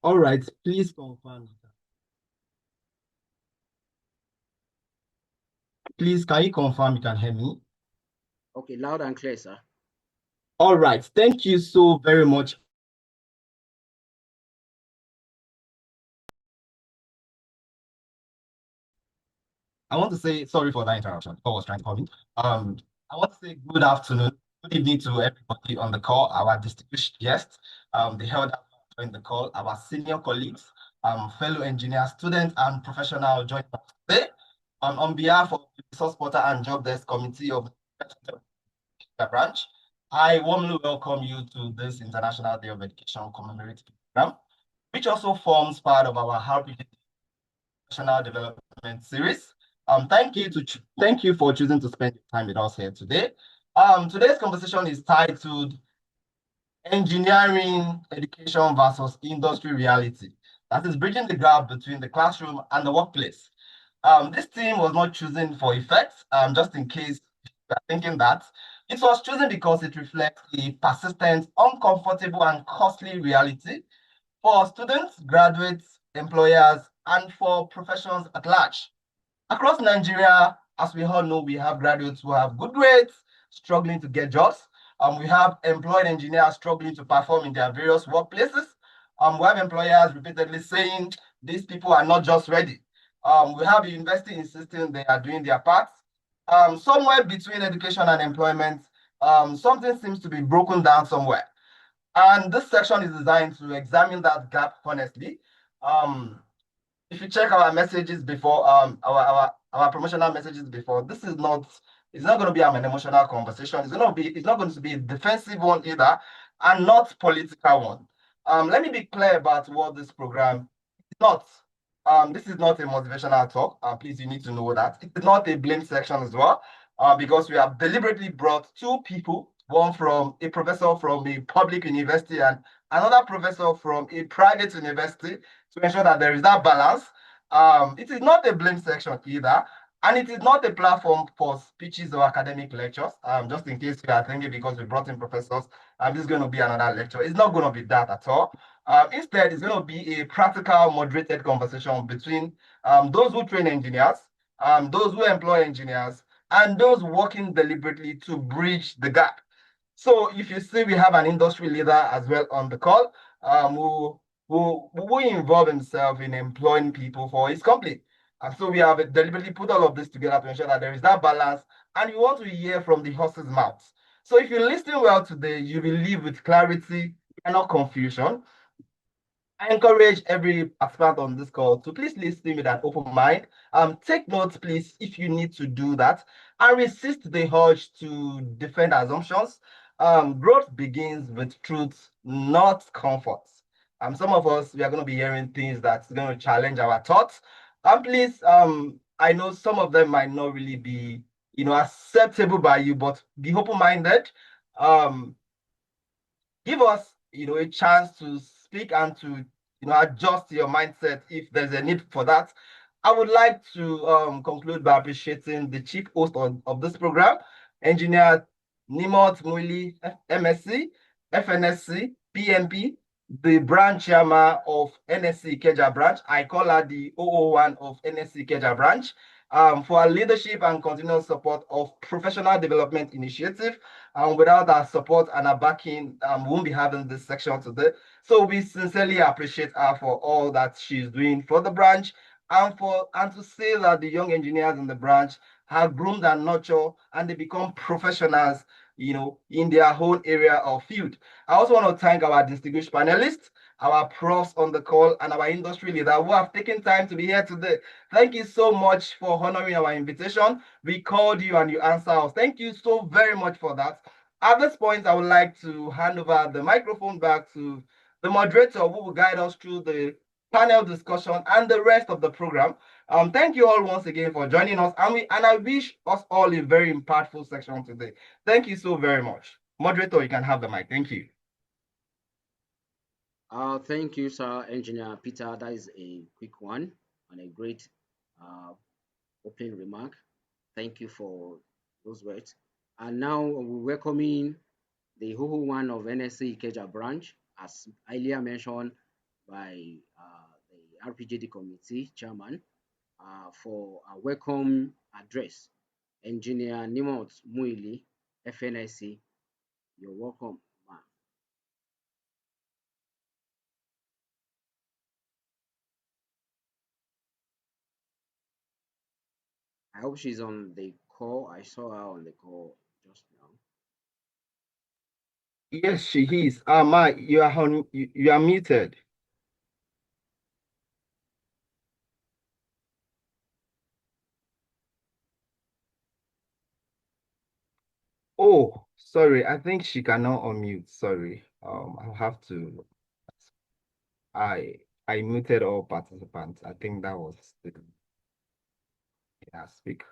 All right, please confirm. Please, can you confirm you can hear me? Okay, loud and clear, sir. All right, thank you so very much. I want to say sorry for that interruption. Paul was trying to call me. I want to say good afternoon, good evening to everybody on the call, our distinguished guests, the elder joined the call, our senior colleagues, fellow engineers, students, and professionals joining us today. On behalf of the Resource Portal and Job Desk Committee of the branch, I warmly welcome you to this International Day of Education commemorative program, which also forms part of our RPG Professional Development Series. Thank you for choosing to spend your time with us here today. Today's conversation is titled Engineering Education versus Industry Reality. That is bridging the gap between the classroom and the workplace. This theme was not chosen for effect, just in case you are thinking that. It was chosen because it reflects a persistent, uncomfortable, and costly reality for students, graduates, employers, and for professions at large. Across Nigeria, as we all know, we have graduates who have good grades, struggling to get jobs. We have employed engineers struggling to perform in their various workplaces. We have employers repeatedly saying these people are not just ready. We have the university insisting they are doing their part. Somewhere between education and employment, something seems to be broken down somewhere. And this section is designed to examine that gap honestly. Um, if you check our messages before, our promotional messages before, this is not it's not going to be an emotional conversation. It's not going to be a defensive one either, and not political one. Let me be clear about what this program is not. This is not a motivational talk. Please, you need to know that it is not a blame section as well, because we have deliberately brought two people, one from a professor from a public university and another professor from a private university, to ensure that there is that balance. It is not a blame section either, and it is not a platform for speeches or academic lectures. Just in case you are thinking because we brought in professors, this is going to be another lecture. It's not going to be that at all. Instead, it's going to be a practical, moderated conversation between those who train engineers, those who employ engineers, and those working deliberately to bridge the gap. So if you see, we have an industry leader as well on the call, who involve himself in employing people for his company. And so we have deliberately put all of this together to ensure that there is that balance, and we want to hear from the horse's mouth. So if you listen well today, you will leave with clarity and not confusion. I encourage every participant on this call to please listen with an open mind. Take notes, please, if you need to do that, and resist the urge to defend assumptions. Growth begins with truth, not comfort. Some of us, we are going to be hearing things that's going to challenge our thoughts. Please, I know some of them might not really be, acceptable by you, but be open-minded. Um, Give us, a chance to speak and to, adjust your mindset if there's a need for that. I would like to conclude by appreciating the chief host of this program, Engineer Nimot Muli, MSc, FNSC, PMP, the branch chairman of NSC Keja branch. I call her the 001 of NSC Keja branch, for our leadership and continuous support of professional development initiative. Without our support and our backing, we won't be having this section today. So we sincerely appreciate her for all that she's doing for the branch, and to say that the young engineers in the branch have groomed and nurtured, and they become professionals, in their own area or field. I also want to thank our distinguished panelists, our profs on the call, and our industry leader who have taken time to be here today. Thank you so much for honoring our invitation. We called you and you answered us. Thank you so very much for that. At this point, I would like to hand over the microphone back to the moderator who will guide us through the panel discussion and the rest of the program. Thank you all once again for joining us, and I wish us all a very impactful section today. Thank you so very much. Moderator, you can have the mic. Thank you. Thank you, sir, Engineer Peter. That is a quick one and a great uh, opening remark. Thank you for those words. And now we're welcoming the Who one of NSC Ikeja branch. As earlier mentioned, by the RPJD committee chairman for a welcome address. Engineer Nimot Muili, FNSE, you're welcome, ma'am. I hope she's on the call. I saw her on the call just now. Yes, she is. Ma, you are muted. Oh, sorry. I think she cannot unmute. Sorry. I'll have to. I I muted all participants. I think that was the yeah, speak.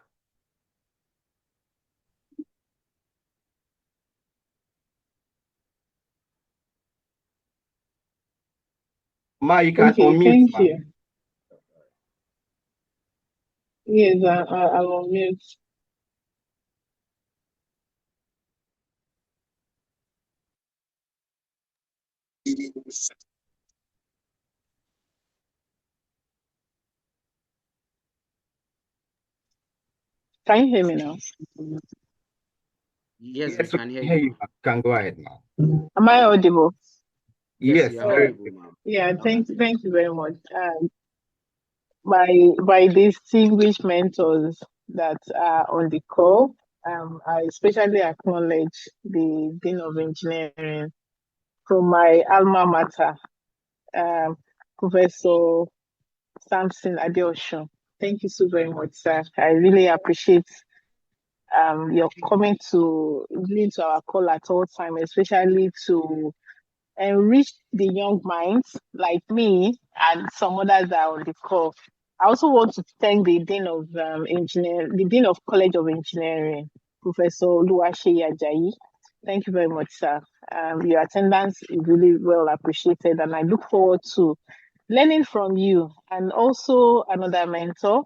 Ma, you can Okay, unmute, thank ma. you. Yes, I will mute. Can you hear me now? Yes, we Yes, we can hear can you, hear you. ma'am. Ma. Can go ahead, ma. Am I audible? Yes, Yes, you are very Oh, audible, good. ma'am. yeah. Loud and clear. Thank you very much. By distinguished mentors that are on the call, I especially acknowledge the Dean of Engineering from my alma mater, um, Professor Samson Adeosun. Thank you so very much, sir. I really appreciate your coming to listening to our call at all time, especially to enrich the young minds like me and some others that are on the call. I also want to thank the Dean of the Dean of College of Engineering, Professor Oluseyi Ajayi. Thank you very much, sir. Your attendance is really well appreciated, and I look forward to learning from you. And also another mentor,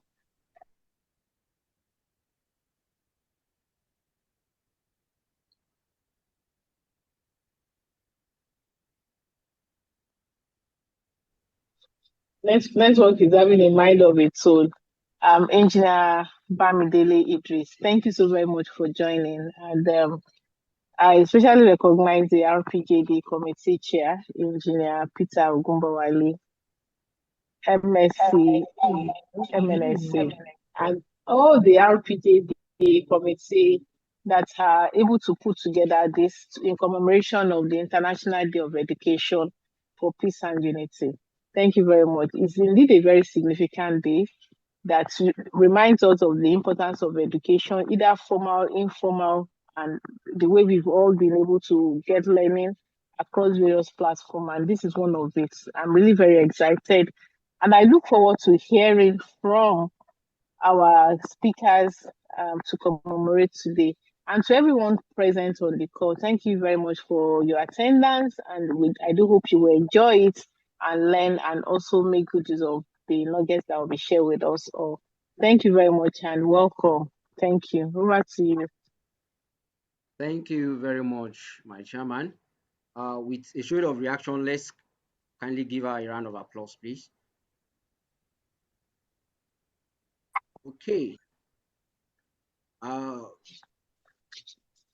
network is having a mind of its own. Engineer Bamidele Idris, thank you so very much for joining. And I especially recognize the RPJD committee chair, Engineer Peter Ogumbawale, MSc, MNSE, and all the RPJD committee that are able to put together this in commemoration of the International Day of Education for Peace and Unity. Thank you very much. It's indeed a very significant day that reminds us of the importance of education, either formal, informal, and the way we've all been able to get learning across various platforms. And this is one of it. I'm really very excited. And I look forward to hearing from our speakers to commemorate today. And to everyone present on the call, thank you very much for your attendance. And I do hope you will enjoy it and learn and also make good use of the nuggets that will be shared with us all. Thank you very much and welcome. Thank you. Over to you. Thank you very much, my chairman. With a show of reaction, let's kindly give her a round of applause, please. Okay. Uh,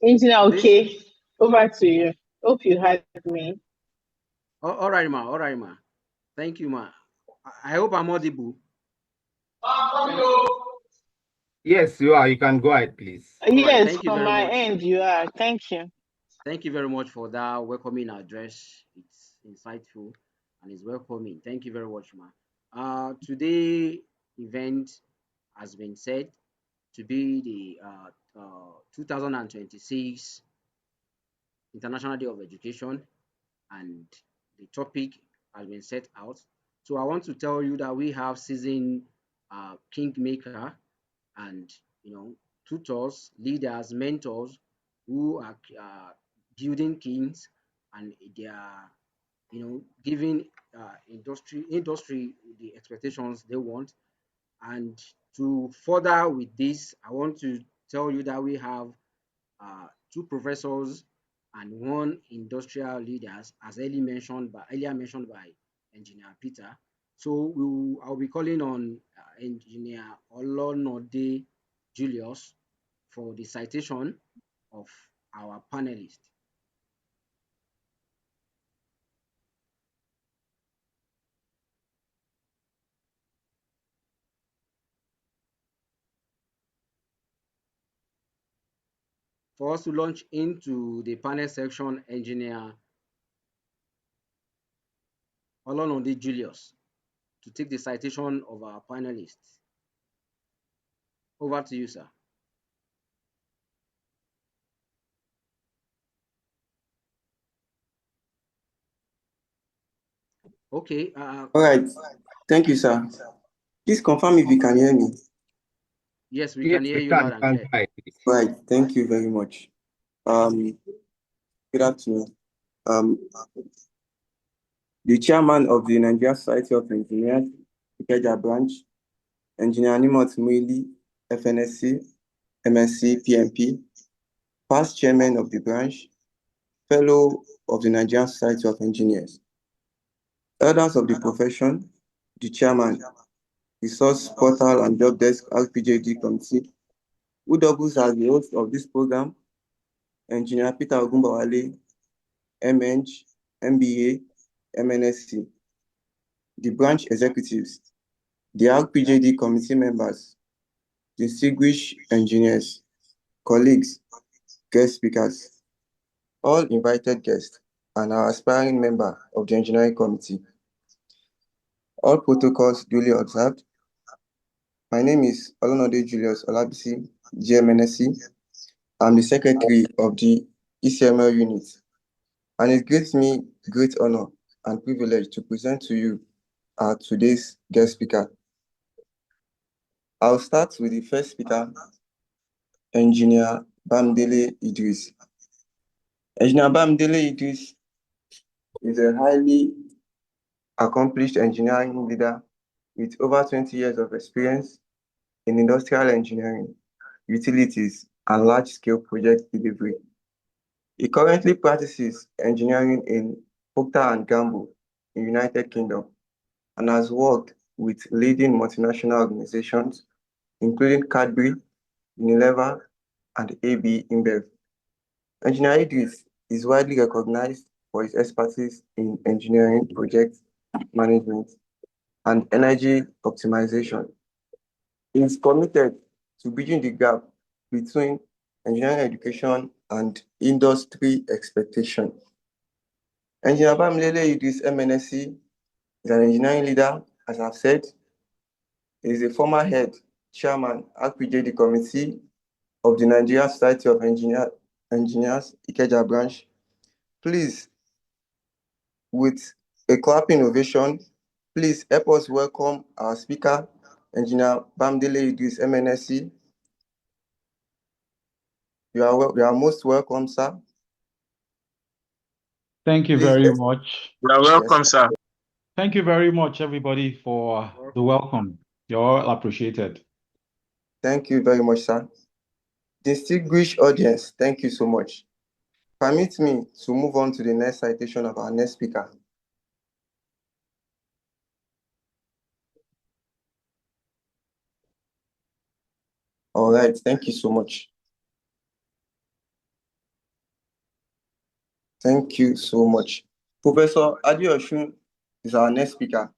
Engineer, this. okay. Over to you. Hope you heard me. All right, ma. All right, ma. Thank you, ma. I hope I'm audible. Yes, you are. You can go ahead, please. All right. Yes, Thank you from very my much. end, you are. Thank you. Thank you very much for that welcoming address. It's insightful and it's welcoming. Thank you very much, ma. Today event has been said to be the 2026 International Day of Education, and the topic has been set out. So I want to tell you that we have seasoned kingmaker and tutors, leaders, mentors who are building kings, and they are giving industry the expectations they want. And to further with this, I want to tell you that we have two professors and one industrial leaders, as earlier mentioned by Engineer Peter. So I'll be calling on Engineer Olonode Julius for the citation of our panelists. For us to launch into the panel section, Engineer Olonode Julius to take the citation of our panelists. Over to you, sir. Okay. All right. Thank you, sir. Please confirm if you can hear me. Yes, we can hear you loud and clear. Right. Thank you very much. Good afternoon. The chairman of the Nigerian Society of Engineers, Ikeja branch, Engineer Nimot Muili, FNSC, MNSE, PMP, past chairman of the branch, fellow of the Nigerian Society of Engineers, elders of the profession, the chairman, resource portal and job desk RPJD committee, who doubles as the host of this program, Engineer Peter Ogunbowale, MNG, MBA, MNSC, the branch executives, the RPJD committee members, distinguished engineers, colleagues, guest speakers, all invited guests, and our aspiring member of the engineering committee. All protocols duly observed. My name is Olonode Julius Olabisi, GMNSC. I'm the secretary of the ECML unit, and it gives me great honor and privilege to present to you our today's guest speaker. I'll start with the first speaker, Engineer Bamidele Idris. Engineer Bamidele Idris is a highly accomplished engineering leader with over 20 years of experience in industrial engineering, utilities, and large-scale project delivery. He currently practices engineering in Procter & Gamble in United Kingdom and has worked with leading multinational organizations, including Cadbury, Unilever, and AB InBev. Engineer Idris is widely recognized for his expertise in engineering, project management, and energy optimization. He is committed to bridging the gap between engineering education and industry expectation. Engineer Bamidele Idris MNSE is an engineering leader, as I've said. He is a former head, chairman, RPJD committee of the Nigerian Society of Engineers, Ikeja branch. Please, with a clapping ovation, please help us welcome our speaker, Engineer Bamidele Idris MNSE. You are most welcome, sir. Thank you very much. You are welcome, Yes. sir. Thank you very much, everybody, for the welcome. You're all appreciated. Thank you very much, sir. Distinguished audience, thank you so much. Permit me to move on to the next citation of our next speaker. All right, thank you so much. Thank you so much. Professor Adeosun is our next speaker.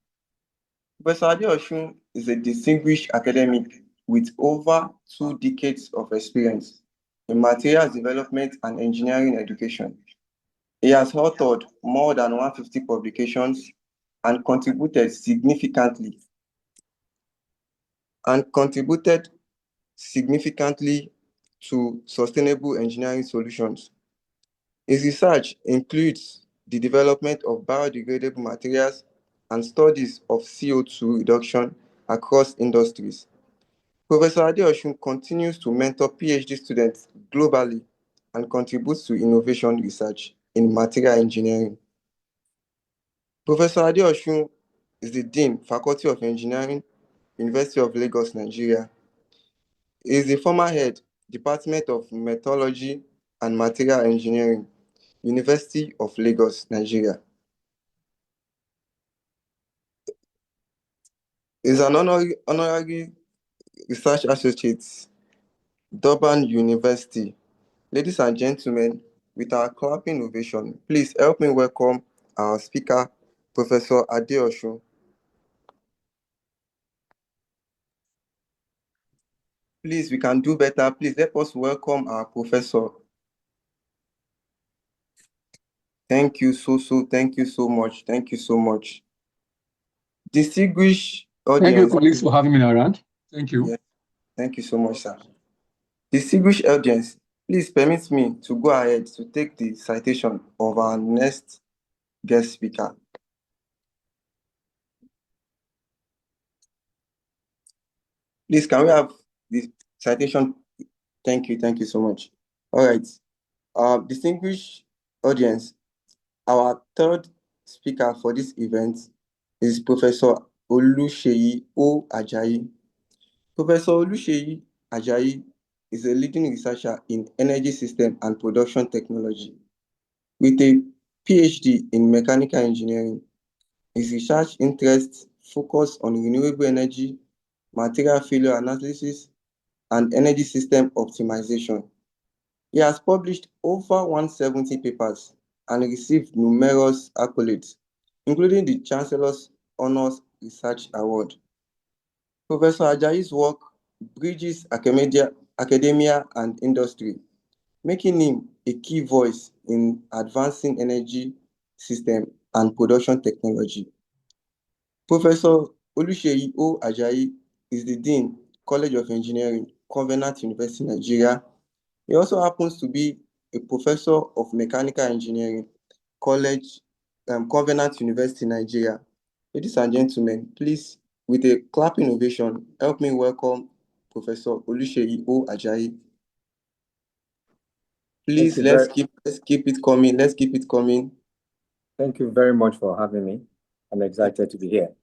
Professor Adeosun is a distinguished academic with over 2 decades of experience in materials development and engineering education. He has authored more than 150 publications and contributed significantly to sustainable engineering solutions. His research includes the development of biodegradable materials and studies of CO2 reduction across industries. Professor Adeosun continues to mentor PhD students globally and contributes to innovation research in material engineering. Professor Adeosun is the Dean, Faculty of Engineering, University of Lagos, Nigeria. He is the former head, Department of Metallurgy and Material Engineering, University of Lagos, Nigeria. is an honorary research associate, Durban University. Ladies and gentlemen, with our clapping ovation, please help me welcome our speaker, Professor Adeosun. Please, we can do better. Please let us welcome our professor. Thank you thank you so much. Thank you so much. Distinguished Thank you, audience. colleagues, for having me around. Thank you. Yeah, thank you so much, sir. Distinguished audience, please permit me to go ahead to take the citation of our next guest speaker. Please, can we have the citation? Thank you so much. All right. Distinguished audience, our third speaker for this event is Professor Oluseyi O. Ajayi. Professor Oluseyi Ajayi is a leading researcher in energy system and production technology. With a PhD in mechanical engineering, his research interests focus on renewable energy, material failure analysis, and energy system optimization. He has published over 170 papers and received numerous accolades, including the Chancellor's Honors Research Award. Professor Ajayi's work bridges academia and industry, making him a key voice in advancing energy system and production technology. Professor Oluseyi O. Ajayi is the Dean, College of Engineering, Covenant University, Nigeria. He also happens to be a professor of mechanical engineering, Covenant University, Nigeria. Ladies and gentlemen, please, with a clapping ovation, help me welcome Professor Oluseyi O. Ajayi. Please, let's keep it coming. Let's keep it coming. Thank you very much for having me. I'm excited to be here.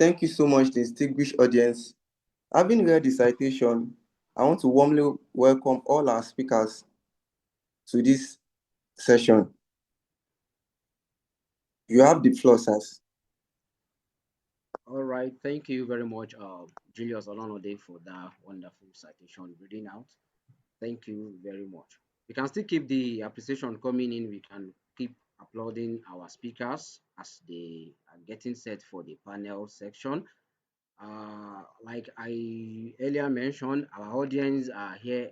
Thank you so much, distinguished audience. Having read the citation, I want to warmly welcome all our speakers to this session. You have the floor, sirs. All right, thank you very much, Julius Olonode, for that wonderful citation reading out. Thank you very much. We can still keep the appreciation coming in. We can keep applauding our speakers as they are getting set for the panel section. Like I earlier mentioned, our audience are here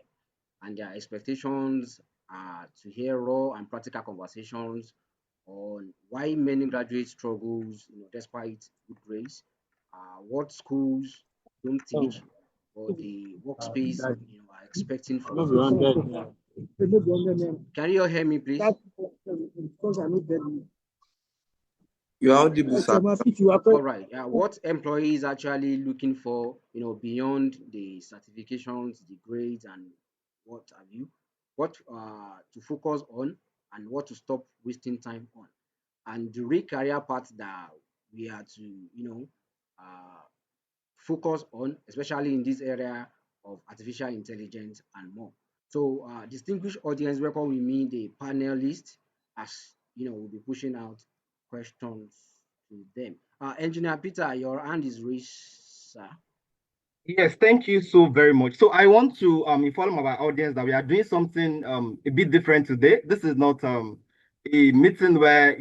and their expectations are to hear raw and practical conversations on why many graduates struggles, despite good grades, what schools don't teach, or the workspace, are expecting from them. Can you all hear me, please? You are audible, sir. All right. What employees actually looking for, beyond the certifications, the grades, and what have you, what to focus on, and what to stop wasting time on, and the real career path that we are to, focus on, especially in this area of artificial intelligence and more. So, distinguished audience, welcome with me the panelists as we'll be pushing out questions to them. Engineer Peter, your hand is raised, sir. Yes, thank you so very much. So I want to inform our audience that we are doing something a bit different today. This is not a meeting where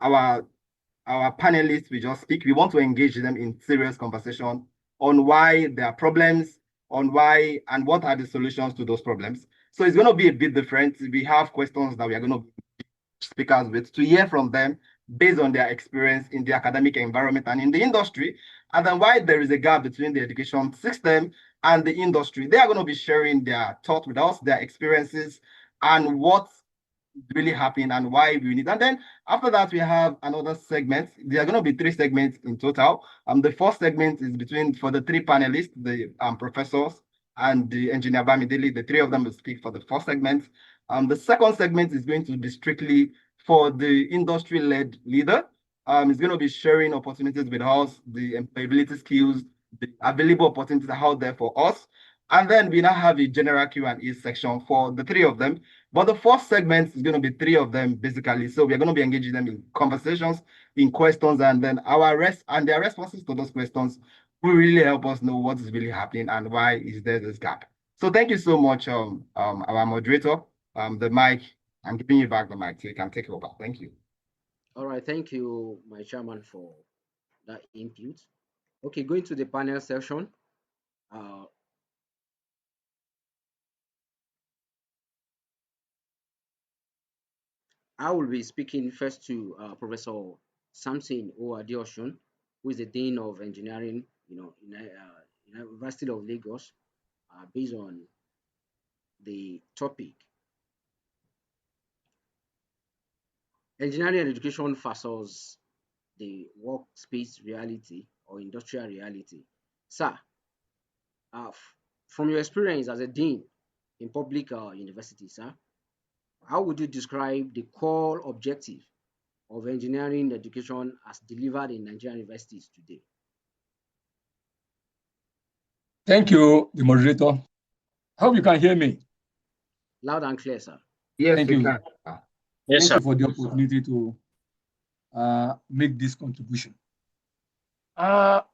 our panelists will just speak. We want to engage them in serious conversation on why there are problems, on why and what are the solutions to those problems. So it's going to be a bit different. We have questions that we are going to speakers with to hear from them based on their experience in the academic environment and in the industry, and then why there is a gap between the education system and the industry. They are going to be sharing their thoughts with us, their experiences, and what really happened and why we need. And then after that, we have another segment. There are going to be 3 segments in total. The first segment is for the 3 panelists, the professors and the engineer Bamidele. The 3 of them will speak for the first segment. The second segment is going to be strictly for the industry-led leader. It's going to be sharing opportunities with us, the employability skills, the available opportunities out there for us. And then we now have a general Q&A section for the 3 of them. But the first segment is going to be 3 of them basically. So we're going to be engaging them in conversations, in questions, and then their responses to those questions will really help us know what is really happening and why is there this gap. So thank you so much, our moderator. The mic, I'm giving you back the mic so you can take over. Thank you. All right, thank you, my chairman, for that input. Okay, going to the panel section. I will be speaking first to Professor Samson Adeosun, who is the Dean of Engineering, in University of Lagos, based on the topic engineering education versus the workspace reality or industrial reality. Sir, from your experience as a dean in public universities, sir, how would you describe the core objective of engineering education as delivered in Nigerian universities today? Thank you, the moderator. I hope you can hear me. Loud and clear, sir. Yes, Thank we you. can. Thank you for the opportunity to make this contribution. Our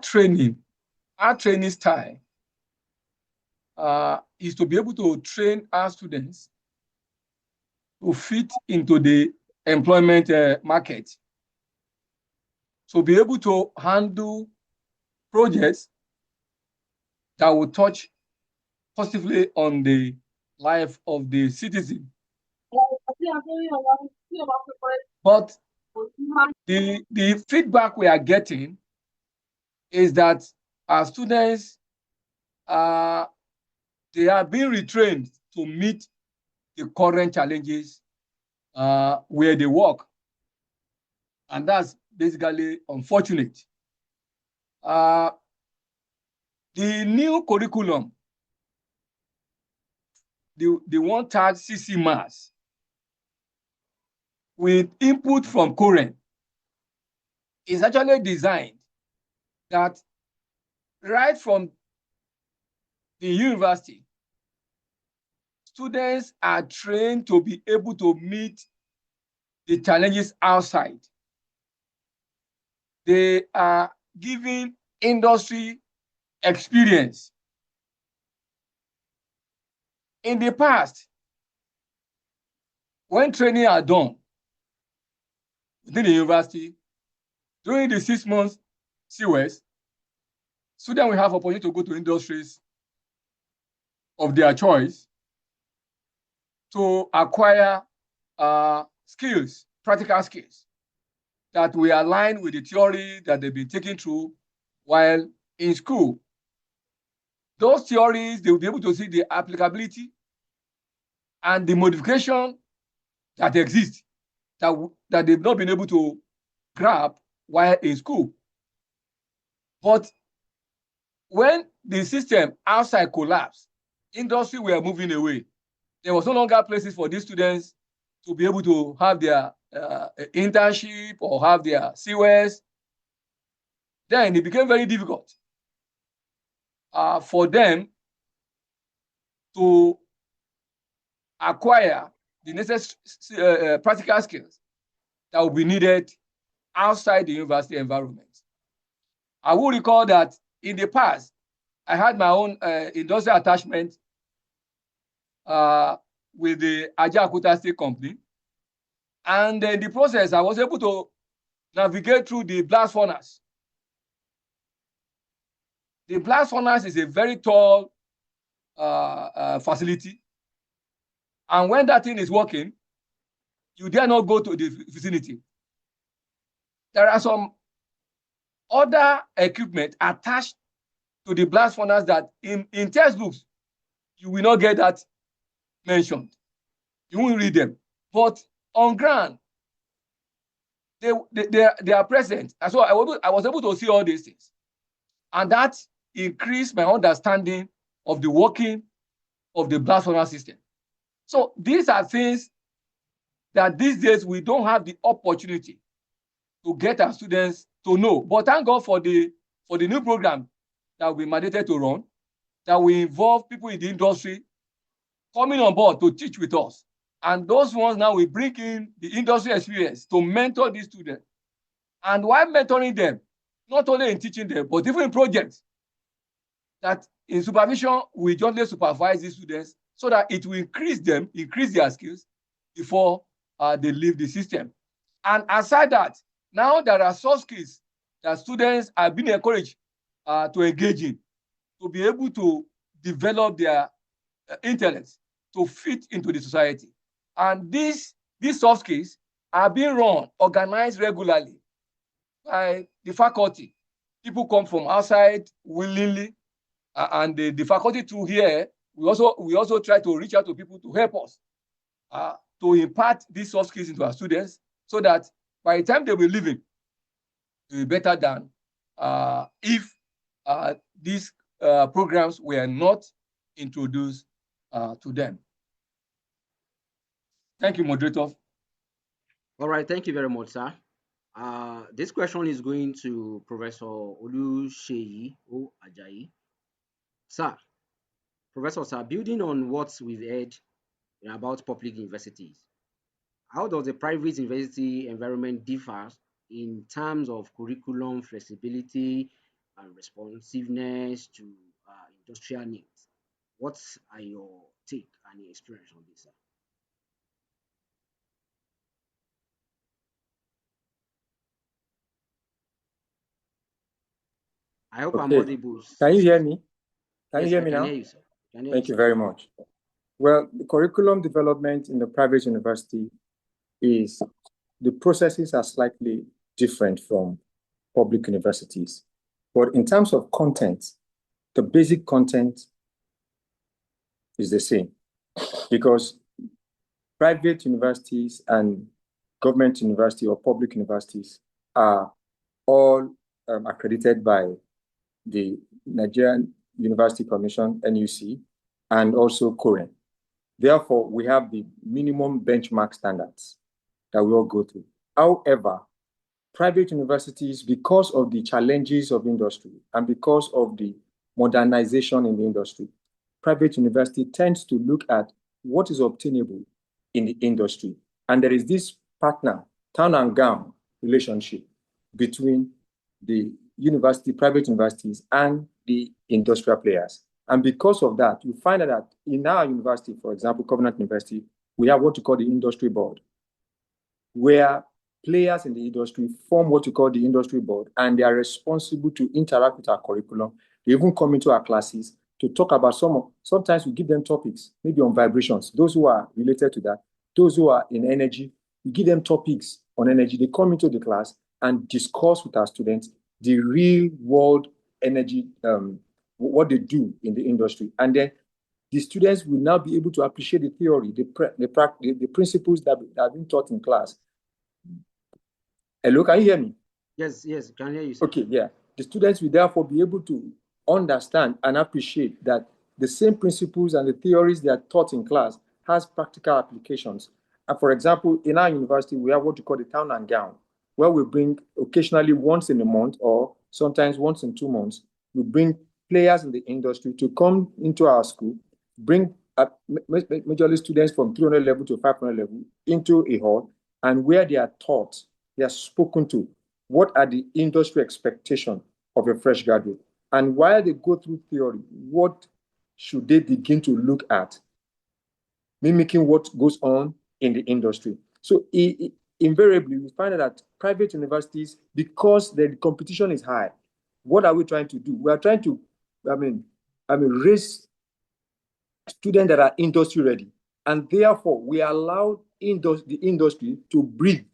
training style is to be able to train our students to fit into the employment market. So be able to handle projects that will touch positively on the life of the citizen. But the feedback we are getting is that our students they are being retrained to meet the current challenges where they work. And that's basically unfortunate. The new curriculum, the one tagged CC Mass, with input from current, is actually designed that right from the university, students are trained to be able to meet the challenges outside. They are given industry experience. In the past, when training are done within the university, during the 6 months COS, students will have opportunity to go to industries of their choice to acquire skills, practical skills that will align with the theory that they've been taking through while in school. Those theories, they will be able to see the applicability and the modification that exists that they've not been able to grab while in school. But when the system outside collapsed, industry were moving away. There was no longer places for these students to be able to have their internship or have their COS. Then it became very difficult for them to acquire the necessary practical skills that will be needed outside the university environment. I will recall that in the past, I had my own industrial attachment with the Ajayi State Company. And in the process, I was able to navigate through the blast furnace. The blast furnace is a very tall facility. And when that thing is working, you dare not go to the vicinity. There are some other equipment attached to the blast furnace that in textbooks, you will not get that mentioned. You won't read them. But on ground, they are present. And so I was able to see all these things. And that increased my understanding of the working of the blast furnace system. So these are things that these days we don't have the opportunity to get our students to know. But thank God for the new program that we mandated to run, that will involve people in the industry coming on board to teach with us. And those ones now we bring in the industry experience to mentor these students. And while mentoring them, not only in teaching them, but even in projects, that in supervision, we jointly supervise these students so that it will increase their skills before they leave the system. And aside that, now there are soft skills that students are being encouraged to engage in, to be able to develop their intellect to fit into the society. And these soft skills are being organized regularly by the faculty. People come from outside willingly, and the faculty too here, we also try to reach out to people to help us to impart these soft skills into our students so that by the time they will be leaving, it will be better than if these programs were not introduced to them. Thank you, moderator. All right, thank you very much, sir. This question is going to Professor Oluseyi or Ajayi. Sir, Professor, sir, building on what we've heard about public universities, how does the private university environment differ in terms of curriculum flexibility and responsiveness to industrial needs? What are your take and your experience on this, sir? I hope I'm audible. Can you hear me? Can Yes, you hear I me can now? hear you, sir. Thank you very much. Well, the curriculum development in the private university is, the processes are slightly different from public universities. But in terms of content, the basic content is the same, because private universities and government university or public universities are all accredited by the Nigerian University Commission, NUC, and also COREN. Therefore, we have the minimum benchmark standards that we all go through. However, private universities, because of the challenges of industry and because of the modernization in the industry, private university tends to look at what is obtainable in the industry. And there is this partner, town and gown relationship between the university, private universities, and the industrial players. And because of that, you find that in our university, for example, Covenant University, we have what you call the industry board, where players in the industry form what you call the industry board, and they are responsible to interact with our curriculum. They even come into our classes to talk about sometimes we give them topics, maybe on vibrations, those who are related to that, those who are in energy, we give them topics on energy. They come into the class and discuss with our students the real world energy, what they do in the industry. And then the students will now be able to appreciate the theory, the principles that have been taught in class. Hello, can you hear me? Yes, can hear you, sir. Okay, yeah. The students will therefore be able to understand and appreciate that the same principles and the theories they are taught in class has practical applications. And for example, in our university, we have what we call the town and gown, where we bring occasionally once in a month or sometimes once in 2 months, we bring players in the industry to come into our school, bring majorly students from 300 level to 500 level into a hall, and where they are taught, they are spoken to, what are the industry expectations of a fresh graduate? And while they go through theory, what should they begin to look at, mimicking what goes on in the industry? So invariably, we find that private universities, because the competition is high, what are we trying to do? We are trying to, raise students that are industry ready. And therefore, we allow the industry to breathe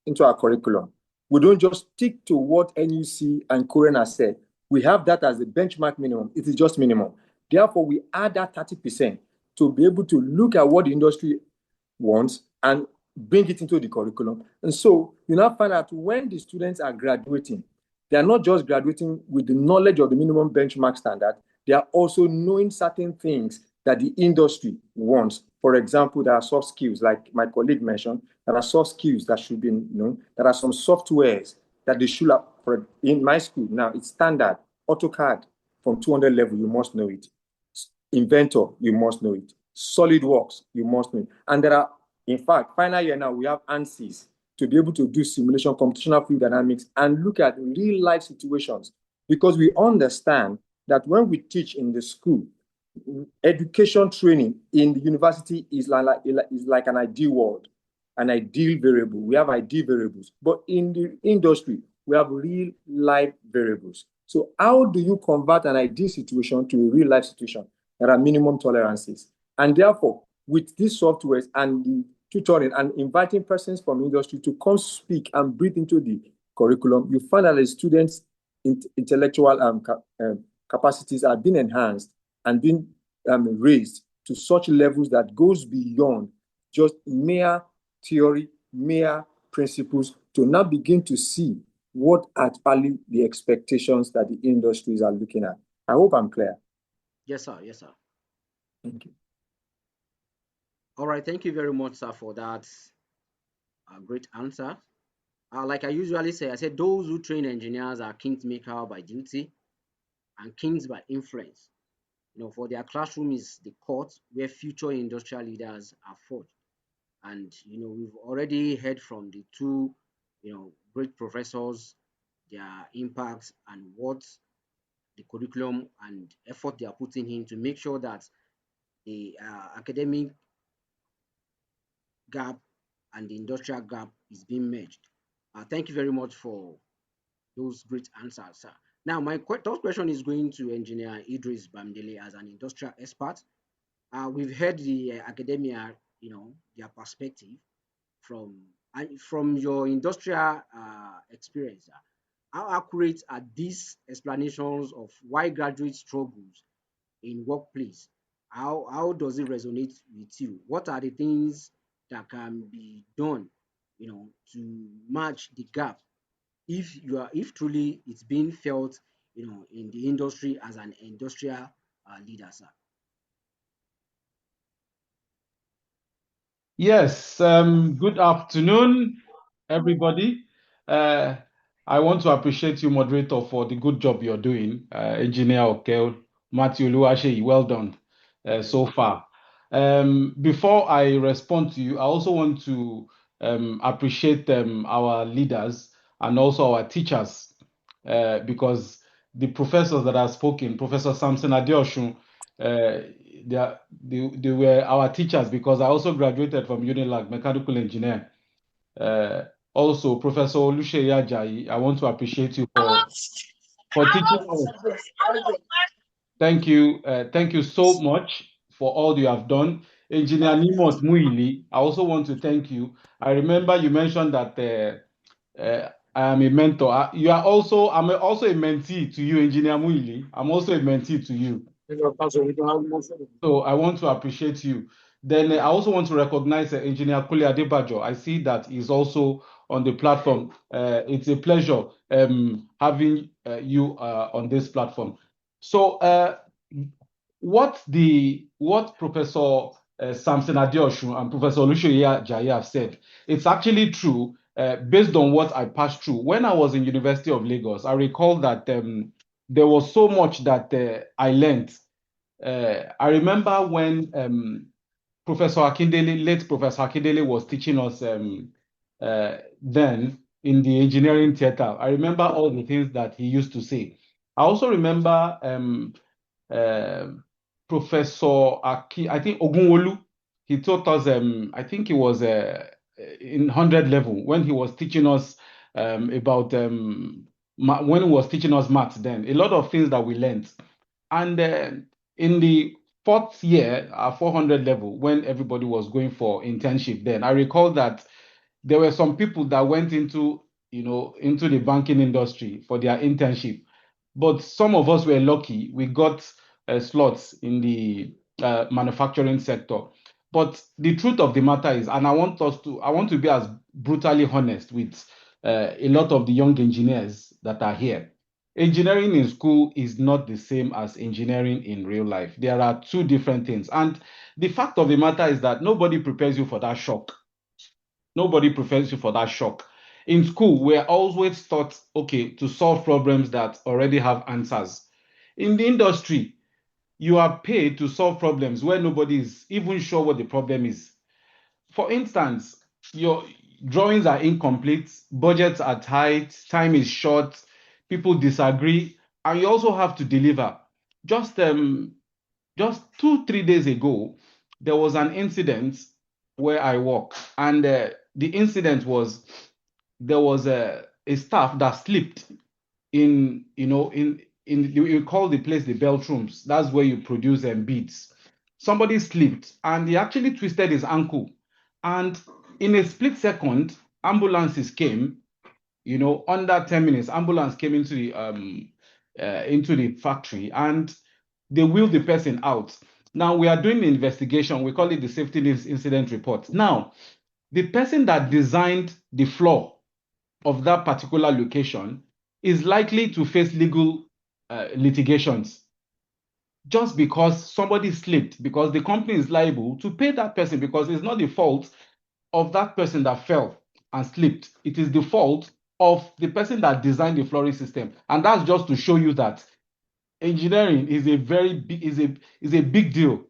into our curriculum. We don't just stick to what NUC and COREN has said. We have that as the benchmark minimum. It is just minimum. Therefore, we add that 30% to be able to look at what the industry wants and bring it into the curriculum. And so you now find out when the students are graduating, they are not just graduating with the knowledge of the minimum benchmark standard, they are also knowing certain things that the industry wants. For example, there are soft skills, like my colleague mentioned, there are soft skills that should be known. There are some softwares that they should have. In my school now, it's standard. AutoCAD from 200 level, you must know it. Inventor, you must know it. SolidWorks, you must know. And there are, in fact, final year now, we have ANSYS to be able to do simulation, computational fluid dynamics, and look at real life situations. Because we understand that when we teach in the school, education training in the university is like an ideal world, an ideal variable. We have ideal variables. But in the industry, we have real life variables. So how do you convert an ideal situation to a real life situation? There are minimum tolerances. And therefore, with these softwares and the tutoring and inviting persons from industry to come speak and breathe into the curriculum, you find that the students' intellectual capacities are being enhanced and being raised to such levels that goes beyond just mere theory, mere principles, to now begin to see what actually the expectations that the industries are looking at. I hope I'm clear. Yes, sir. Yes, sir. Thank you. All right. Thank you very much, sir, for that great answer. Like I usually say, I said those who train engineers are kingmaker by duty and kings by influence. You know, for their classroom is the court where future industrial leaders are forged. And you know, we've already heard from the two, you know, great professors, their impacts and what the curriculum and effort they are putting in to make sure that the academic gap and the industrial gap is being merged. Thank you very much for those great answers, sir. Now, my third question is going to Engineer Idris Bamidele as an industrial expert. We've heard the academia, you know, their perspective from your industrial experience. How accurate are these explanations of why graduates struggles in workplace? How does it resonate with you? What are the things that can be done, you know, to match the gap if truly it's being felt, you know, in the industry as an industrial leader, sir? Yes, good afternoon, everybody. I want to appreciate you, moderator, for the good job you're doing. Engineer Okel, Matthew Oluseyi, well done so far. Before I respond to you, I also want to appreciate our leaders and also our teachers, because the professors that have spoken, Professor Samson Adeosun, they were our teachers, because I also graduated from Unilag, mechanical engineer. Also, Professor Oluseyi Ajayi, I want to appreciate you for teaching us. Thank you so much for all you have done. Engineer Nimot Muili, I also want to thank you. I remember you mentioned that I am a mentor. I'm also a mentee to you, Engineer Muili. I'm also a mentee to you. So I want to appreciate you. Then I also want to recognize Engineer Kule Adebajo. I see that he's also on the platform. It's a pleasure having you on this platform. So what Professor Samson Adeosun and Professor Oluseyi Ajayi have said, it's actually true based on what I passed through. When I was in University of Lagos, I recall that there was so much that I learned. I remember when late Professor Akindele was teaching us then in the engineering theater. I remember all the things that he used to say. I also remember Professor I think Ogunwolu, he taught us, I think he was in 100 level when he was teaching us about when he was teaching us maths then. A lot of things that we learned. And in the fourth year, 400 level, when everybody was going for internship then, I recall that there were some people that went into the banking industry for their internship. But some of us were lucky. We got slots in the manufacturing sector. But the truth of the matter is, and I want to be as brutally honest with a lot of the young engineers that are here. Engineering in school is not the same as engineering in real life. There are two different things. And the fact of the matter is that nobody prepares you for that shock. Nobody prepares you for that shock. In school, we're always taught, okay, to solve problems that already have answers. In the industry, you are paid to solve problems where nobody is even sure what the problem is. For instance, your drawings are incomplete, budgets are tight, time is short, people disagree, and you also have to deliver. Just 2-3 days ago, there was an incident where I work, and the incident was there was a staff that slipped in you call the place the belt rooms. That's where you produce beads. Somebody slipped and he actually twisted his ankle, and in a split second, ambulances came. Under 10 minutes, ambulance came into the factory and they wheeled the person out. Now we are doing the investigation. We call it the safety incident report. Now, the person that designed the floor of that particular location is likely to face legal litigations just because somebody slipped, because the company is liable to pay that person because it's not the fault of that person that fell and slipped. It is the fault of the person that designed the flooring system. And that's just to show you that engineering is a very big is a big deal,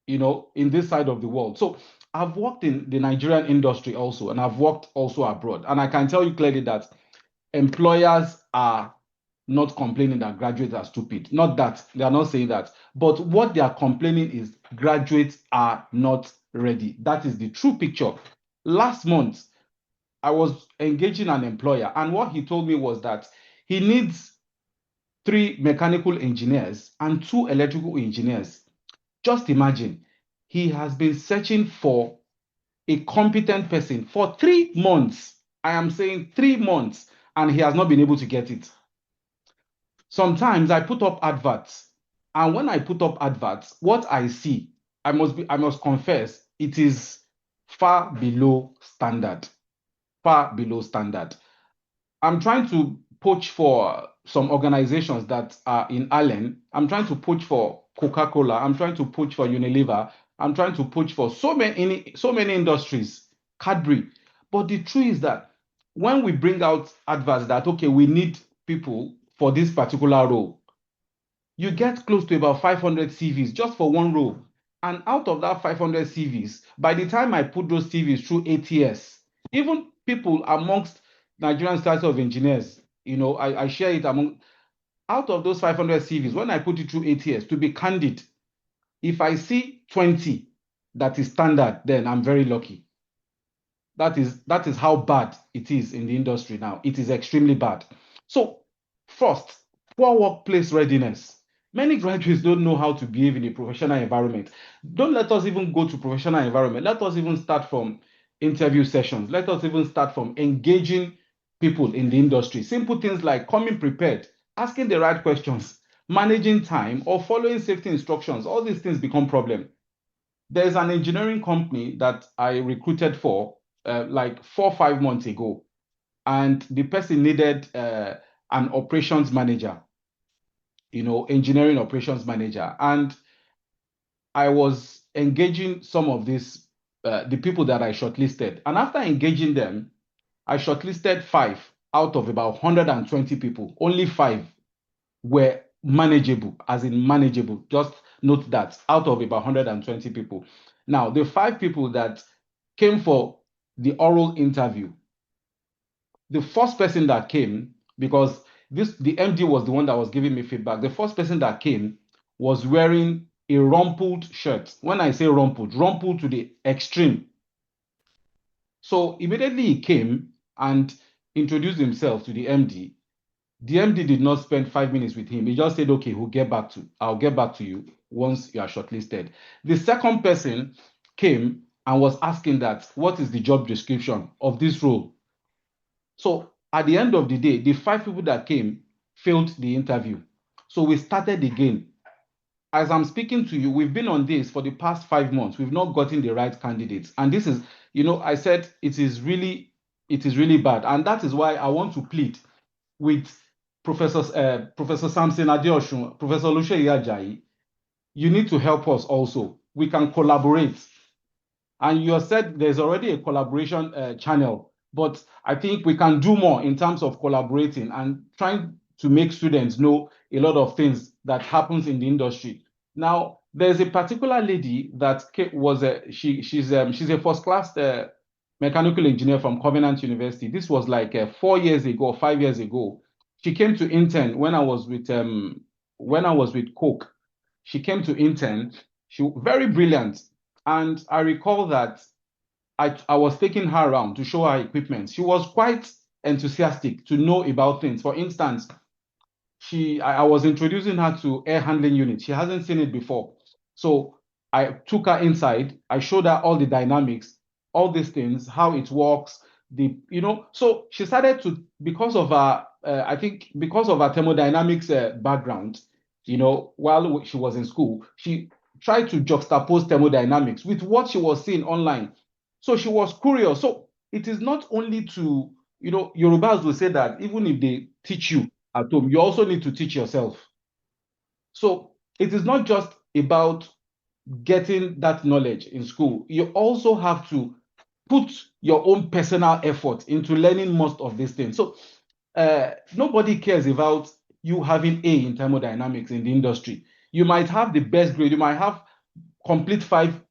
in this side of the world. So I've worked in the Nigerian industry also, and I've worked also abroad. And I can tell you clearly that employers are not complaining that graduates are stupid. Not that they are not saying that, but what they are complaining is graduates are not ready. That is the true picture. Last month, I was engaging an employer, and what he told me was that he needs 3 mechanical engineers and 2 electrical engineers. Just imagine, he has been searching for a competent person for 3 months. I am saying 3 months, and he has not been able to get it. Sometimes I put up adverts, and when I put up adverts, what I see, I must confess, it is far below standard. Far below standard. I'm trying to poach for some organizations that are in Allen. I'm trying to poach for Coca-Cola. I'm trying to poach for Unilever. I'm trying to poach for so many industries, Cadbury. But the truth is that when we bring out adverts that, okay, we need people for this particular role, you get close to about 500 CVs just for one role. And out of that 500 CVs, by the time I put those CVs through ATS, even people amongst Nigerian Society of Engineers, I share it among, out of those 500 CVs, when I put it through ATS, to be candid, if I see 20 that is standard, then I'm very lucky. That is how bad it is in the industry now. It is extremely bad. So, first, poor workplace readiness. Many graduates don't know how to behave in a professional environment. Don't let us even go to professional environment. Let us even start from interview sessions. Let us even start from engaging people in the industry. Simple things like coming prepared, asking the right questions, managing time, or following safety instructions. All these things become problem. There's an engineering company that I recruited for like 4 or 5 months ago, and the person needed an operations manager, engineering operations manager. And I was engaging some of these, the people that I shortlisted. And after engaging them, I shortlisted 5 out of about 120 people. Only 5 were manageable, as in manageable. Just note that out of about 120 people. Now, the 5 people that came for the oral interview, the first person that came, because the MD was the one that was giving me feedback, the first person that came was wearing a rumpled shirt. When I say rumpled to the extreme. So immediately he came and introduced himself to the MD. The MD did not spend 5 minutes with him. He just said, okay, I'll get back to you once you are shortlisted. The second person came and was asking that, what is the job description of this role? So at the end of the day, the 5 people that came failed the interview. So we started again. As I'm speaking to you, we've been on this for the past 5 months. We've not gotten the right candidates. And this is, I said it is really bad. And that is why I want to plead with Professor Samson, Adeosun, Professor Oluseyi Ajayi. You need to help us also. We can collaborate. And you said there's already a collaboration channel, but I think we can do more in terms of collaborating and trying to make students know a lot of things that happens in the industry. Now, there's a particular lady that was she's a first class mechanical engineer from Covenant University. This was like 4 years ago, 5 years ago. She came to intern when I was with Coke. She came to intern. She very brilliant, and I recall that I was taking her around to show her equipment. She was quite enthusiastic to know about things. For instance, I was introducing her to air handling unit. She hasn't seen it before. So I took her inside. I showed her all the dynamics, all these things, how it works. So she started to, because of her, I think because of her thermodynamics background, while she was in school, she tried to juxtapose thermodynamics with what she was seeing online. So she was curious. So it is not only to, Yorubas will say that even if they teach you at home, you also need to teach yourself. So it is not just about getting that knowledge in school. You also have to put your own personal effort into learning most of these things. So nobody cares about you having A in thermodynamics in the industry. You might have the best grade, you might have complete 5.5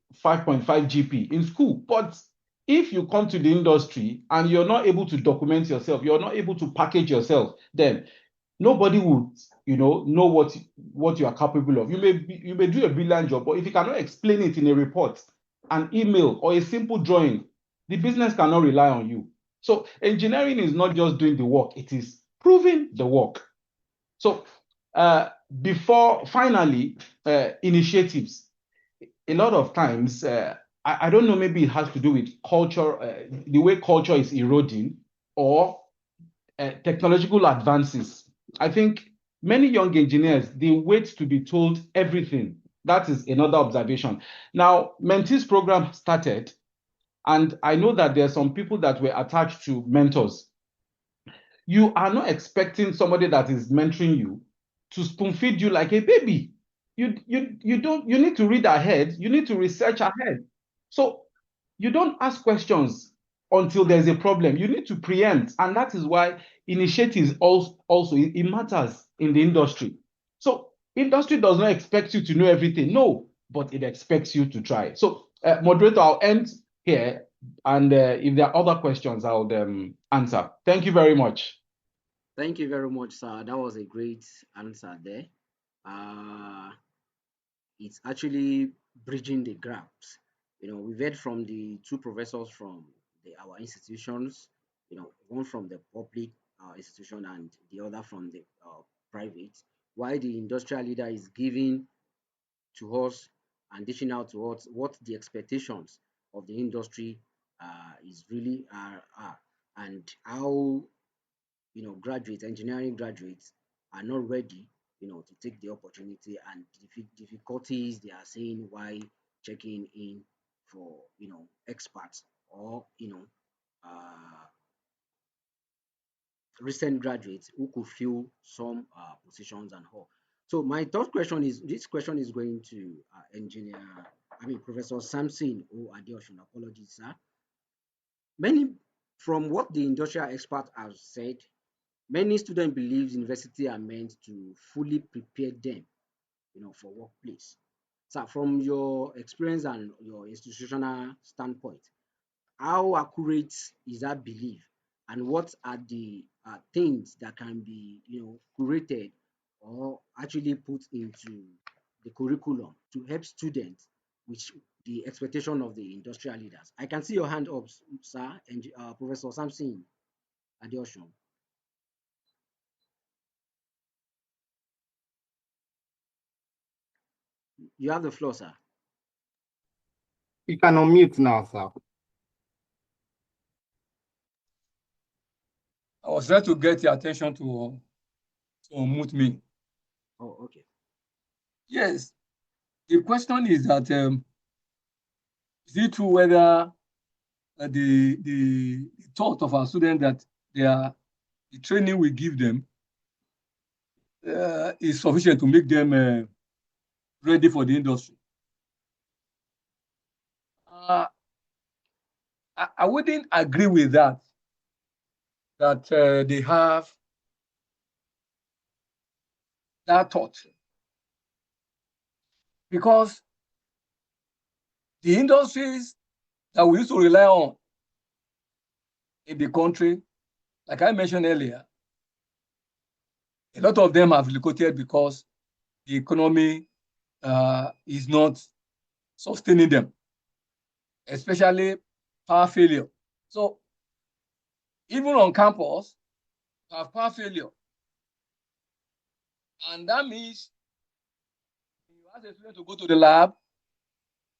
GP in school, but if you come to the industry and you're not able to document yourself, you're not able to package yourself, then nobody would know what you are capable of. You may do a brilliant job, but if you cannot explain it in a report, an email, or a simple drawing, the business cannot rely on you. So engineering is not just doing the work, it is proving the work. So before finally initiatives, a lot of times I don't know, maybe it has to do with culture, the way culture is eroding, or technological advances. I think many young engineers, they wait to be told everything. That is another observation. Now, mentees program started, and I know that there are some people that were attached to mentors. You are not expecting somebody that is mentoring you to spoon feed you like a baby. You need to read ahead, you need to research ahead. So you don't ask questions until there's a problem. You need to preempt, and that is why initiatives also it matters in the industry. So industry does not expect you to know everything, no, but it expects you to try. So moderator, I'll end here, and if there are other questions, I'll answer. Thank you very much. Thank you very much, sir. That was a great answer there. It's actually bridging the gaps. We've heard from the two professors from our institutions, one from the public institution and the other from the private, why the industrial leader is giving to us and dishing out to us what the expectations of the industry is really are, and how engineering graduates are not ready, to take the opportunity, and difficulties they are saying why checking in for, experts, or, uh, recent graduates who could fill some positions and all. So my third question is, this question is going to Professor Samson or Adeosun. Apologies, sir. From what the industrial experts have said, many students believe university are meant to fully prepare them, for workplace. So from your experience and your institutional standpoint, how accurate is that belief, and what are the things that can be, curated or actually put into the curriculum to help students with the expectation of the industrial leaders? I can see your hand up, sir, and Professor Samson Adeosun. You have the floor, sir. You can unmute now, sir. I was trying to get your attention to unmute me. Oh, okay. Yes. The question is that is it true whether the thought of our students that the training we give them is sufficient to make them ready for the industry? I wouldn't agree with that they have that thought. because the industries that we used to rely on in the country, like I mentioned earlier, a lot of them have relocated because the economy is not sustaining them, especially power failure. So even on campus, you have power failure. And that means you ask a student to go to the lab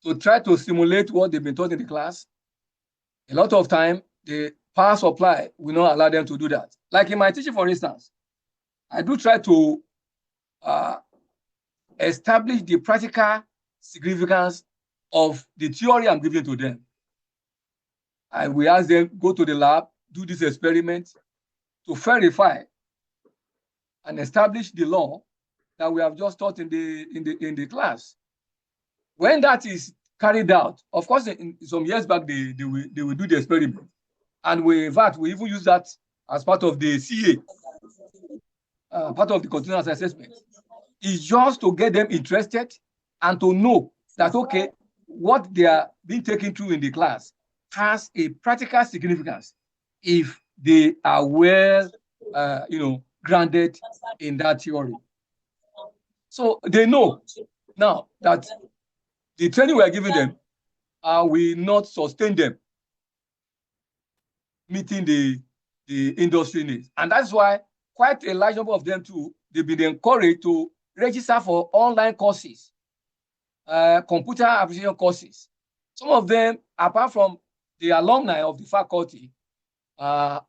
to try to simulate what they've been taught in the class. A lot of time, the power supply will not allow them to do that. Like in my teaching, for instance, I do try to establish the practical significance of the theory I'm giving to them. I will ask them, go to the lab, do this experiment to verify and establish the law that we have just taught in the class. When that is carried out, of course, in some years back, they will do the experiment. And in fact, we even use that as part of the CA, part of the continuous assessment. It's just to get them interested and to know that, okay, what they are being taken through in the class has a practical significance if they are well, grounded in that theory. So they know now that the training we are giving them will not sustain them meeting the industry needs. And that's why quite a large number of them too, they've been encouraged to register for online courses, computer application courses. Some of them, apart from the alumni of the faculty,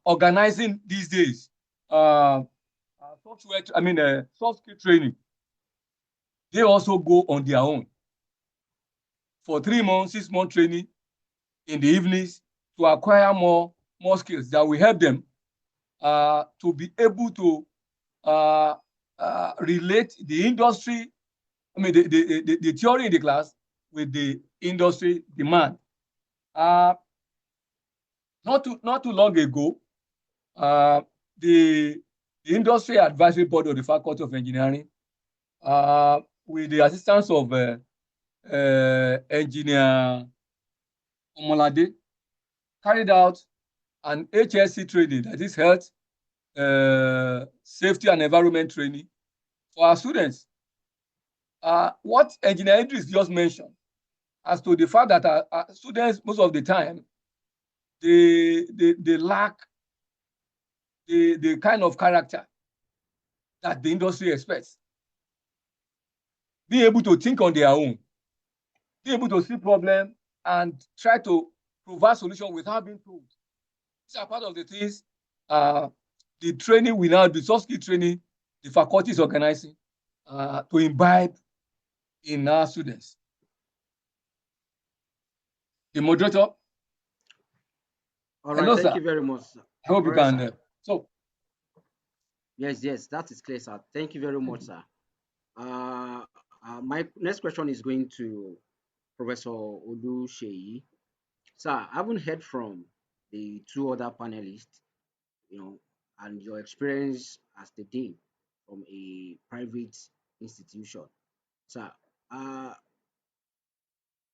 organizing these days soft skill training. They also go on their own for 3 months, 6 month training in the evenings to acquire more skills that will help them to be able to relate the industry, the theory in the class with the industry demand. Not too long ago, the industry advisory board of the Faculty of Engineering, with the assistance of engineer Omolade, carried out an HSC training, that is health, safety and environment training for our students. What engineer Idris just mentioned as to the fact that our students, most of the time, they lack the kind of character that the industry expects. Being able to think on their own, being able to see problems and try to provide solutions without being told. These are part of the things the training we now do, soft skill training, the faculty is organizing to imbibe in our students. The moderator. All right, hello, thank sir. you very much, sir. I hope you can. So. Yes, that is clear, sir. Thank you very much, sir. My next question is going to Professor Oluseyi. Sir, I haven't heard from the 2 other panelists, and your experience as the dean from a private institution. Sir,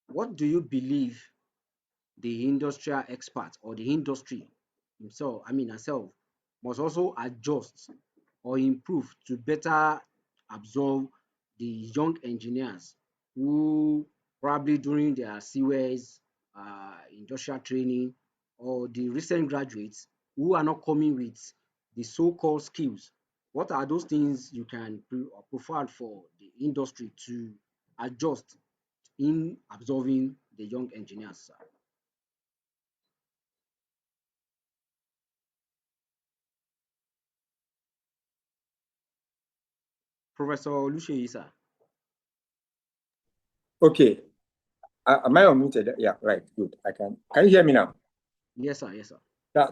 what do you believe the industrial expert or the industry herself must also adjust or improve to better absorb the young engineers who probably during their CWES, industrial training, or the recent graduates who are not coming with the so-called skills? What are those things you can provide for the industry to adjust in absorbing the young engineers, sir? Professor Oluseyi, sir. Okay. Am I unmuted? Yeah, right. Good. Can you hear me now? Yes, sir. Yes, sir.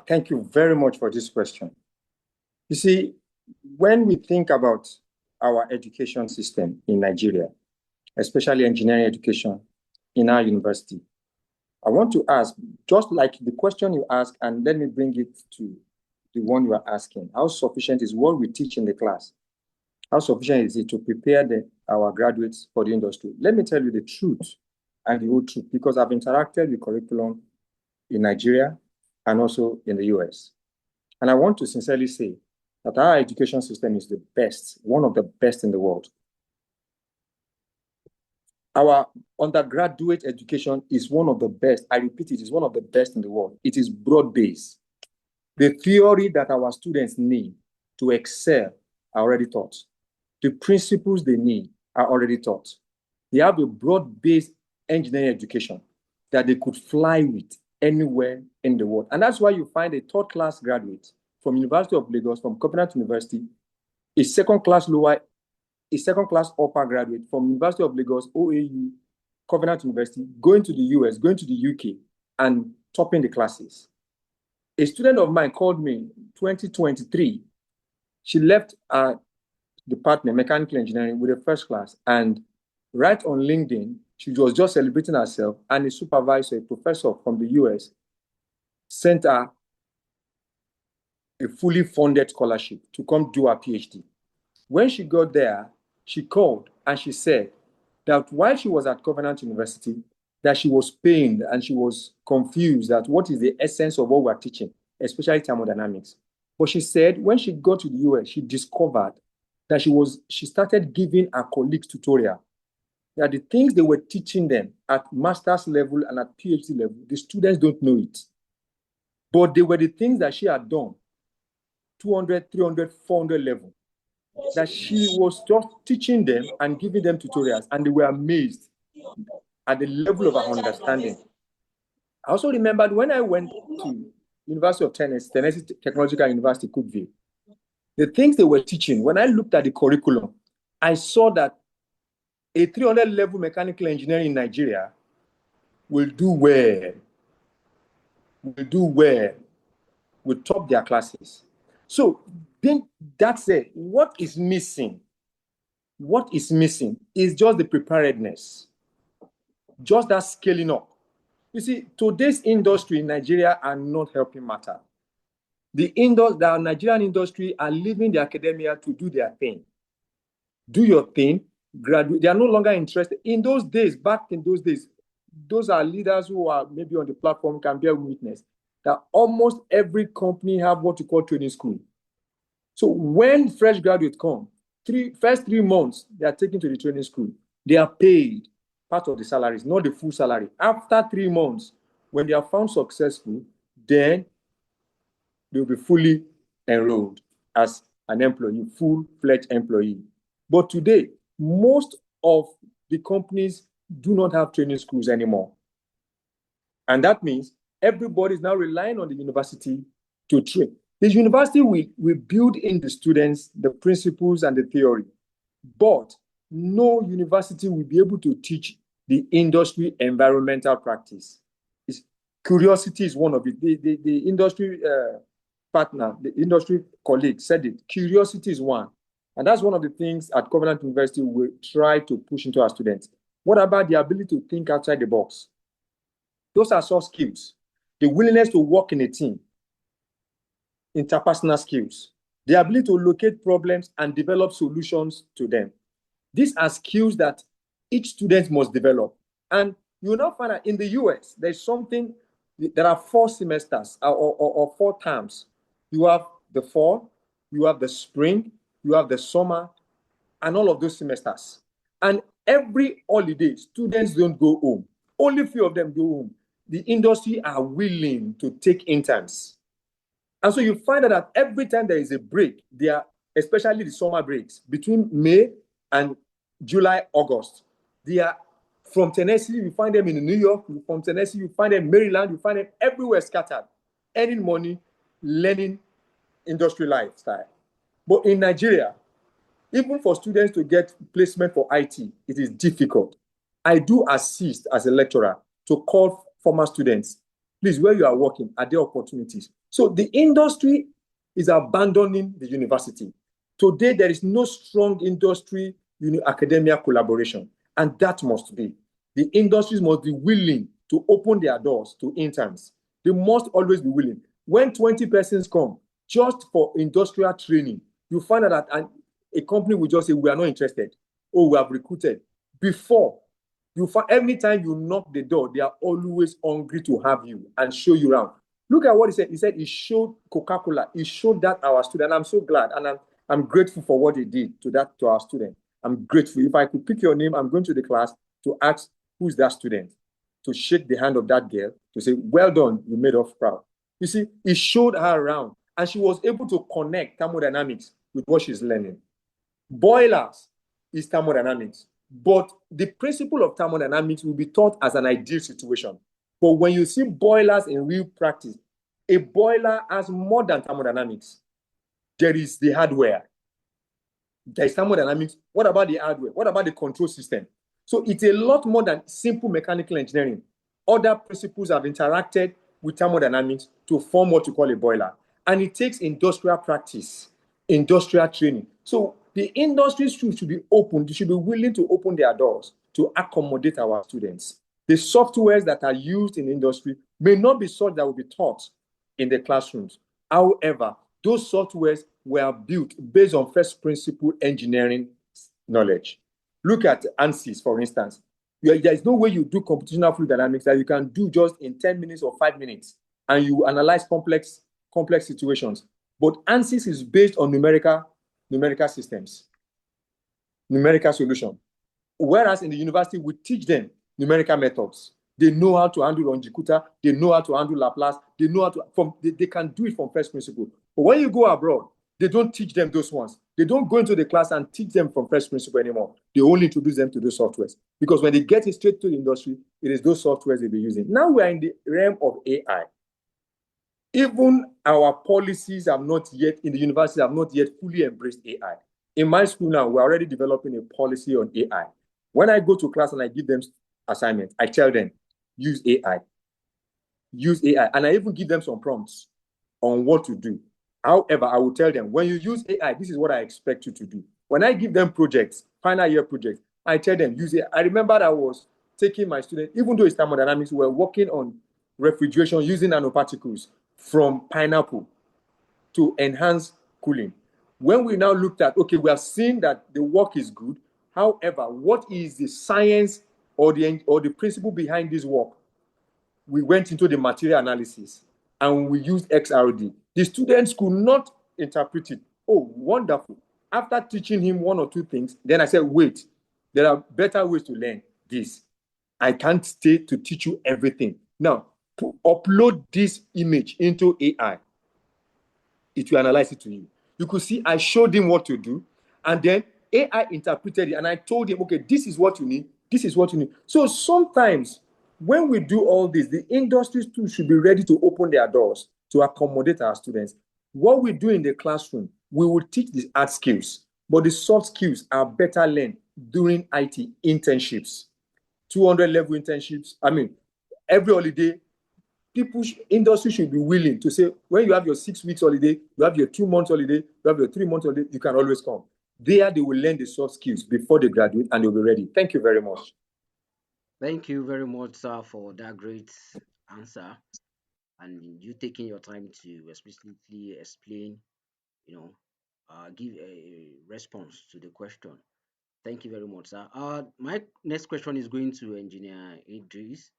Thank you very much for this question. You see, when we think about our education system in Nigeria, especially engineering education in our university, I want to ask, just like the question you asked, and let me bring it to the one you are asking, how sufficient is what we teach in the class? How sufficient is it to prepare the our graduates for the industry. Let me tell you the truth and the whole truth, because I've interacted with curriculum in Nigeria and also in the US. And I want to sincerely say that our education system is the best, one of the best in the world. Our undergraduate education is one of the best. I repeat, it is one of the best in the world. It is broad-based. The theory that our students need to excel are already taught. The principles they need are already taught. They have a broad-based engineering education that they could fly with anywhere in the world. And that's why you find a third-class graduate from University of Lagos, from Covenant University, a second-class upper graduate from University of Lagos, OAU, Covenant University, going to the US, going to the UK, and topping the classes. A student of mine called me in 2023. She left our department, mechanical engineering, with a first class. And right on LinkedIn, she was just celebrating herself, and a supervisor, a professor from the US, sent her a fully funded scholarship to come do her PhD. When she got there, she called and she said that while she was at Covenant University, that she was pained and she was confused at what is the essence of what we're teaching, especially thermodynamics. But she said when she got to the US, she discovered that she started giving her colleagues tutorial, that the things they were teaching them at master's level and at PhD level, the students don't know it. But they were the things that she had done, 200, 300, 400 level, that she was just teaching them and giving them tutorials, and they were amazed at the level of her understanding. I also remembered when I went to University of Tennessee Technological University, Cookeville, the things they were teaching, when I looked at the curriculum, I saw that a 300 level mechanical engineering in Nigeria will do well, will top their classes. So being that said, what is missing? What is missing is just the preparedness, just that scaling up. You see, today's industry in Nigeria are not helping matter. The Nigerian industry are leaving the academia to do their thing. Do your thing, graduate. They are no longer interested. In those days, back in those days, those are leaders who are maybe on the platform can bear witness that almost every company have what you call training school. So when fresh graduates come, first 3 months, they are taken to the training school. They are paid part of the salaries, not the full salary. After 3 months, when they are found successful, then they will be fully enrolled as an employee, full-fledged employee. But today, most of the companies do not have training schools anymore. And that means everybody is now relying on the university to train. The university will build in the students the principles and the theory, but no university will be able to teach the industry environmental practice. Curiosity is one of it. The industry partner, the industry colleague said it. Curiosity is one. And that's one of the things at Covenant University we try to push into our students. What about the ability to think outside the box? Those are soft skills. The willingness to work in a team, interpersonal skills, the ability to locate problems and develop solutions to them. These are skills that each student must develop. And you will now find that in the US, there's something, there are 4 semesters or 4 terms. You have the fall, you have the spring, you have the summer, and all of those semesters. And every holiday, students don't go home. Only few of them go home. The industry are willing to take interns. And so you find that every time there is a break, they are, especially the summer breaks, between May and July, August, they are from Tennessee, you find them in New York, from Tennessee, you find them in Maryland, you find them everywhere scattered, earning money, learning industry lifestyle. But in Nigeria, even for students to get placement for IT, it is difficult. I do assist as a lecturer to call former students, please, where you are working, are there opportunities? So the industry is abandoning the university. Today, there is no strong industry academia collaboration, and that must be. The industries must be willing to open their doors to interns. They must always be willing. When 20 persons come just for industrial training, you find out that a company will just say, we are not interested. oh, we have recruited. Before, every time you knock the door, they are always hungry to have you and show you around. Look at what he said. He said he showed Coca-Cola. He showed that our student. I'm so glad, and I'm grateful for what he did to our student. I'm grateful. If I could pick your name, I'm going to the class to ask who's that student, to shake the hand of that girl, to say, well done, you made us proud. You see, he showed her around, and she was able to connect thermodynamics with what she's learning. Boilers is thermodynamics, but the principle of thermodynamics will be taught as an ideal situation. But when you see boilers in real practice, a boiler has more than thermodynamics. There is the hardware. There is thermodynamics. What about the hardware? What about the control system? So it's a lot more than simple mechanical engineering. Other principles have interacted with thermodynamics to form what you call a boiler. And it takes industrial practice, industrial training. So the industries should be open. They should be willing to open their doors to accommodate our students. The softwares that are used in the industry may not be such that will be taught in the classrooms. However, those softwares were built based on first principle engineering knowledge. Look at ANSYS, for instance. There is no way you do computational fluid dynamics that you can do just in 10 minutes or 5 minutes, and you analyze complex situations. But ANSYS is based on numerical systems, numerical solution. Whereas in the university, we teach them numerical methods. They know how to handle longitude, they know how to handle Laplace, they know how to, they can do it from first principle. But when you go abroad, they don't teach them those ones. They don't go into the class and teach them from first principle anymore. They only introduce them to those softwares. Because when they get it straight to the industry, it is those softwares they'll be using. Now we are in the realm of AI. Even our policies have not yet, in the university, have not yet fully embraced AI. In my school now, we're already developing a policy on AI. When I go to class and I give them assignments, I tell them, use AI. Use AI. And I even give them some prompts on what to do. However, I will tell them, when you use AI, this is what I expect you to do. When I give them projects, final year projects, I tell them, use it. I remember I was taking my students, even though it's thermodynamics, we were working on refrigeration using nanoparticles from pineapple to enhance cooling. When we now looked at, okay, we have seen that the work is good. However, what is the science or the principle behind this work? We went into the material analysis and we used XRD. The students could not interpret it. Oh, wonderful. After teaching him one or two things, then I said, wait, there are better ways to learn this. I can't stay to teach you everything. Now, upload this image into AI. It will analyze it to you. You could see I showed him what to do, and then AI interpreted it, and I told him, okay, this is what you need, this is what you need. So sometimes when we do all this, the industries too should be ready to open their doors to accommodate our students. What we do in the classroom, we will teach the hard skills, but the soft skills are better learned during IT internships, 200 level internships. I mean, every holiday, industry should be willing to say, when you have your 6 weeks holiday, you have your 2 months holiday, you have your 3 months holiday, you can always come. There, they will learn the soft skills before they graduate and they'll be ready. Thank you very much. Thank you very much, sir, for that great answer and you taking your time to explicitly explain, give a response to the question. Thank you very much, sir. My next question is going to Engineer Idris.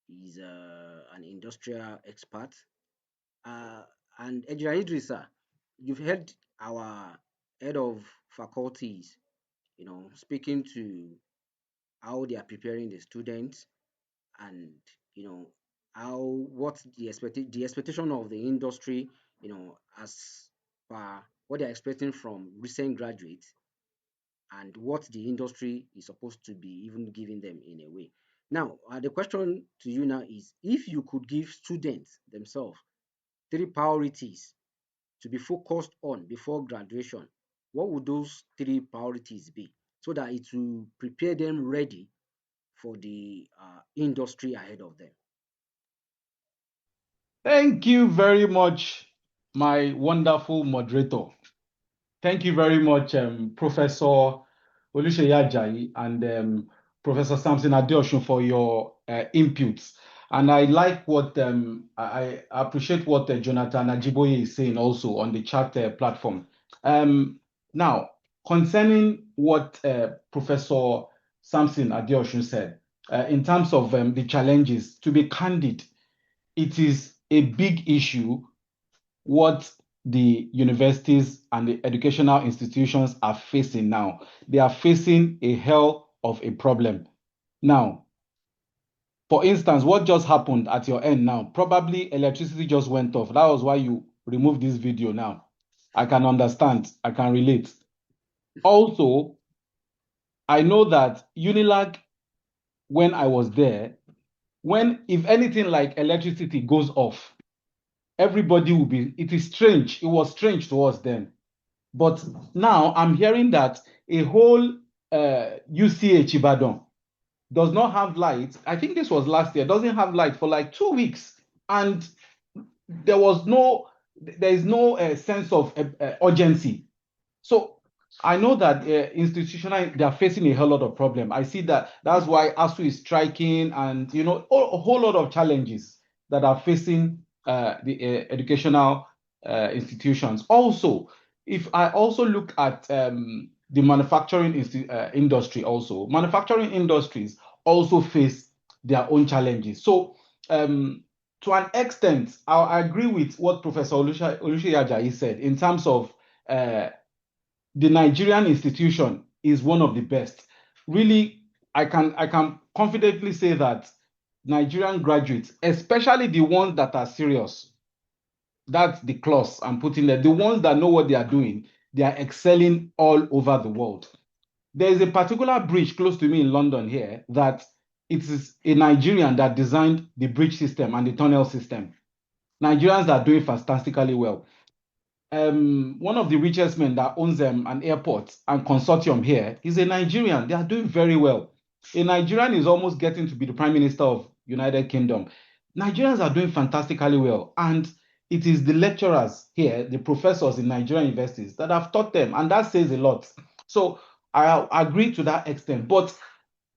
He's an industrial expert. And Engineer Idris, sir, you've heard our head of faculties, speaking to how they are preparing the students and how what the expectation of the industry, as per what they're expecting from recent graduates and what the industry is supposed to be even giving them in a way. Now, the question to you now is, if you could give students themselves 3 priorities to be focused on before graduation, what would those 3 priorities be so that it will prepare them ready for the industry ahead of them? Thank you very much, my wonderful moderator. Thank you very much, Professor Oluseyi Ajayi and Professor Samson Adeosun for your inputs. And I like what, I appreciate what Jonathan Ajiboye is saying also on the chat platform. Now, concerning what Professor Samson Adeosun said, in terms of the challenges, to be candid, it is a big issue what the universities and the educational institutions are facing now. They are facing a hell of a problem. Now, for instance, what just happened at your end now, probably electricity just went off. That was why you removed this video now. I can understand, I can relate. Also, I know that Unilag, when I was there, if anything like electricity goes off, everybody will be, it is strange. It was strange to us then. But now I'm hearing that a whole UCH Ibadan does not have light. I think this was last year, doesn't have light for like 2 weeks. And there is no sense of urgency. So I know that institutionally they are facing a whole lot of problem. I see that that's why ASU is striking, and a whole lot of challenges that are facing the educational institutions. Also, if I also look at the manufacturing industry, also manufacturing industries also face their own challenges. So to an extent, I agree with what Professor Oluseyi Ajayi said in terms of the Nigerian institution is one of the best. Really, I can confidently say that Nigerian graduates, especially the ones that are serious, that's the clause I'm putting there, the ones that know what they are doing, they are excelling all over the world. There is a particular bridge close to me in London here that it is a Nigerian that designed the bridge system and the tunnel system. Nigerians are doing fantastically well. One of the richest men that owns an airport and consortium here is a Nigerian. They are doing very well. A Nigerian is almost getting to be the Prime Minister of United Kingdom. Nigerians are doing fantastically well. And it is the lecturers here, the professors in Nigerian universities that have taught them. And that says a lot. So I agree to that extent. But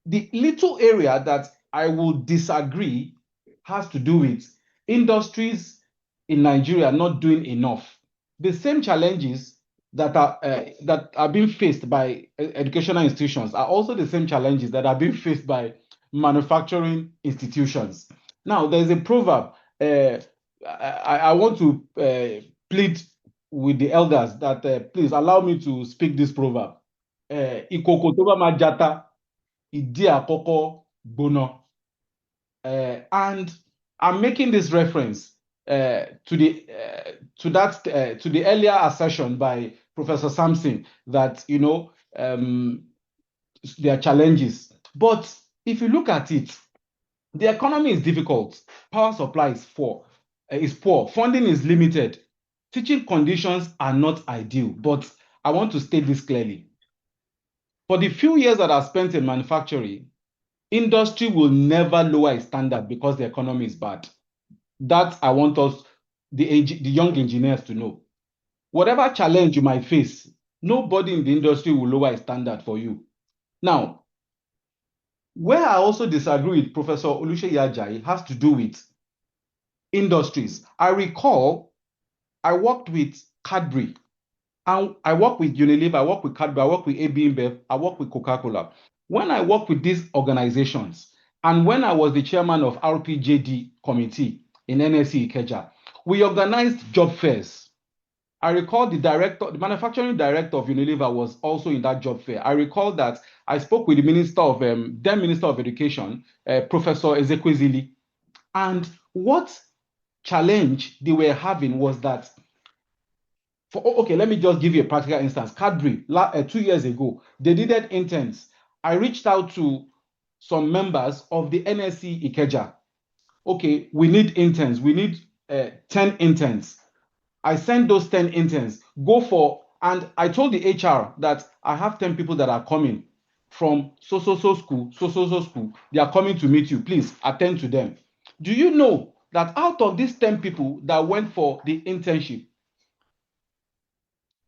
the little area that I will disagree has to do with industries in Nigeria not doing enough. The same challenges that are being faced by educational institutions are also the same challenges that are being faced by manufacturing institutions. Now, there's a proverb. I want to plead with the elders that please allow me to speak this proverb. Ìkòkò tó bá máa jata, ìdí àkọ́kọ́ gbóná. And I'm making this reference to the earlier assertion by Professor Samson that there are challenges. But if you look at it, the economy is difficult. Power supply is poor. Funding is limited. Teaching conditions are not ideal. But I want to state this clearly. For the few years that I've spent in manufacturing, industry will never lower its standard because the economy is bad. That I want us, the young engineers, to know. Whatever challenge you might face, nobody in the industry will lower its standard for you. Now, where I also disagree with Professor Oluseyi Ajayi has to do with industries. I recall I worked with Cadbury, and I worked with Unilever, I worked with Cadbury, I worked with AB InBev, I worked with Coca-Cola. When I worked with these organizations, and when I was the chairman of RPJD committee in MNSE Ikeja, we organized job fairs. I recall the manufacturing director of Unilever was also in that job fair. I recall that I spoke with the then Minister of Education, Professor Ezekwesili, and what challenge they were having was that, let me just give you a practical instance. Cadbury, 2 years ago, they needed interns. I reached out to some members of the MNSE Ikeja. Okay, we need interns. We need 10 interns. I sent those 10 interns. And I told the HR that I have 10 people that are coming from so school. They are coming to meet you. Please attend to them. Do you know that out of these 10 people that went for the internship,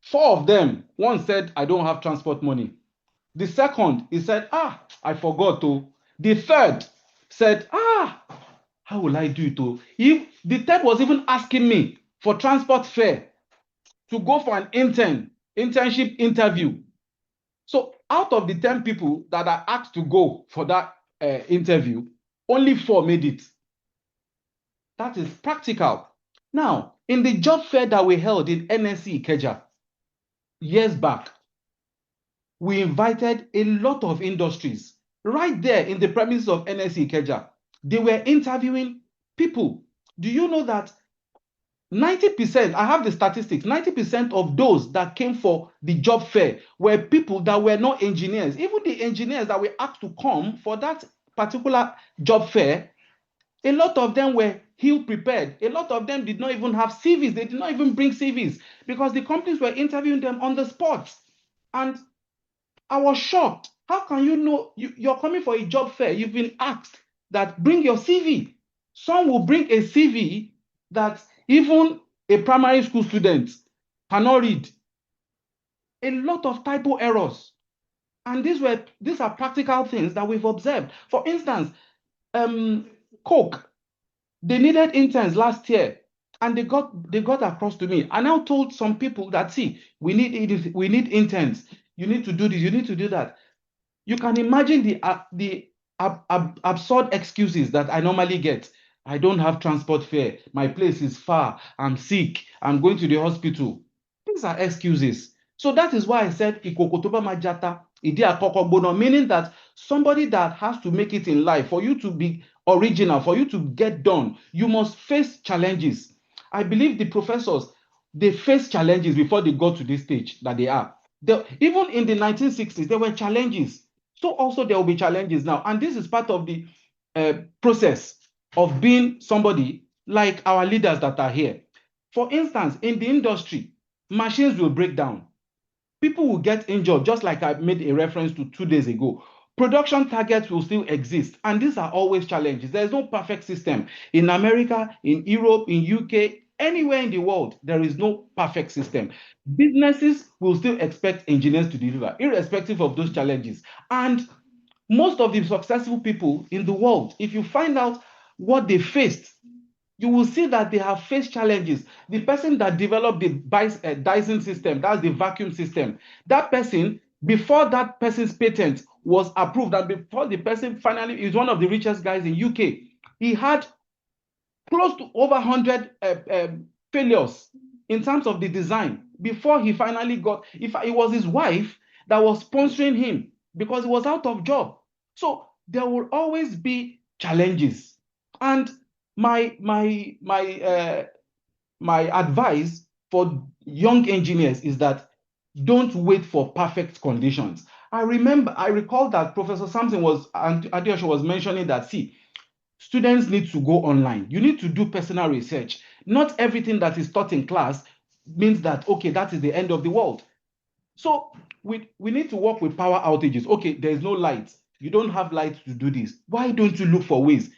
4 of them, one said, I don't have transport money. The second, he said, I forgot to. The third said, how will I do it? The third was even asking me for transport fare to go for an internship interview. So out of the 10 people that are asked to go for that interview, only 4 made it. That is practical. Now, in the job fair that we held in MNSE Ikeja years back, we invited a lot of industries right there in the premises of MNSE Ikeja. They were interviewing people. Do you know that 90%, I have the statistics, 90% of those that came for the job fair were people that were not engineers. Even the engineers that were asked to come for that particular job fair, a lot of them were ill prepared. A lot of them did not even have CVs. They did not even bring CVs because the companies were interviewing them on the spot. And I was shocked. How can you know you're coming for a job fair? You've been asked that bring your CV. Some will bring a CV that even a primary school student cannot read. A lot of typo errors. And these are practical things that we've observed. For instance, Coke, they needed interns last year, and they got across to me. I now told some people that, see, we need interns. You need to do this, you need to do that. You can imagine the absurd excuses that I normally get. I don't have transport fare. My place is far. I'm sick. I'm going to the hospital. These are excuses. So that is why I said ikokotoba majata, idi akokogbono, meaning that somebody that has to make it in life, for you to be original, for you to get done, you must face challenges. I believe the professors, they face challenges before they got to this stage that they are. Even in the 1960s, there were challenges. So also there will be challenges now. And this is part of the process of being somebody like our leaders that are here. For instance, in the industry, machines will break down. People will get injured, just like I made a reference to 2 days ago. Production targets will still exist, and these are always challenges. There is no perfect system. In America, in Europe, in UK, anywhere in the world, there is no perfect system. Businesses will still expect engineers to deliver, irrespective of those challenges. And most of the successful people in the world, if you find out what they faced, you will see that they have faced challenges. The person that developed the Dyson system, that's the vacuum system, that person, before that person's patent was approved, and before the person finally is one of the richest guys in UK, he had close to over 100 failures in terms of the design before he finally got, it was his wife that was sponsoring him because he was out of job. So there will always be challenges. And my advice for young engineers is that don't wait for perfect conditions. I recall that Professor Samson Adeosun was mentioning that, see, students need to go online. You need to do personal research. Not everything that is taught in class means that, okay, that is the end of the world. So we need to work with power outages. Okay, there's no light. You don't have light to do this. Why don't you look for ways?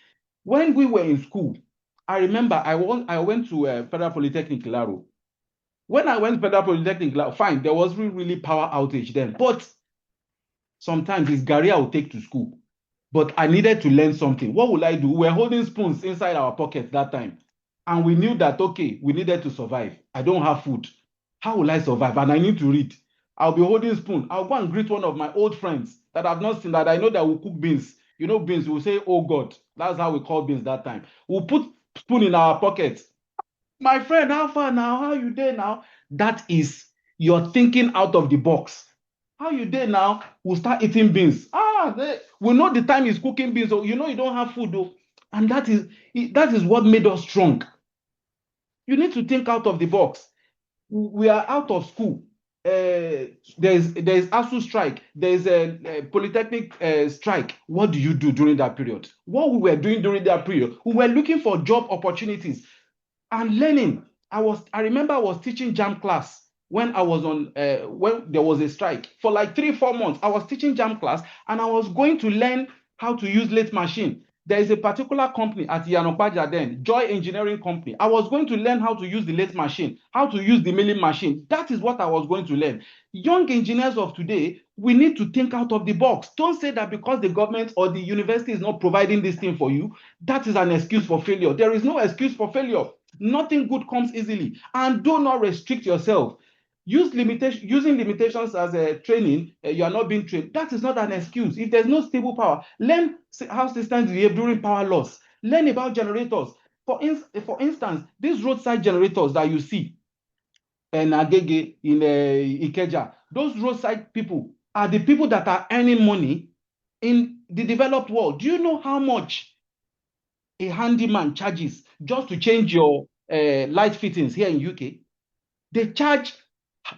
When we were in school, I remember I went to Federal Polytechnic Laro. When I went to Federal Polytechnic Laro, fine, there was really power outage then. But sometimes it's Gary I will take to school. But I needed to learn something. What will I do? We were holding spoons inside our pocket that time. And we knew that, okay, we needed to survive. I don't have food. How will I survive? And I need to read. I'll be holding spoon. I'll go and greet one of my old friends that I've not seen, that I know that will cook beans. You know, beans, we'll say, oh God. That's how we call beans that time. We'll put spoon in our pocket. My friend, how far now? How you there now? That is your thinking out of the box. How you there now? We'll start eating beans. We know the time is cooking beans, so you know you don't have food, though. And that is what made us strong. You need to think out of the box. We are out of school. There's ASU strike. There's a polytechnic strike. What do you do during that period? What we were doing during that period, we were looking for job opportunities and learning. I remember I was teaching JAM class when I was on when there was a strike for like 3-4 months. I was teaching JAM class and I was going to learn how to use lathe machine. There is a particular company at Yanokbaja then, Joy Engineering Company. I was going to learn how to use the lathe machine, how to use the milling machine. That is what I was going to learn. Young engineers of today, we need to think out of the box. Don't say that because the government or the university is not providing this thing for you, that is an excuse for failure. There is no excuse for failure. Nothing good comes easily. And do not restrict yourself. using limitations as a training, you are not being trained. That is not an excuse. If there's no stable power, learn how systems behave during power loss. Learn about generators. For instance, these roadside generators that you see in Agege, in Ikeja, those roadside people are the people that are earning money in the developed world. Do you know how much a handyman charges just to change your light fittings here in UK? They charge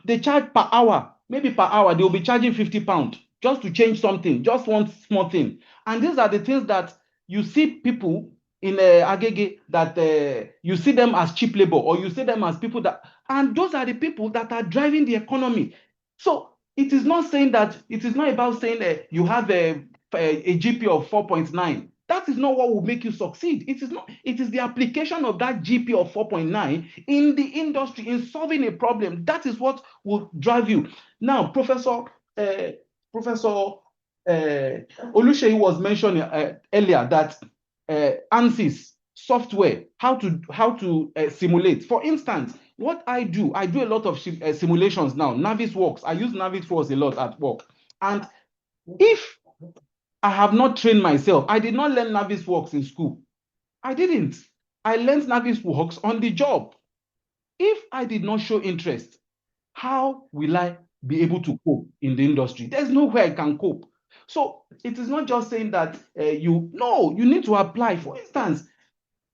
per hour. Maybe per hour, they'll be charging £50 just to change something, just one small thing. And these are the things that you see people in Agege that you see them as cheap labor, or you see them as people that, and those are the people that are driving the economy. So it is not saying that, it is not about saying you have a GP of 4.9. That is not what will make you succeed. It is not. It is the application of that GP of 4.9 in the industry, in solving a problem. That is what will drive you. Now, Professor Oluseyi was mentioning earlier that ANSYS software, how to simulate. For instance, what I do a lot of simulations now. Navisworks. I use Navisworks a lot at work. And if I have not trained myself, I did not learn Navisworks in school. I didn't. I learned Navisworks on the job. If I did not show interest, how will I be able to cope in the industry? There's no way I can cope. So it is not just saying that you need to apply. For instance,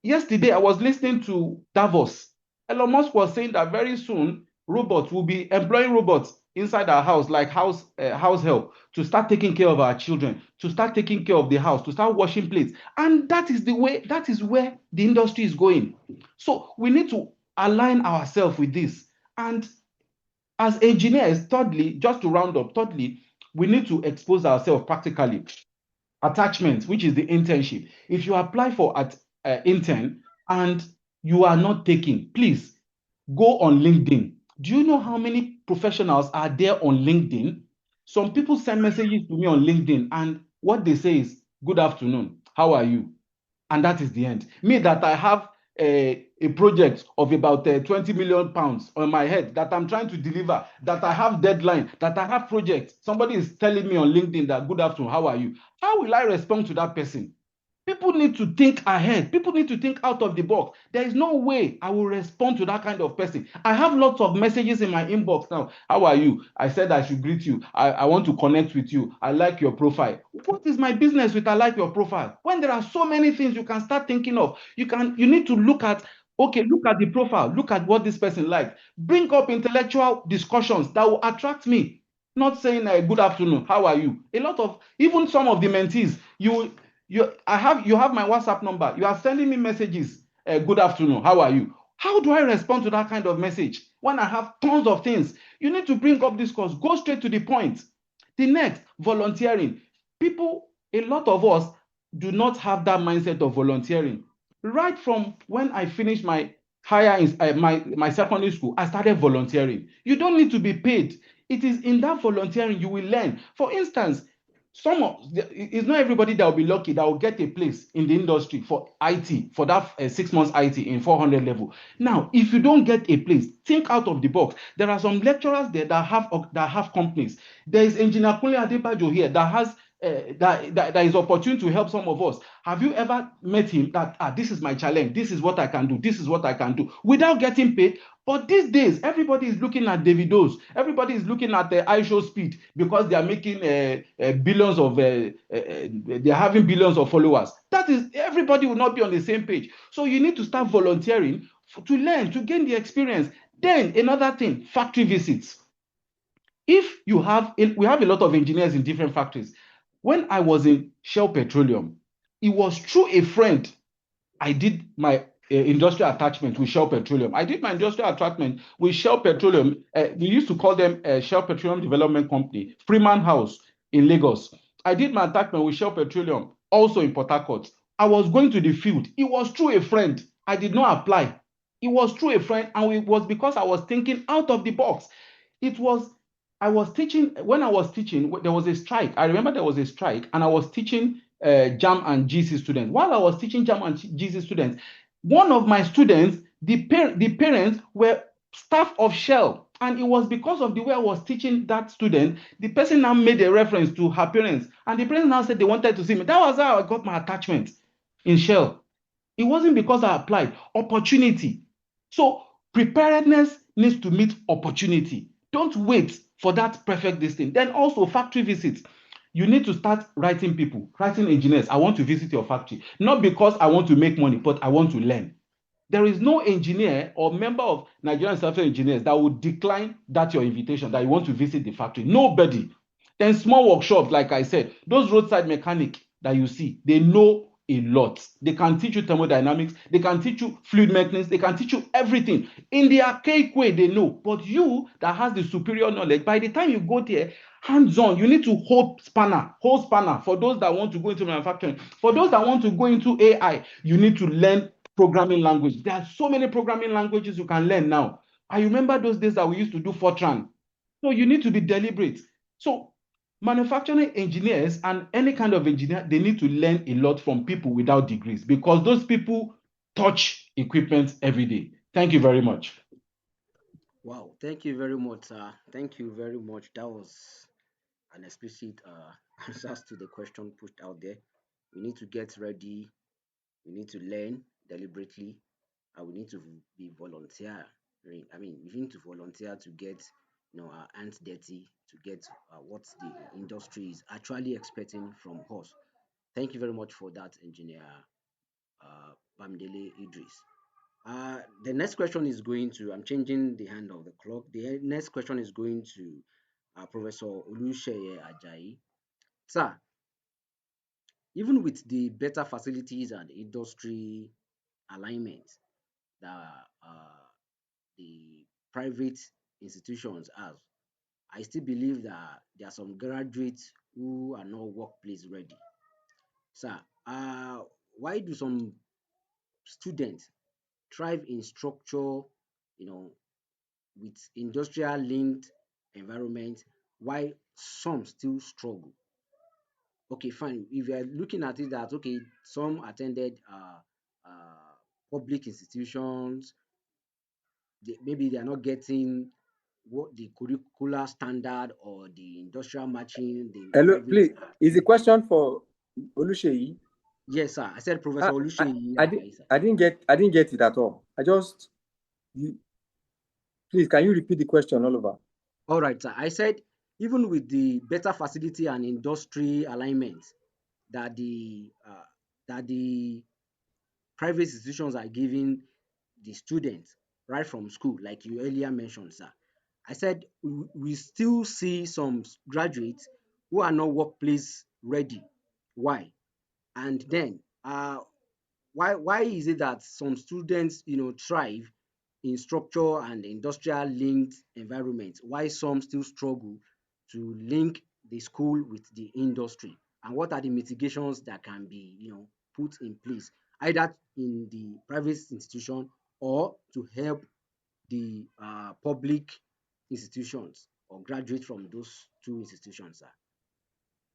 yesterday I was listening to Davos. Elon Musk was saying that very soon robots will be employing robots inside our house, like house help, to start taking care of our children, to start taking care of the house, to start washing plates. And that is where the industry is going. So we need to align ourselves with this. And as engineers, thirdly, just to round up, we need to expose ourselves practically. Attachments, which is the internship. If you apply for intern and you are not taking, please go on LinkedIn. Do you know how many professionals are there on LinkedIn? Some people send messages to me on LinkedIn, and what they say is, "Good afternoon, how are you?" And that is the end. Me, that I have a project of about 20 million pounds on my head that I'm trying to deliver, that I have deadline, that I have projects. Somebody is telling me on LinkedIn that, "Good afternoon, how are you?" How will I respond to that person? People need to think ahead. People need to think out of the box. There is no way I will respond to that kind of person. I have lots of messages in my inbox now. "How are you? I said I should greet you. I want to connect with you. I like your profile." What is my business with "I like your profile"? When there are so many things you can start thinking of. You need to look at the profile. Look at what this person likes. Bring up intellectual discussions that will attract me. Not saying "Good afternoon, how are you?" A lot of, even some of the mentees, you have my WhatsApp number. You are sending me messages. "Good afternoon, how are you?" How do I respond to that kind of message when I have tons of things? You need to bring up discourse. Go straight to the point. The next, volunteering. A lot of us do not have that mindset of volunteering. Right from when I finished my my secondary school, I started volunteering. You don't need to be paid. It is in that volunteering you will learn. For instance, it's not everybody that will be lucky that will get a place in the industry for IT, for that 6 months IT in 400 level. Now, if you don't get a place, think out of the box. There are some lecturers there that have companies. There is Engineer Kunle Adebajo here that has that is opportune to help some of us. Have you ever met him that this is my challenge, this is what I can do, this is what I can do, without getting paid? But these days, everybody is looking at Davido's, everybody is looking at the iShow speed, because they are making billions of they're having billions of followers. That is, everybody will not be on the same page. So you need to start volunteering to learn, to gain the experience. Then another thing, factory visits. We have a lot of engineers in different factories. When I was in Shell Petroleum, it was through a friend I did my industrial attachment with Shell Petroleum. I did my industrial attachment with Shell Petroleum. We used to call them Shell Petroleum Development Company, Freeman House in Lagos. I did my attachment with Shell Petroleum, also in Port Harcourt. I was going to the field. It was through a friend. I did not apply. It was through a friend, and it was because I was thinking out of the box. I was teaching, when I was teaching, there was a strike. I remember there was a strike, and I was teaching JAM and GC students. While I was teaching JAM and GC students, one of my students, the parents were staff of Shell. And it was because of the way I was teaching that student, the person now made a reference to her parents. And the parents now said they wanted to see me. That was how I got my attachment in Shell. It wasn't because I applied. Opportunity. So preparedness needs to meet opportunity. Don't wait for that perfect distance. Then also factory visits. You need to start writing people, writing engineers. I want to visit your factory. Not because I want to make money, but I want to learn. There is no engineer or member of Nigerian Software Engineers that would decline that your invitation, that you want to visit the factory. Nobody. Then small workshops, like I said, those roadside mechanics that you see, they know a lot. They can teach you thermodynamics, they can teach you fluid mechanics, they can teach you everything. In the archaic way, they know. But you that has the superior knowledge, by the time you go there, hands-on, you need to hold spanner for those that want to go into manufacturing. For those that want to go into AI, you need to learn programming language. There are so many programming languages you can learn now. I remember those days that we used to do Fortran. So you need to be deliberate. So manufacturing engineers and any kind of engineer, they need to learn a lot from people without degrees because those people touch equipment every day. Thank you very much. Wow, thank you very much, sir. Thank you very much. That was an explicit answers to the question pushed out there. We need to get ready. We need to learn deliberately, and we need to be volunteering. I mean, we need to volunteer to get, our hands dirty to get what the industry is actually expecting from us. Thank you very much for that, Engineer Bamidele Idris. The next question is going to, I'm changing the hand of the clock. The next question is going to Professor Oluseyi Ajayi. Sir, even with the better facilities and industry alignment that the private institutions have, I still believe that there are some graduates who are not workplace ready. Sir, why do some students thrive in structure, with industrial linked environment, while some still struggle? Okay, fine. If you are looking at it that okay, some attended public institutions, maybe they are not getting what the curricular standard or the industrial matching. The Hello, private. please. Is the question for Oluseyi? Yes, sir. I said Professor Oluseyi. I didn't get it at all. Please, can you repeat the question all over? All right, sir. I said even with the better facility and industry alignment that the private institutions are giving the students right from school, like you earlier mentioned, sir. I said we still see some graduates who are not workplace ready. Why? And then why is it that some students thrive in structure and industrial linked environments, while some still struggle to link the school with the industry? And what are the mitigations that can be put in place either in the private institution or to help the public institutions or graduate from those two institutions, sir?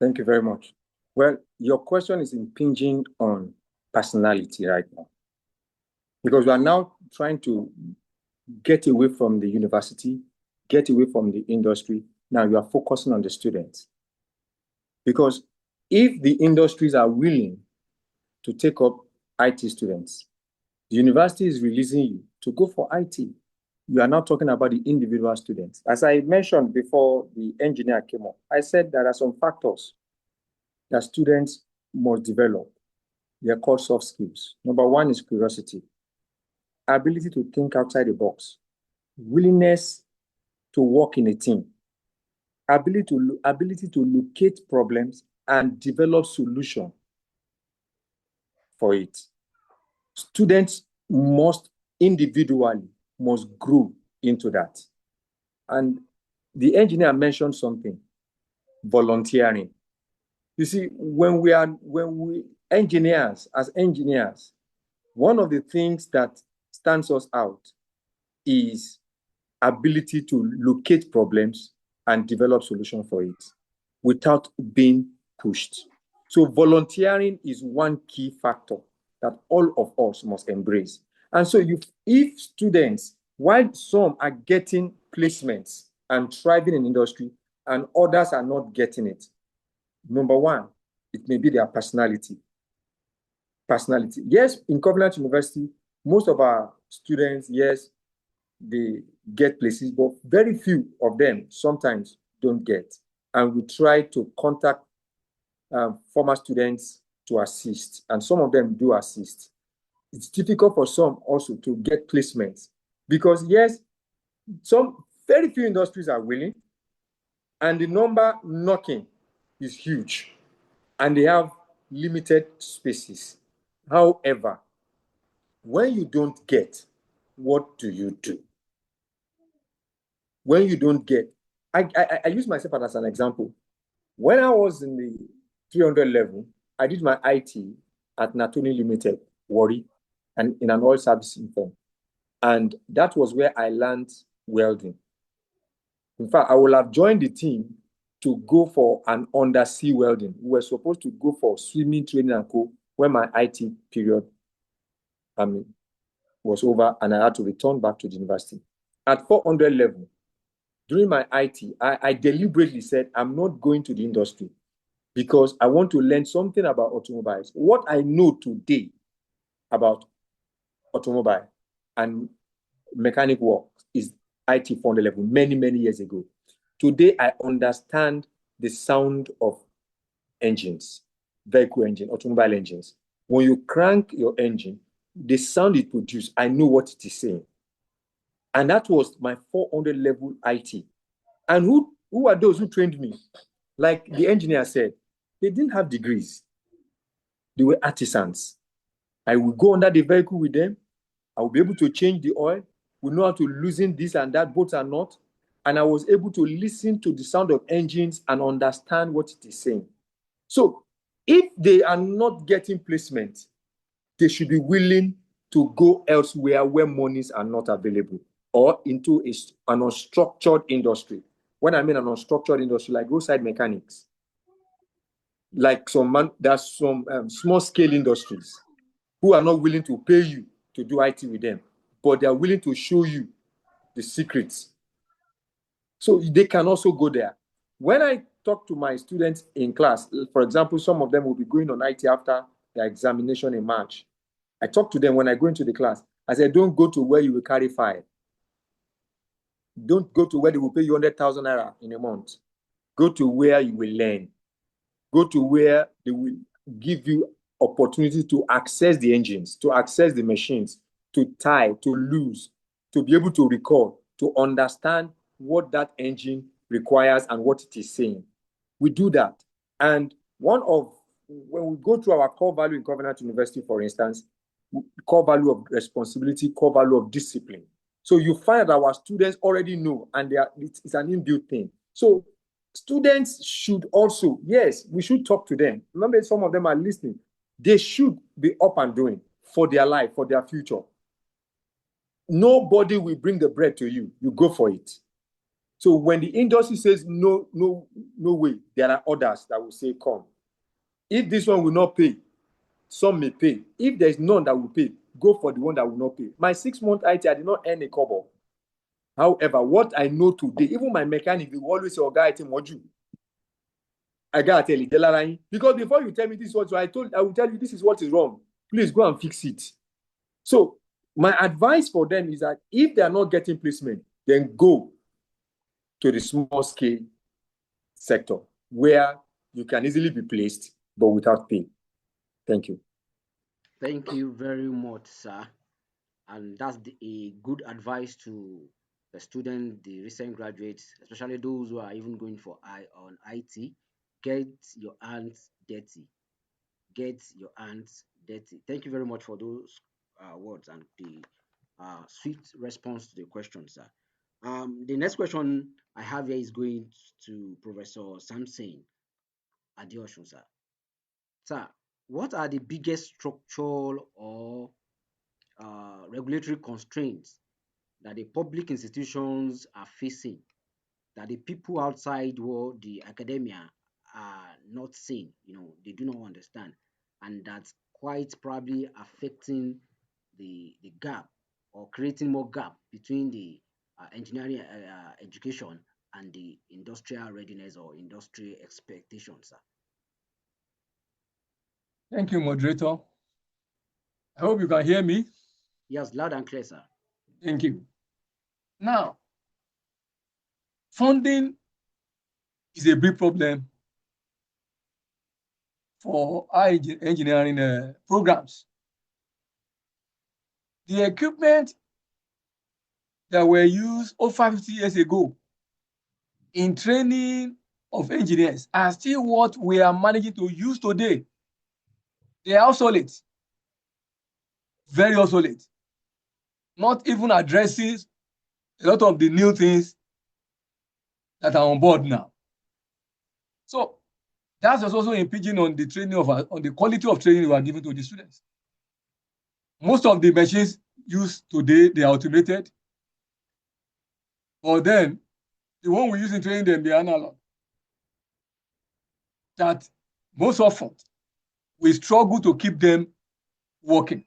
Thank you very much. Well, your question is impinging on personality right now, because we are now trying to get away from the university, get away from the industry. Now you are focusing on the students. Because if the industries are willing to take up IT students, the university is releasing you to go for IT. You are not talking about the individual students. As I mentioned before the engineer came up, I said there are some factors that students must develop. They are called soft skills. Number one is curiosity, ability to think outside the box, willingness to work in a team, ability to locate problems and develop solutions for it. Students individually must grow into that. And the engineer mentioned something, volunteering. You see, when we engineers, one of the things that stands us out is ability to locate problems and develop solutions for it without being pushed. So volunteering is one key factor that all of us must embrace. And so if students while some are getting placements and thriving in industry, and others are not getting it. Number one, it may be their personality. Yes, in Covenant University, most of our students, yes, they get places, but very few of them sometimes don't get. And we try to contact former students to assist, and some of them do assist. It's difficult for some also to get placements because, yes, some very few industries are willing, and the number knocking is huge, and they have limited spaces. However, when you don't get, what do you do? When you don't get, I use myself as an example. When I was in the 300 level, I did my IT at Natoni Limited, Warri, and in an oil servicing firm. And that was where I learned welding. In fact, I would have joined the team to go for an undersea welding. We were supposed to go for swimming training and co when my IT period was over, and I had to return back to the university. At 400 level, during my IT, I deliberately said, I'm not going to the industry because I want to learn something about automobiles. What I know today about automobile and mechanic work is IT 400 level many, many years ago. Today, I understand the sound of engines, vehicle engine, automobile engines. When you crank your engine, the sound it produces, I know what it is saying. And that was my 400 level IT. And who are those who trained me? Like the engineer said, they didn't have degrees. They were artisans. I will go under the vehicle with them. I will be able to change the oil. We know how to loosen this and that, both are not. And I was able to listen to the sound of engines and understand what it is saying. So if they are not getting placement, they should be willing to go elsewhere where monies are not available or into an unstructured industry. When I mean an unstructured industry, like roadside mechanics, like there's some small scale industries who are not willing to pay you to do IT with them, but they are willing to show you the secrets. So they can also go there. When I talk to my students in class, for example, some of them will be going on IT after their examination in March. I talk to them when I go into the class. I say, don't go to where you will carry file. Don't go to where they will pay you 100,000 naira in a month. Go to where you will learn. Go to where they will give you opportunity to access the engines, to access the machines, to tie, to lose, to be able to record, to understand what that engine requires and what it is saying. We do that. And when we go through our core value in Covenant University, for instance, core value of responsibility, core value of discipline. So you find that our students already know, and it's an inbuilt thing. So students should also, yes, we should talk to them. Remember, some of them are listening. They should be up and doing for their life, for their future. Nobody will bring the bread to you. You go for it. So when the industry says no way, there are others that will say, come. If this one will not pay, some may pay. If there's none that will pay, go for the one that will not pay. My 6-month IT, I did not earn a kobo. However, what I know today, even my mechanic will always say, "Oga, item what you." I gotta tell you, because before you tell me this is what I will tell you this is what is wrong. Please go and fix it. So my advice for them is that if they are not getting placement, then go to the small scale sector where you can easily be placed, but without pay. Thank you. Thank you very much, sir. And that's a good advice to the student, the recent graduates, especially those who are even going for on IT. Get your hands dirty. Get your hands dirty. Thank you very much for those words and the swift response to the question, sir. The next question I have here is going to Professor Samson Adeosun, sir. Sir, what are the biggest structural or regulatory constraints that the public institutions are facing that the people outside world, the academia, are not seeing, they do not understand, and that's quite probably affecting the gap or creating more gap between the engineering education and the industrial readiness or industry expectations, sir? Thank you, moderator. I hope you can hear me. Yes, loud and clear, sir. Thank you. Now, funding is a big problem for our engineering programs. The equipment that were used over 50 years ago in training of engineers are still what we are managing to use today. They are obsolete, very obsolete, not even addressing a lot of the new things that are on board now. So that's also impinging on the training on the quality of training we are giving to the students. Most of the machines used today, they are automated, but then the one we use in training them, they are analog. That most often we struggle to keep them working.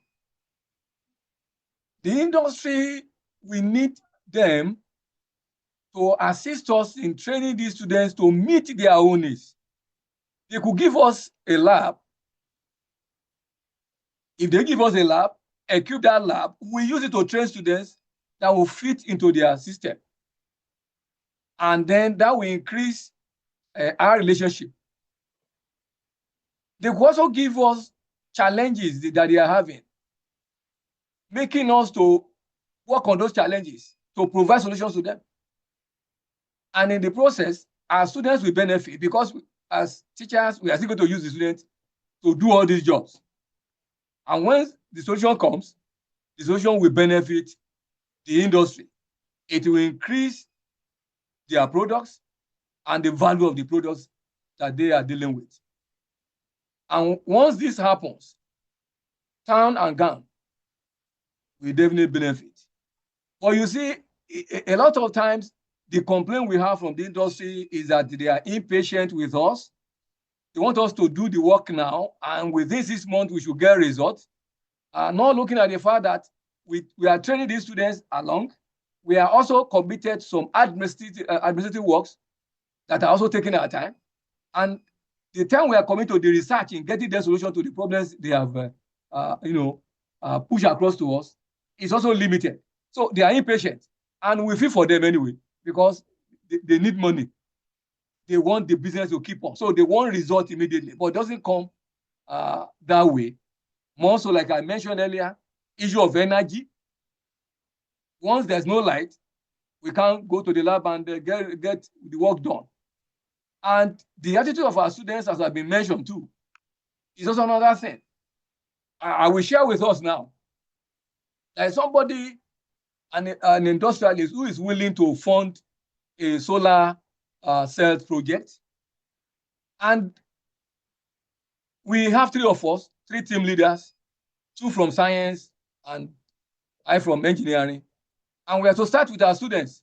The industry, we need them to assist us in training these students to meet their own needs. They could give us a lab. If they give us a lab, equip that lab, we use it to train students that will fit into their system. And then that will increase our relationship. They could also give us challenges that they are having, making us to work on those challenges to provide solutions to them. And in the process, our students will benefit because as teachers, we are still going to use the students to do all these jobs. And when the solution comes, the solution will benefit the industry. It will increase their products and the value of the products that they are dealing with. And once this happens, town and gown will definitely benefit. But you see, a lot of times, the complaint we have from the industry is that they are impatient with us. They want us to do the work now, and within 6 months, we should get results. Not looking at the fact that we are training these students along. We are also committed some administrative works that are also taking our time. And the time we are coming to the research in getting the solution to the problems they have pushed across to us is also limited. So they are impatient. And we feel for them anyway, because they need money. They want the business to keep on. So they want result immediately, but it doesn't come that way. More so, like I mentioned earlier, issue of energy. Once there's no light, we can't go to the lab and get the work done. And the attitude of our students, as I've been mentioned too, is also another thing. I will share with us now. There's somebody, an industrialist who is willing to fund a solar cell project. And we have 3 of us, 3 team leaders, 2 from science and I from engineering. And we have to start with our students.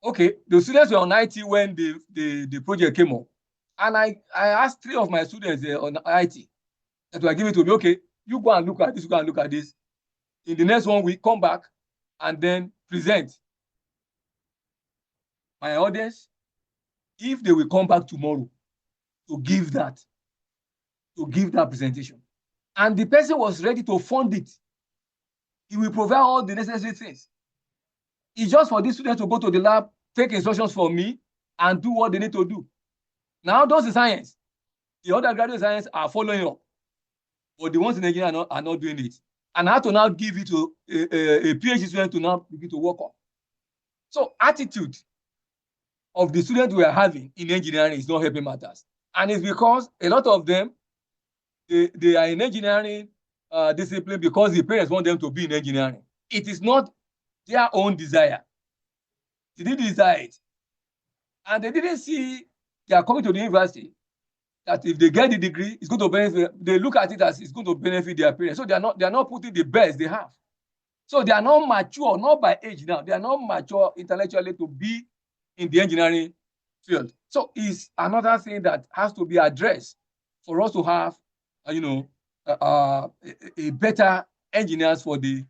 Okay, the students were on IT when the project came up. And I asked 3 of my students on IT that were giving to me, okay, you go and look at this, you go and look at this. In the next one, we come back and then present my audience. If they will come back tomorrow to give that presentation. And the person was ready to fund it. He will provide all the necessary things. It's just for these students to go to the lab, take instructions from me, and do what they need to do. Now, those in science, the undergraduate science are following up, but the ones in engineering are not doing it. And I have to now give it to a PhD student to now begin to work on. So, attitude of the students we are having in engineering is not helping matters. And it's because a lot of them, they are in engineering discipline because the parents want them to be in engineering. It is not their own desire. They didn't desire it. And they didn't see they are coming to the university that if they get the degree, it's going to benefit. They look at it as it's going to benefit their parents. So they are not putting the best they have. So they are not mature, not by age now. They are not mature intellectually to be in the engineering field. So it's another thing that has to be addressed for us to have, a better engineers for the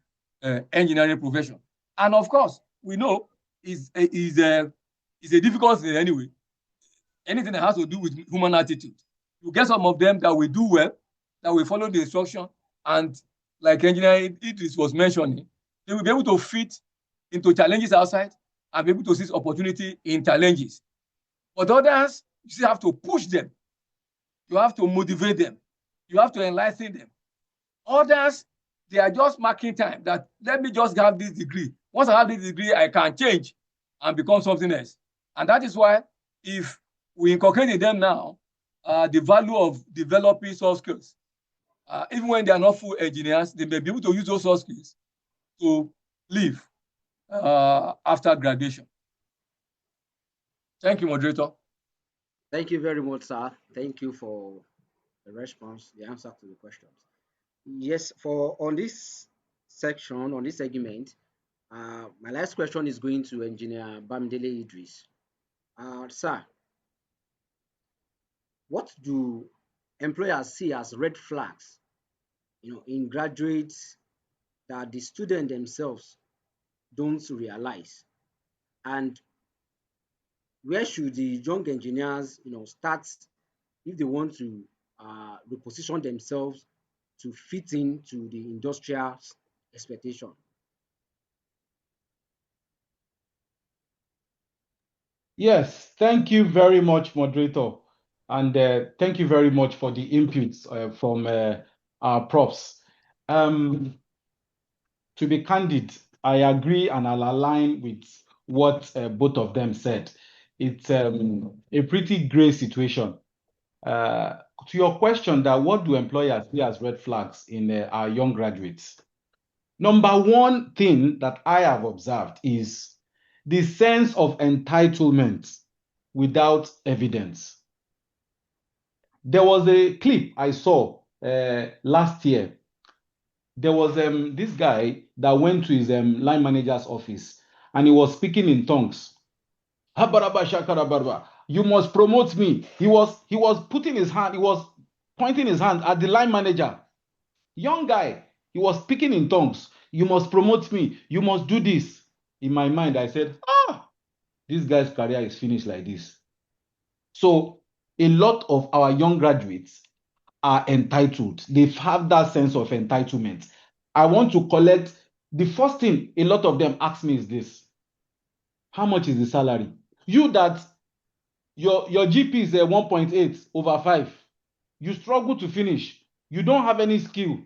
engineering profession. And of course, we know is a difficult thing anyway. Anything that has to do with human attitude. You get some of them that will do well, that will follow the instruction, and like engineer Idris was mentioning, they will be able to fit into challenges outside and be able to seize opportunity in challenges. But others, you still have to push them. You have to motivate them. You have to enlighten them. Others, they are just marking time that let me just have this degree. Once I have this degree, I can change and become something else. And that is why if we inculcate in them now the value of developing soft skills, even when they are not full engineers, they may be able to use those soft skills to live after graduation. Thank you, moderator. Thank you very much, sir. Thank you for the response, the answer to the questions. Yes, on this section, on this segment, my last question is going to Engineer Bamidele Idris. Sir, what do employers see as red flags, in graduates that the students themselves don't realize? And where should the young engineers, start if they want to reposition themselves to fit into the industrial expectation? Yes, thank you very much, moderator. And thank you very much for the inputs from our profs. To be candid, I agree and I'll align with what both of them said. It's a pretty gray situation. To your question, that what do employers see as red flags in our young graduates? Number one thing that I have observed is the sense of entitlement without evidence. There was a clip I saw last year. There was this guy that went to his line manager's office and he was speaking in tongues. You must promote me. He was putting his hand, he was pointing his hand at the line manager. Young guy, he was speaking in tongues. You must promote me. You must do this. In my mind, I said, this guy's career is finished like this. So a lot of our young graduates are entitled. They have that sense of entitlement. I want to collect. The first thing a lot of them ask me is this: how much is the salary? You that your GP is 1.8/5. You struggle to finish. You don't have any skill.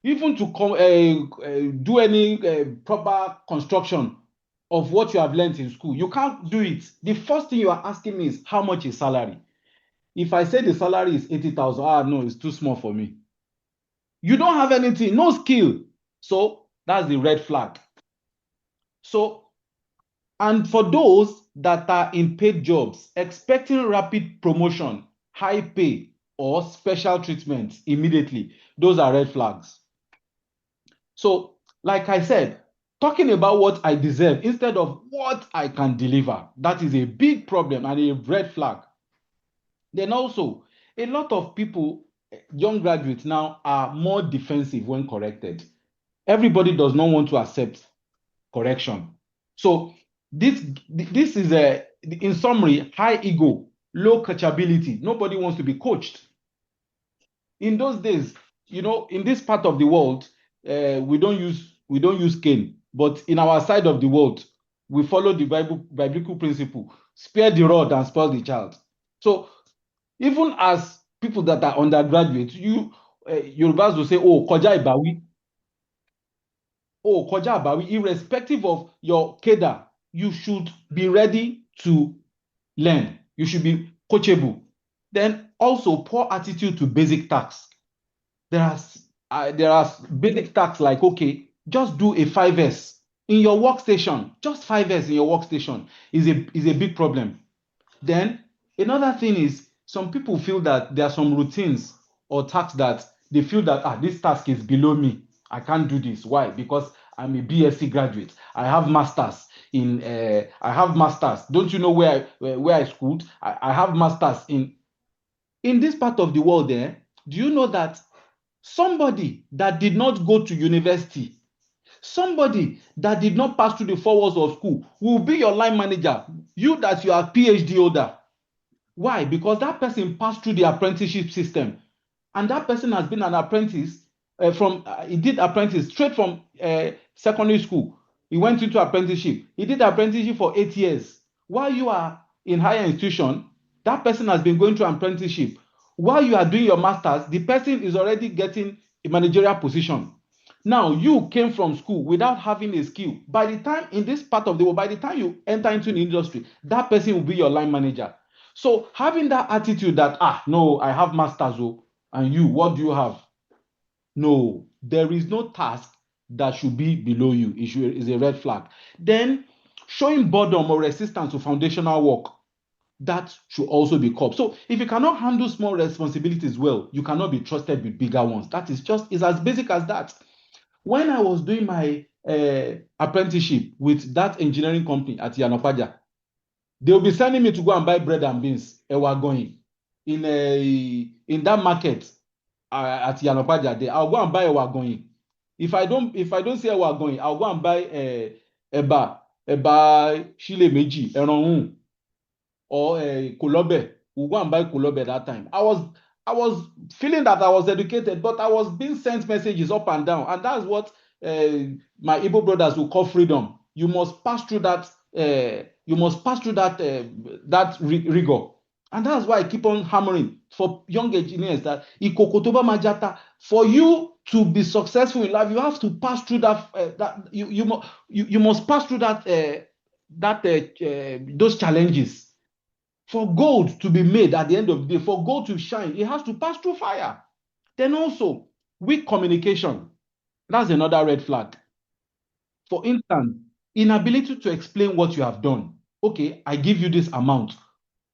Even to do any proper construction of what you have learned in school, you can't do it. The first thing you are asking me is how much is salary? If I say the salary is 80,000, no, it's too small for me. You don't have anything, no skill. So that's the red flag. So, and for those that are in paid jobs, expecting rapid promotion, high pay, or special treatment immediately, those are red flags. So, like I said, talking about what I deserve instead of what I can deliver, that is a big problem and a red flag. Then also, a lot of people, young graduates now, are more defensive when corrected. Everybody does not want to accept correction. So this is in summary, high ego, low coachability. Nobody wants to be coached. In those days, in this part of the world, we don't use cane, but in our side of the world, we follow the biblical principle: spare the rod and spoil the child. So even as people that are undergraduates, Yorubas will say, "Oh, koja ibawi." Oh, koja ibawi. Irrespective of your cadre, you should be ready to learn. You should be coachable. Then also poor attitude to basic tasks. There are basic tasks like, okay, just do a 5S in your workstation. Just 5S in your workstation is a big problem. Then another thing is, some people feel that there are some routines or tasks that they feel that this task is below me. I can't do this. Why? Because I'm a BSc graduate. I have masters in. I have masters. Don't you know where I schooled? I have masters in this part of the world. There, do you know that somebody that did not go to university Somebody that did not pass through the 4 walls of school will be your line manager. You that you are PhD holder. Why? Because that person passed through the apprenticeship system. And that person has been an apprentice he did apprentice straight from secondary school. He went into apprenticeship. He did apprenticeship for 8 years. While you are in higher institution, that person has been going through apprenticeship. While you are doing your master's, the person is already getting a managerial position. Now, you came from school without having a skill. By the time in this part of the world, by the time you enter into the industry, that person will be your line manager. So having that attitude that, no, I have master's, and you, what do you have? No, there is no task that should be below you. It is a red flag. Then showing boredom or resistance to foundational work, that should also be curbed. So if you cannot handle small responsibilities well, you cannot be trusted with bigger ones. That is it's as basic as that. When I was doing my apprenticeship with that engineering company at Yanopaja, they'll be sending me to go and buy bread and beans, going in that market at Yanopaja. I'll go and buy going. If I don't see going, I'll go and buy eba shile meji eronun or kolobe. We'll go and buy kolobe that time. I was feeling that I was educated, but I was being sent messages up and down, and that's what my Igbo brothers will call freedom. You must pass through that. That rigor, and that's why I keep on hammering for young engineers that ikokotoba majata. For you to be successful in life, you have to pass through that. You must pass through those challenges. For gold to be made at the end of the day, for gold to shine, it has to pass through fire. Then also, weak communication. That's another red flag. For instance, inability to explain what you have done. Okay, I give you this amount.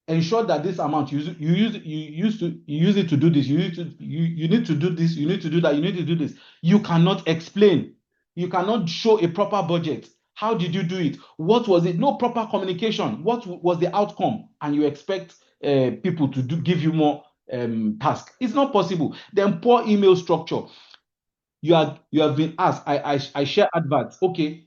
Ensure that this amount you use it to do this. You need to do this. You need to do that. You need to do this. You cannot explain. You cannot show a proper budget. How did you do it? What was it? No proper communication. What was the outcome? And you expect people to give you more tasks. It's not possible. Then poor email structure. You have been asked. I share adverts. Okay,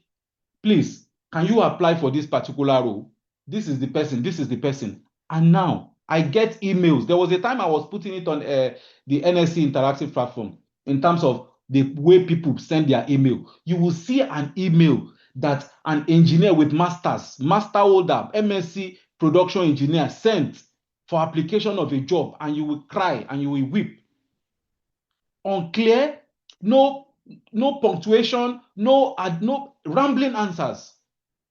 please, can you apply for this particular role? This is the person. This is the person. And now I get emails. There was a time I was putting it on the MNSE interactive platform in terms of the way people send their email. You will see an email that an engineer with master holder, MNSE production engineer sent for application of a job, and you will cry and you will weep. Unclear, no punctuation, no rambling answers.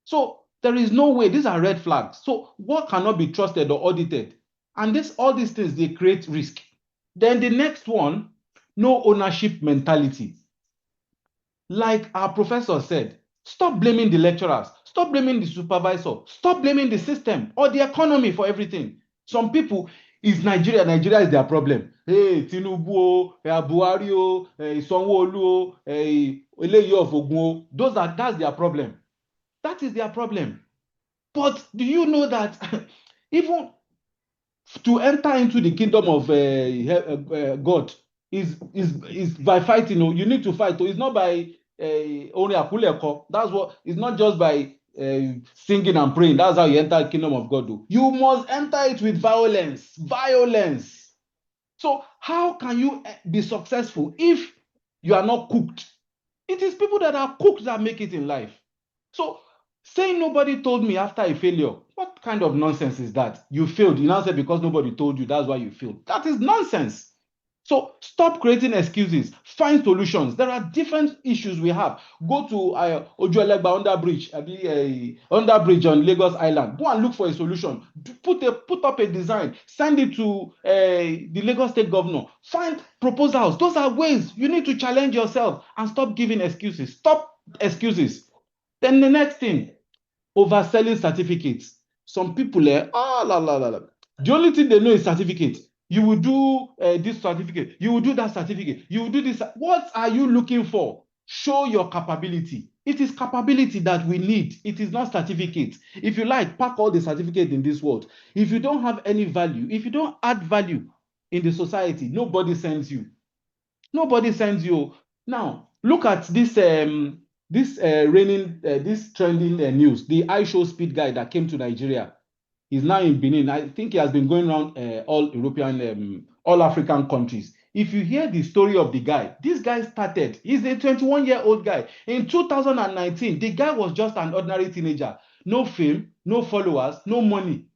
So there is no way. These are red flags. So what cannot be trusted or audited? And all these things, they create risk. Then the next one, no ownership mentality. Like our professor said, stop blaming the lecturers, stop blaming the supervisor, stop blaming the system or the economy for everything. Some people, is Nigeria. Nigeria is their problem. Hey, Tinubu, Buhari, Sanwo-Olu, Eleyi of Ogun. That's their problem. That is their problem. But do you know that even to enter into the kingdom of God is by fighting? You need to fight. It's not by only akuleko. That's what. It's not just by singing and praying. That's how you enter the kingdom of God. You must enter it with violence. Violence. So how can you be successful if you are not cooked? It is people that are cooked that make it in life. So saying nobody told me after a failure, what kind of nonsense is that? You failed. You now say because nobody told you, that's why you failed. That is nonsense. So stop creating excuses. Find solutions. There are different issues we have. Go to Ojuelegba under bridge on Lagos Island. Go and look for a solution. Put up a design. Send it to the Lagos State Governor. Find proposals. Those are ways. You need to challenge yourself and stop giving excuses. Stop excuses. Then the next thing, overselling certificates. Some people, the only thing they know is certificate. You will do this certificate. You will do that certificate. You will do this. What are you looking for? Show your capability. It is capability that we need. It is not certificate. If you like, pack all the certificates in this world. If you don't have any value, if you don't add value in the society, nobody sends you. Nobody sends you. Now, look at this this this trending news, the iShow speed guy that came to Nigeria, is now in Benin. I think he has been going around all European, all African countries. If you hear the story of the guy, this guy started, he's a 21-year-old guy. In 2019, the guy was just an ordinary teenager. No fame, no followers, no money.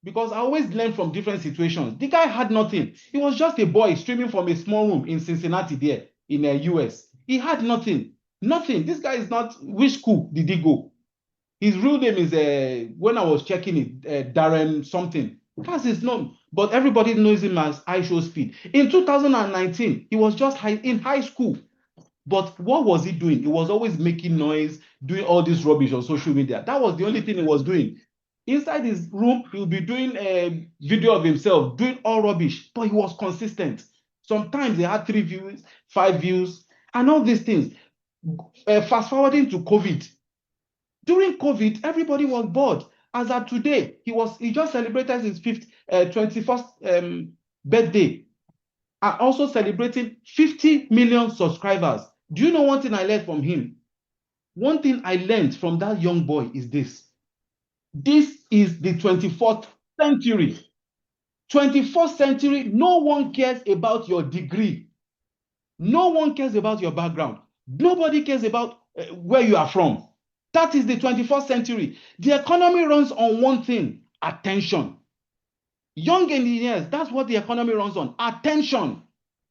Because I always learn from different situations. The guy had nothing. He was just a boy streaming from a small room in Cincinnati there in the US. He had nothing. Nothing. This guy is not, which school did he go? His real name is, when I was checking it, Darren something. That's his name. But everybody knows him as iShow Speed. In 2019, he was just in high school. But what was he doing? He was always making noise, doing all this rubbish on social media. That was the only thing he was doing. Inside his room, he'll be doing a video of himself, doing all rubbish, but he was consistent. Sometimes he had 3 views, 5 views, and all these things. Fast forwarding to COVID. During COVID, everybody was bored. As of today, he just celebrated his 21st birthday, and also celebrating 50 million subscribers. Do you know one thing I learned from him? One thing I learned from that young boy is this. This is the 24th century. 21st century, no one cares about your degree. No one cares about your background. Nobody cares about where you are from. That is the 21st century. The economy runs on one thing, attention. Young engineers, that's what the economy runs on, attention.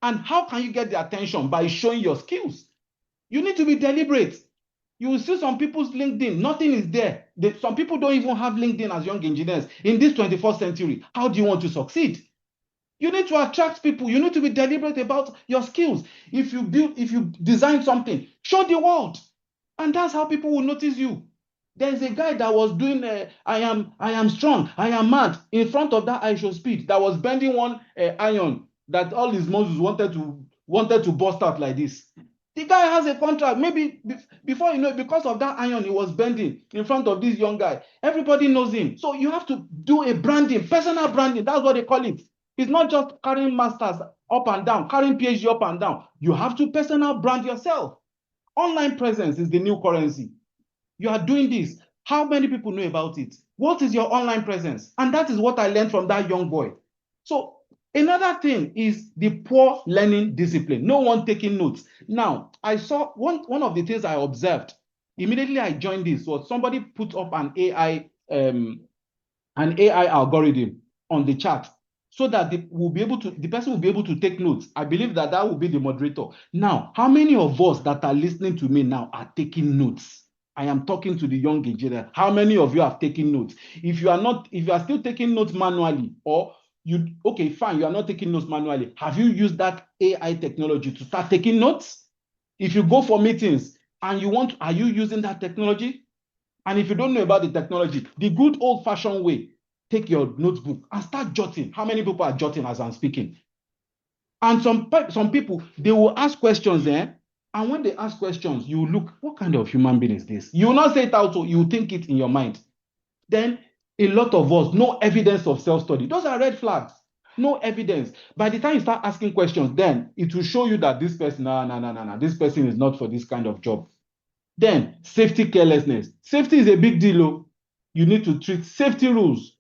And how can you get the attention? By showing your skills. You need to be deliberate. You will see some people's LinkedIn, nothing is there. Some people don't even have LinkedIn as young engineers. In this 21st century, how do you want to succeed? You need to attract people. You need to be deliberate about your skills. If you design something, show the world. And that's how people will notice you. There's a guy that was doing, I am strong, I am mad, in front of that iShow Speed, that was bending one iron that all his muscles wanted to burst out like this. The guy has a contract. Maybe before you know it, because of that iron he was bending in front of this young guy. Everybody knows him. So you have to do a branding, personal branding. That's what they call it. It's not just carrying masters up and down, carrying PhD up and down. You have to personal brand yourself. Online presence is the new currency. You are doing this. How many people know about it? What is your online presence? And that is what I learned from that young boy. So another thing is the poor learning discipline. No one taking notes. Now, I saw one of the things I observed immediately I joined this was somebody put up an AI algorithm on the chat so that the person will be able to take notes. I believe that will be the moderator. Now, how many of us that are listening to me now are taking notes? I am talking to the young engineer. How many of you have taken notes? If you are still taking notes manually, or okay, fine, you are not taking notes manually. Have you used that AI technology to start taking notes? If you go for meetings and are you using that technology? And if you don't know about the technology, the good old-fashioned way, take your notebook and start jotting. How many people are jotting as I'm speaking? And some people, they will ask questions there. And when they ask questions, you look, what kind of human being is this? You will not say it out, so you think it in your mind. Then a lot of us, no evidence of self-study. Those are red flags. No evidence. By the time you start asking questions, then it will show you that this person, this person is not for this kind of job. Then safety carelessness. Safety is a big deal. You need to treat safety rules.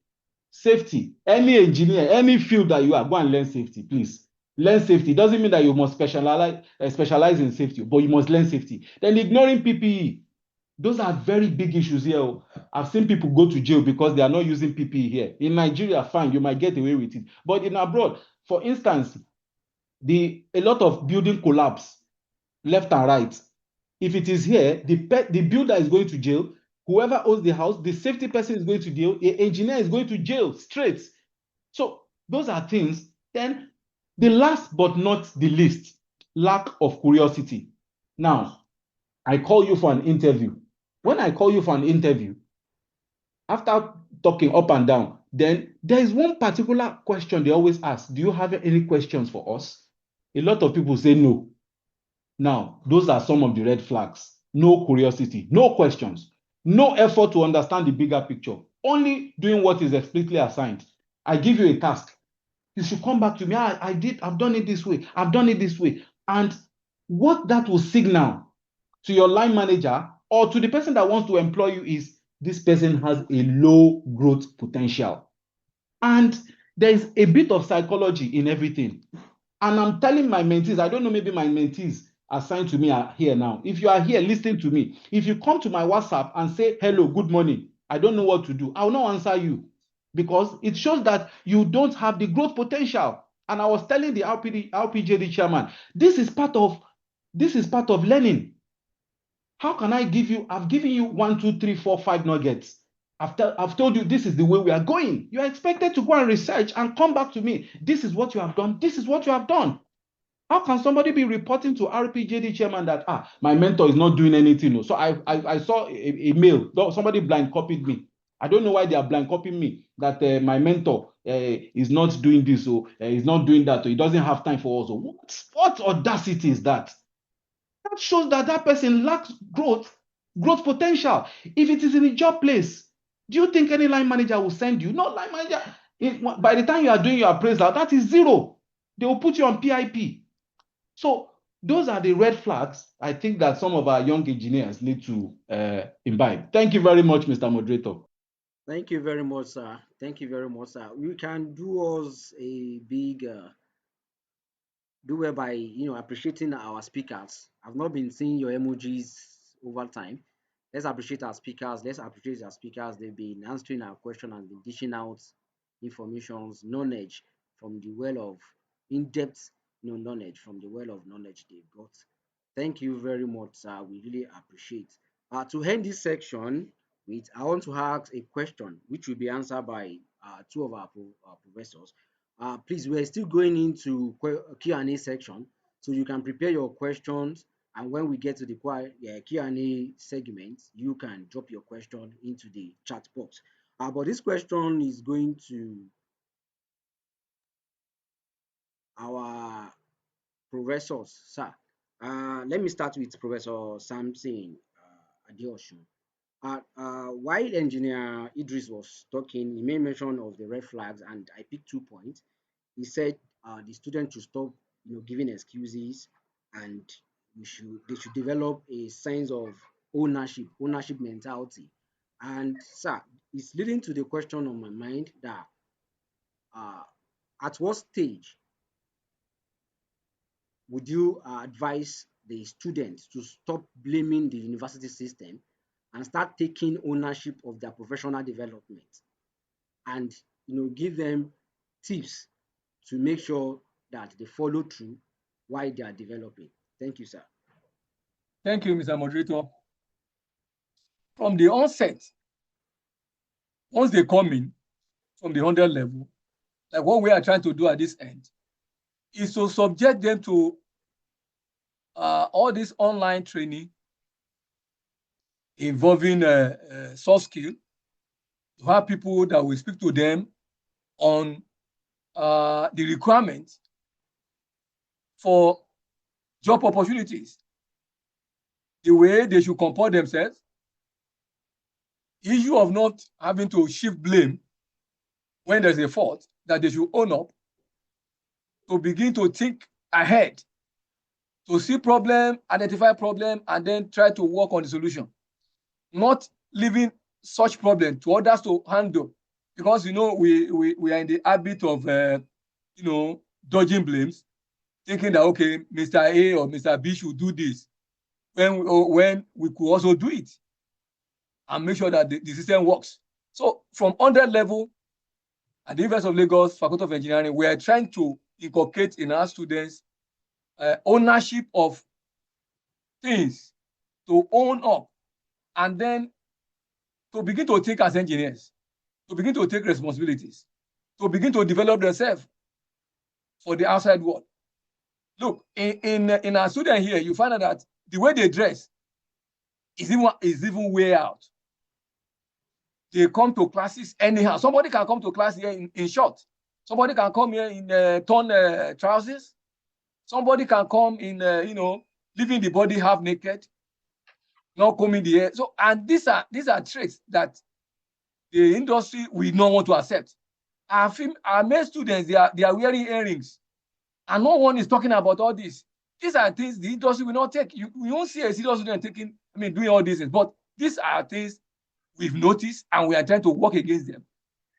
Safety. Any engineer, any field that you are, go and learn safety, please. Learn safety. It doesn't mean that you must specialize in safety, but you must learn safety. Then ignoring PPE. Those are very big issues here. I've seen people go to jail because they are not using PPE here. In Nigeria, fine, you might get away with it. But in abroad, for instance, a lot of building collapse, left and right. If it is here, the builder is going to jail. Whoever owns the house, the safety person is going to jail. The engineer is going to jail straight. So those are things. Then the last but not the least, lack of curiosity. Now, I call you for an interview. When I call you for an interview, after talking up and down, then there is one particular question they always ask. Do you have any questions for us? A lot of people say no. Now, those are some of the red flags. No curiosity, no questions, no effort to understand the bigger picture, only doing what is explicitly assigned. I give you a task. You should come back to me. I've done it this way. I've done it this way. And what that will signal to your line manager or to the person that wants to employ you is this person has a low growth potential. And there's a bit of psychology in everything. And I'm telling my mentees, I don't know, maybe my mentees assigned to me are here now. If you are here listening to me, if you come to my WhatsApp and say, hello, good morning, I don't know what to do, I will not answer you because it shows that you don't have the growth potential. And I was telling the RPJD chairman, this is part of learning. How can I give you, I've given you 1, 2, 3, 4, 5 nuggets. I've told you this is the way we are going. You are expected to go and research and come back to me. This is what you have done. This is what you have done. How can somebody be reporting to RPJD chairman that my mentor is not doing anything? So I saw a mail. Somebody blind copied me. I don't know why they are blind copying me that my mentor is not doing this or is not doing that or he doesn't have time for us. What audacity is that? That shows that that person lacks growth potential. If it is in a job place, do you think any line manager will send you? No, line manager, by the time you are doing your appraisal, that is zero. They will put you on PIP. So those are the red flags I think that some of our young engineers need to imbibe. Thank you very much, Mr. Moderator. Thank you very much, sir. Thank you very much, sir. We can do us a big do it by appreciating our speakers. I've not been seeing your emojis over time. Let's appreciate our speakers. Let's appreciate our speakers. They've been answering our question and been dishing out informations, knowledge from the well of in-depth knowledge from the well of knowledge they've got. Thank you very much, sir. We really appreciate. To end this section with, I want to ask a question which will be answered by two of our professors. Please, we're still going into Q&A section, so you can prepare your questions, and when we get to the Q&A segment, you can drop your question into the chat box. But this question is going to our professors, sir. Let me start with Professor Samson Adeosun. While Engineer Idris was talking, he made mention of the red flags, and I picked 2 points. He said the students should stop, giving excuses, and they should develop a sense of ownership mentality. And sir, it's leading to the question on my mind that at what stage would you advise the students to stop blaming the university system and start taking ownership of their professional development, and give them tips to make sure that they follow through while they are developing? Thank you, sir. Thank you, Mr. Moderator. From the onset, once they come in from the 100 level, like what we are trying to do at this end, is to subject them to all this online training involving soft skill, to have people that will speak to them on the requirements for job opportunities, the way they should comport themselves, issue of not having to shift blame when there's a fault, that they should own up, to begin to think ahead, to see problem, identify problem, and then try to work on the solution. Not leaving such problem to others to handle, because we are in the habit of dodging blames, thinking that okay, Mr. A or Mr. B should do this when we could also do it and make sure that the system works. So from 100 level at the University of Lagos Faculty of Engineering, we are trying to inculcate in our students ownership of things, to own up, and then to begin to think as engineers, to begin to take responsibilities, to begin to develop themselves for the outside world. Look, in our student here, you find out that the way they dress is even way out. They come to classes anyhow. Somebody can come to class here in shorts. Somebody can come here in torn trousers. Somebody can come in, leaving the body half naked, not combing the hair. So, and these are traits that the industry will not want to accept. Our male students, they are wearing earrings, and no one is talking about all this. These are things the industry will not take. You won't see a serious student doing all these things. But these are things we've noticed, and we are trying to work against them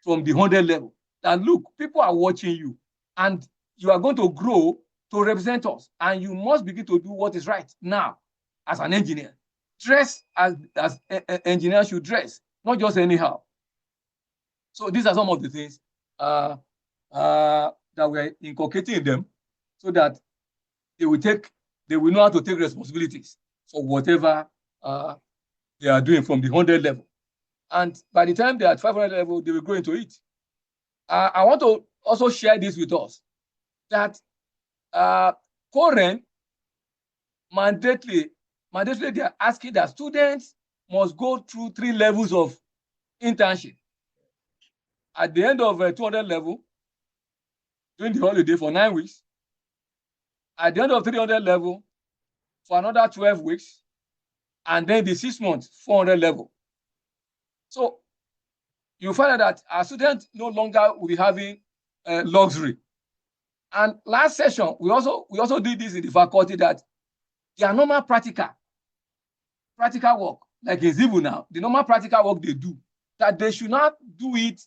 from the 100 level. That look, people are watching you, and you are going to grow to represent us, and you must begin to do what is right now as an engineer. Dress as engineers should dress, not just anyhow. So these are some of the things that we're inculcating in them so that they will know how to take responsibilities for whatever they are doing from the 100 level. And by the time they're at 500 level, they will grow into it. I want to also share this with us, that current mandately they are asking that students must go through 3 levels of internship. At the end of 200 level, during the holiday for 9 weeks. At the end of 300 level, for another 12 weeks. And then the 6 months, 400 level. So you find out that our students no longer will be having luxury. And last session, we also did this in the faculty, that their normal practical work, like in Zibu now, the normal practical work they do, that they should not do it.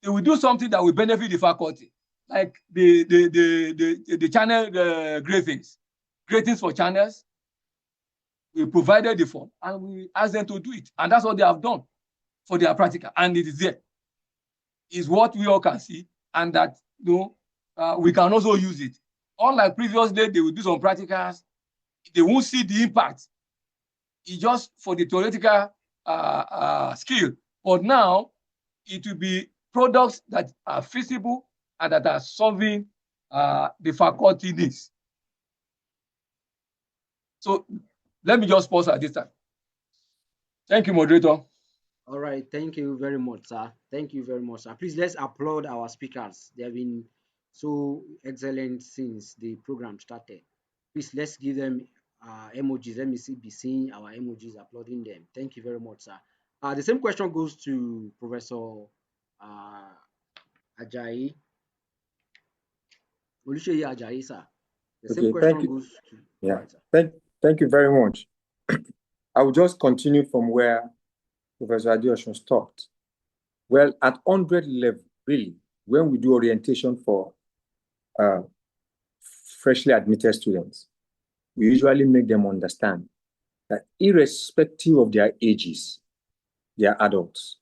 They will do something that will benefit the faculty, like the channel gratings for channels. We provided the form and we asked them to do it, and that's what they have done for their practical, and it is there. It's what we all can see, and that we can also use it. Unlike previously, they will do some practicals, they won't see the impact. It's just for the theoretical skill. But now it will be products that are feasible and that are solving the faculty needs. So let me just pause at this time. Thank you, moderator. All right, thank you very much, sir. Thank you very much, sir. Please, let's applaud our speakers. They have been so excellent since the program started. Please, let's give them emojis. Let me be seeing our emojis, applauding them. Thank you very much, sir. The same question goes to Professor Ajayi. Oluseyi Ajayi, sir. The same question goes to... Yeah. Right, sir. Thank you very much. I will just continue from where Professor Adeosun stopped. Well, at 100 level, really, when we do orientation for freshly admitted students, we usually make them understand that irrespective of their ages, they are adults.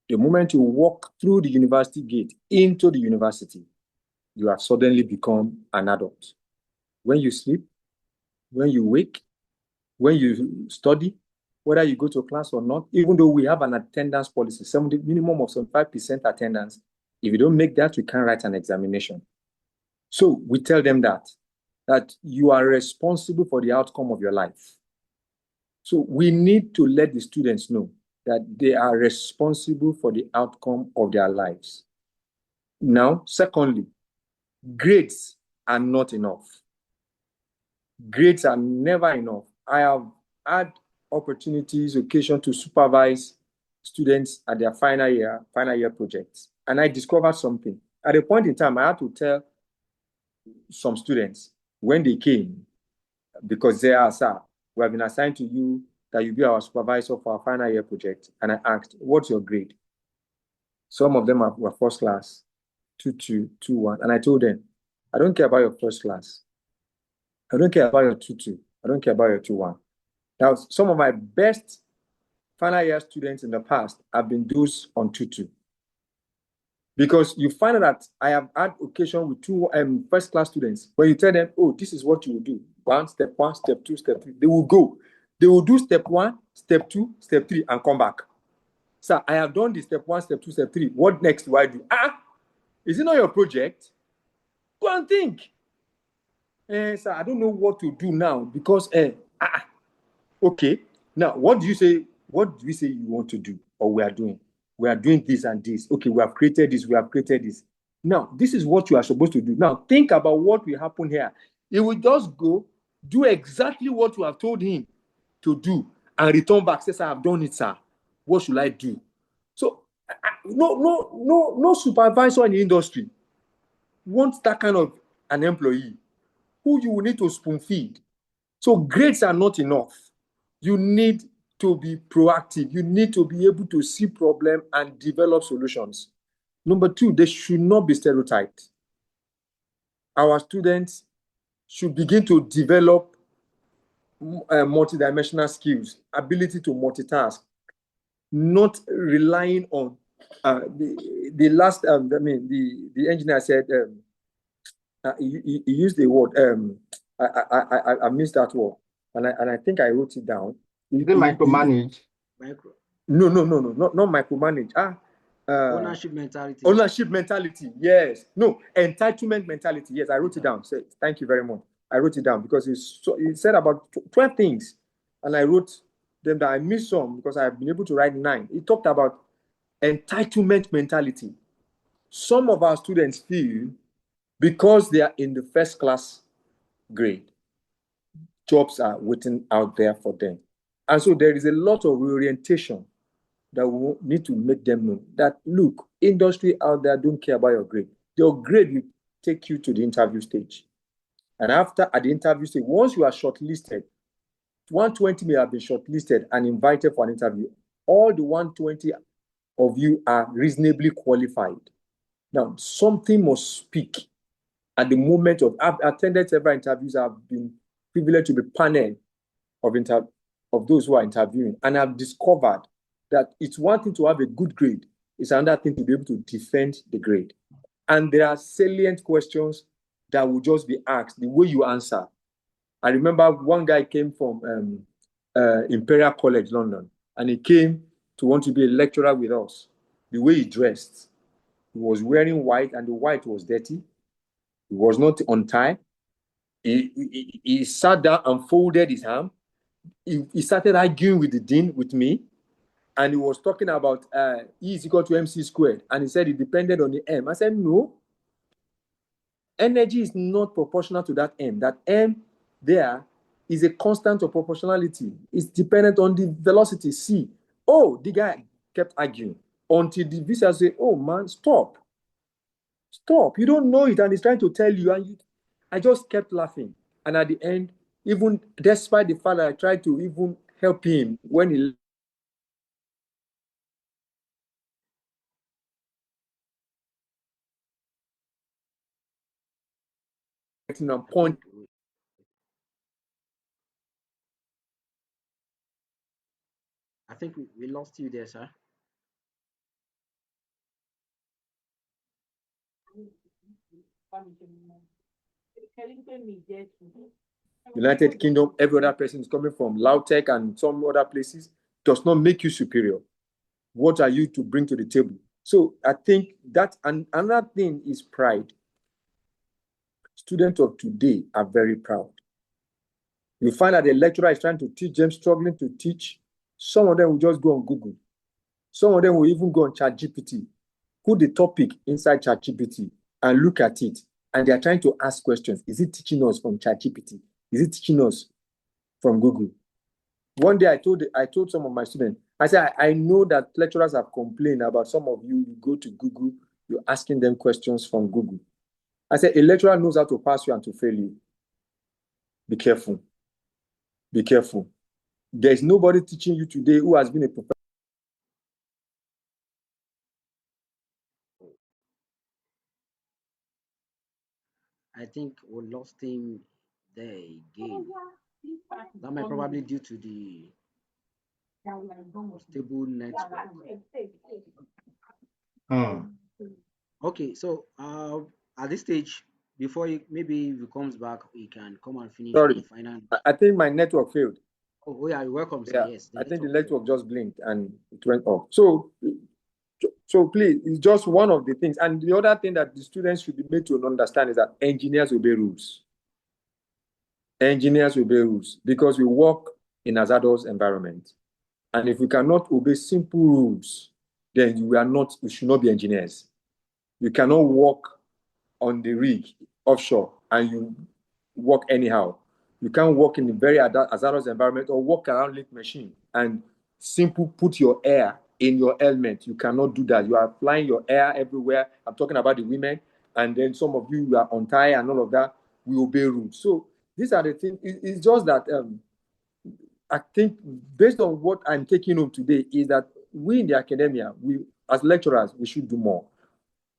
The moment you walk through the university gate into the university, you have suddenly become an adult. When you sleep, when you wake, when you study, whether you go to class or not, even though we have an attendance policy, minimum of 75% attendance, if you don't make that, you can't write an examination. So we tell them that you are responsible for the outcome of your life. So we need to let the students know that they are responsible for the outcome of their lives. Now, secondly, grades are not enough. Grades are never enough. I have had opportunities, occasion to supervise students at their final year projects. And I discovered something. At a point in time, I had to tell some students when they came, because they are, sir, we have been assigned to you that you be our supervisor for our final year project. And I asked, what's your grade? Some of them were first class, 2-2, 2-1. And I told them, I don't care about your first class. I don't care about your 2-2. I don't care about your 2-1. Now, some of my best final year students in the past have been those on 2-2. Because you find out that I have had occasion with two first class students, when you tell them, oh, this is what you will do. Step 1, step 2, step 3. They will go. They will do step 1, step 2, step 3, and come back. Sir, I have done the step 1, step 2, step 3. What next do I do? Is it not your project? Go and think. Sir, I don't know what to do now because, okay. Now, what do you say? What do we say you want to do or we are doing? We are doing this and this. Okay, we have created this. We have created this. Now, this is what you are supposed to do. Now, think about what will happen here. He will just go do exactly what you have told him to do and return back. Says, I have done it, sir. What should I do? So, no supervisor in the industry wants that kind of an employee who you will need to spoon feed. So grades are not enough. You need to be proactive. You need to be able to see problem and develop solutions. Number two, they should not be stereotyped. Our students should begin to develop multidimensional skills, ability to multitask, not relying on the last. The engineer said he used the word. I missed that word, and I think I wrote it down. Is it micromanage? No, not micromanage. Ownership mentality. Ownership mentality, yes. No, entitlement mentality. Yes, I wrote it down. So, thank you very much. I wrote it down because he said about 12 things, and I wrote them that I missed some because I've been able to write 9. He talked about entitlement mentality. Some of our students feel because they are in the first class grade, jobs are waiting out there for them. And so there is a lot of reorientation that we need to make them know that, look, industry out there don't care about your grade. Your grade will take you to the interview stage. And at the interview stage, once you are shortlisted, 120 may have been shortlisted and invited for an interview. All the 120 of you are reasonably qualified. Now, something must speak at the moment of, I've attended several interviews. I've been privileged to be panel of those who are interviewing. And I've discovered that it's one thing to have a good grade. It's another thing to be able to defend the grade. And there are salient questions that will just be asked, the way you answer. I remember one guy came from Imperial College, London, and he came to want to be a lecturer with us. The way he dressed, he was wearing white, and the white was dirty. He was not on tie. He sat down and folded his arm. He started arguing with the dean, with me, and he was talking about E is equal to MC squared, and he said it depended on the M. I said, no. Energy is not proportional to that M. That M there is a constant of proportionality. It's dependent on the velocity, C. Oh, the guy kept arguing until the visa said, oh, man, stop. Stop. You don't know it, and he's trying to tell you, and I just kept laughing. And at the end, even despite the fact that I tried to even help him when he on point. I think we lost you there, sir. United Kingdom, every other person is coming from Lautech and some other places, does not make you superior. What are you to bring to the table? So I think that, and another thing is pride. Students of today are very proud. You find that the lecturer is trying to teach them, struggling to teach. Some of them will just go on Google. Some of them will even go on ChatGPT, put the topic inside ChatGPT and look at it. And they are trying to ask questions. Is it teaching us from ChatGPT? Is it teaching us from Google? One day I told some of my students, I said, I know that lecturers have complained about some of you go to Google, you're asking them questions from Google. I said, a lecturer knows how to pass you and to fail you. Be careful. Be careful. There's nobody teaching you today who has been a professor. I think we lost him there again. That might probably due to the stable network. Okay, so at this stage, before maybe if he comes back, he can come and finish the final. I think my network failed. Oh yeah, you're welcome, sir. Yeah, yes. I think the network just blinked and it went off. So please, it's just one of the things. And the other thing that the students should be made to understand is that engineers obey rules. Engineers obey rules because we work in a hazardous environment. And if we cannot obey simple rules, then we should not be engineers. You cannot work on the rig offshore and you work anyhow. You can't work in a very hazardous environment or work around lift machine and simple put your air in your helmet. You cannot do that. You are flying your air everywhere. I'm talking about the women. And then some of you are on tie and all of that. we obey rules. So these are the things. It's just that I think based on what I'm taking home today is that we in the academia, we as lecturers, we should do more.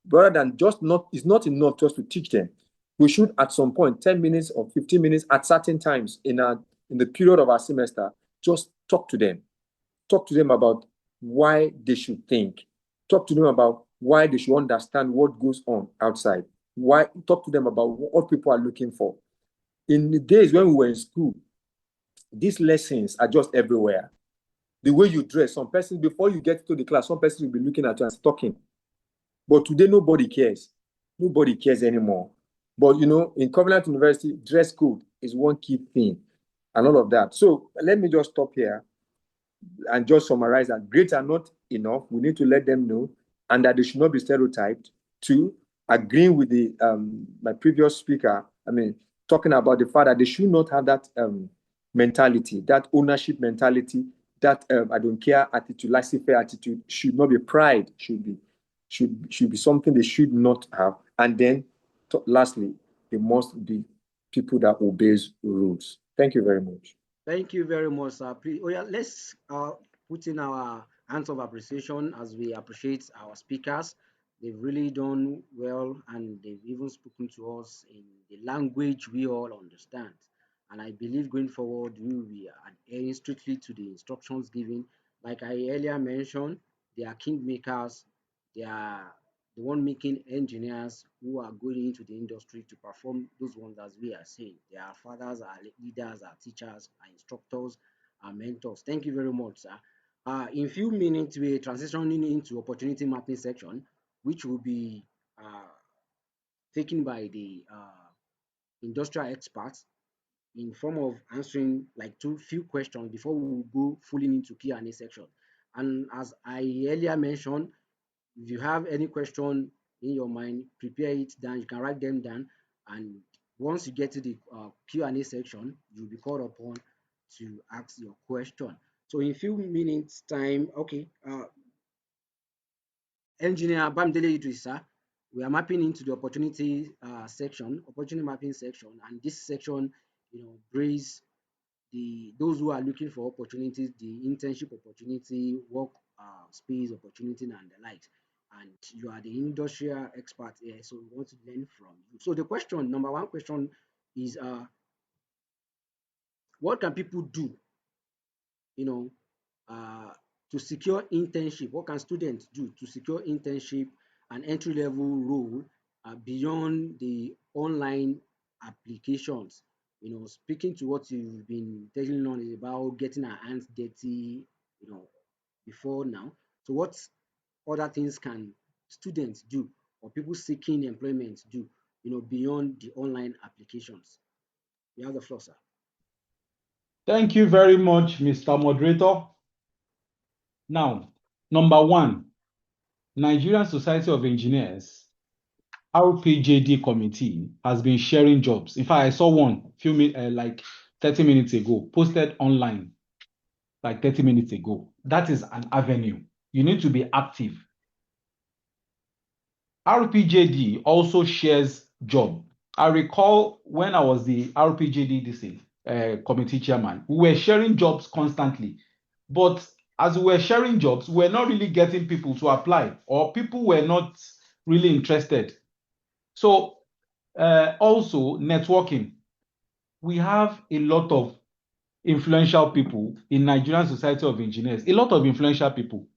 Rather than just not, it's not enough just to teach them. We should at some point, 10 minutes or 15 minutes at certain times in the period of our semester, just talk to them. Talk to them about why they should think. Talk to them about why they should understand what goes on outside. Talk to them about what people are looking for. In the days when we were in school, these lessons are just everywhere. The way you dress, some person, before you get to the class, some person will be looking at you and talking. But today, nobody cares. Nobody cares anymore. But, in Covenant University, dress code is one key thing and all of that. So let me just stop here and just summarize that grades are not enough. We need to let them know, and that they should not be stereotyped. 2, agreeing with my previous speaker, talking about the fact that they should not have that mentality, that ownership mentality, that I don't care attitude, laissez-faire attitude should not be pride, should be something they should not have. And then lastly, they must be people that obeys rules. Thank you very much. Thank you very much, sir. Please, let's put in our hands of appreciation as we appreciate our speakers. They've really done well, and they've even spoken to us in the language we all understand. And I believe going forward, we will be adhering strictly to the instructions given. Like I earlier mentioned, they are kingmakers. They are the one making engineers who are going into the industry to perform those wonders we are seeing. They are fathers, our leaders, our teachers, our instructors, our mentors. Thank you very much, sir. In a few minutes, we're transitioning into opportunity mapping section, which will be taken by the industrial experts in form of answering like few questions before we will go fully into Q&A section. And as I earlier mentioned, if you have any question in your mind, prepare it down. You can write them down, and once you get to the Q&A section, you'll be called upon to ask your question. So in a few minutes time, okay, Engineer Bamidele Idris, sir, we are mapping into the opportunity mapping section, and this section, brings those who are looking for opportunities, the internship opportunity, work space opportunity, and the likes. And you are the industrial expert here, so we want to learn from you. So the question, number one question is, what can people do, to secure internship? What can students do to secure internship and entry-level role beyond the online applications? Speaking to what you've been telling on is about getting our hands dirty, before now. So what other things can students do or people seeking employment do, beyond the online applications? You have the floor, sir. Thank you very much, Mr. Moderator. Now, number one, Nigerian Society of Engineers, RPJD committee has been sharing jobs. In fact, I saw one like 30 minutes ago, posted online like 30 minutes ago. That is an avenue. You need to be active. RPJD also shares job. I recall when I was the RPJD committee chairman, we were sharing jobs constantly. But as we were sharing jobs, we're not really getting people to apply, or people were not really interested. So also networking. We have a lot of influential people in Nigerian Society of Engineers, a lot of influential people.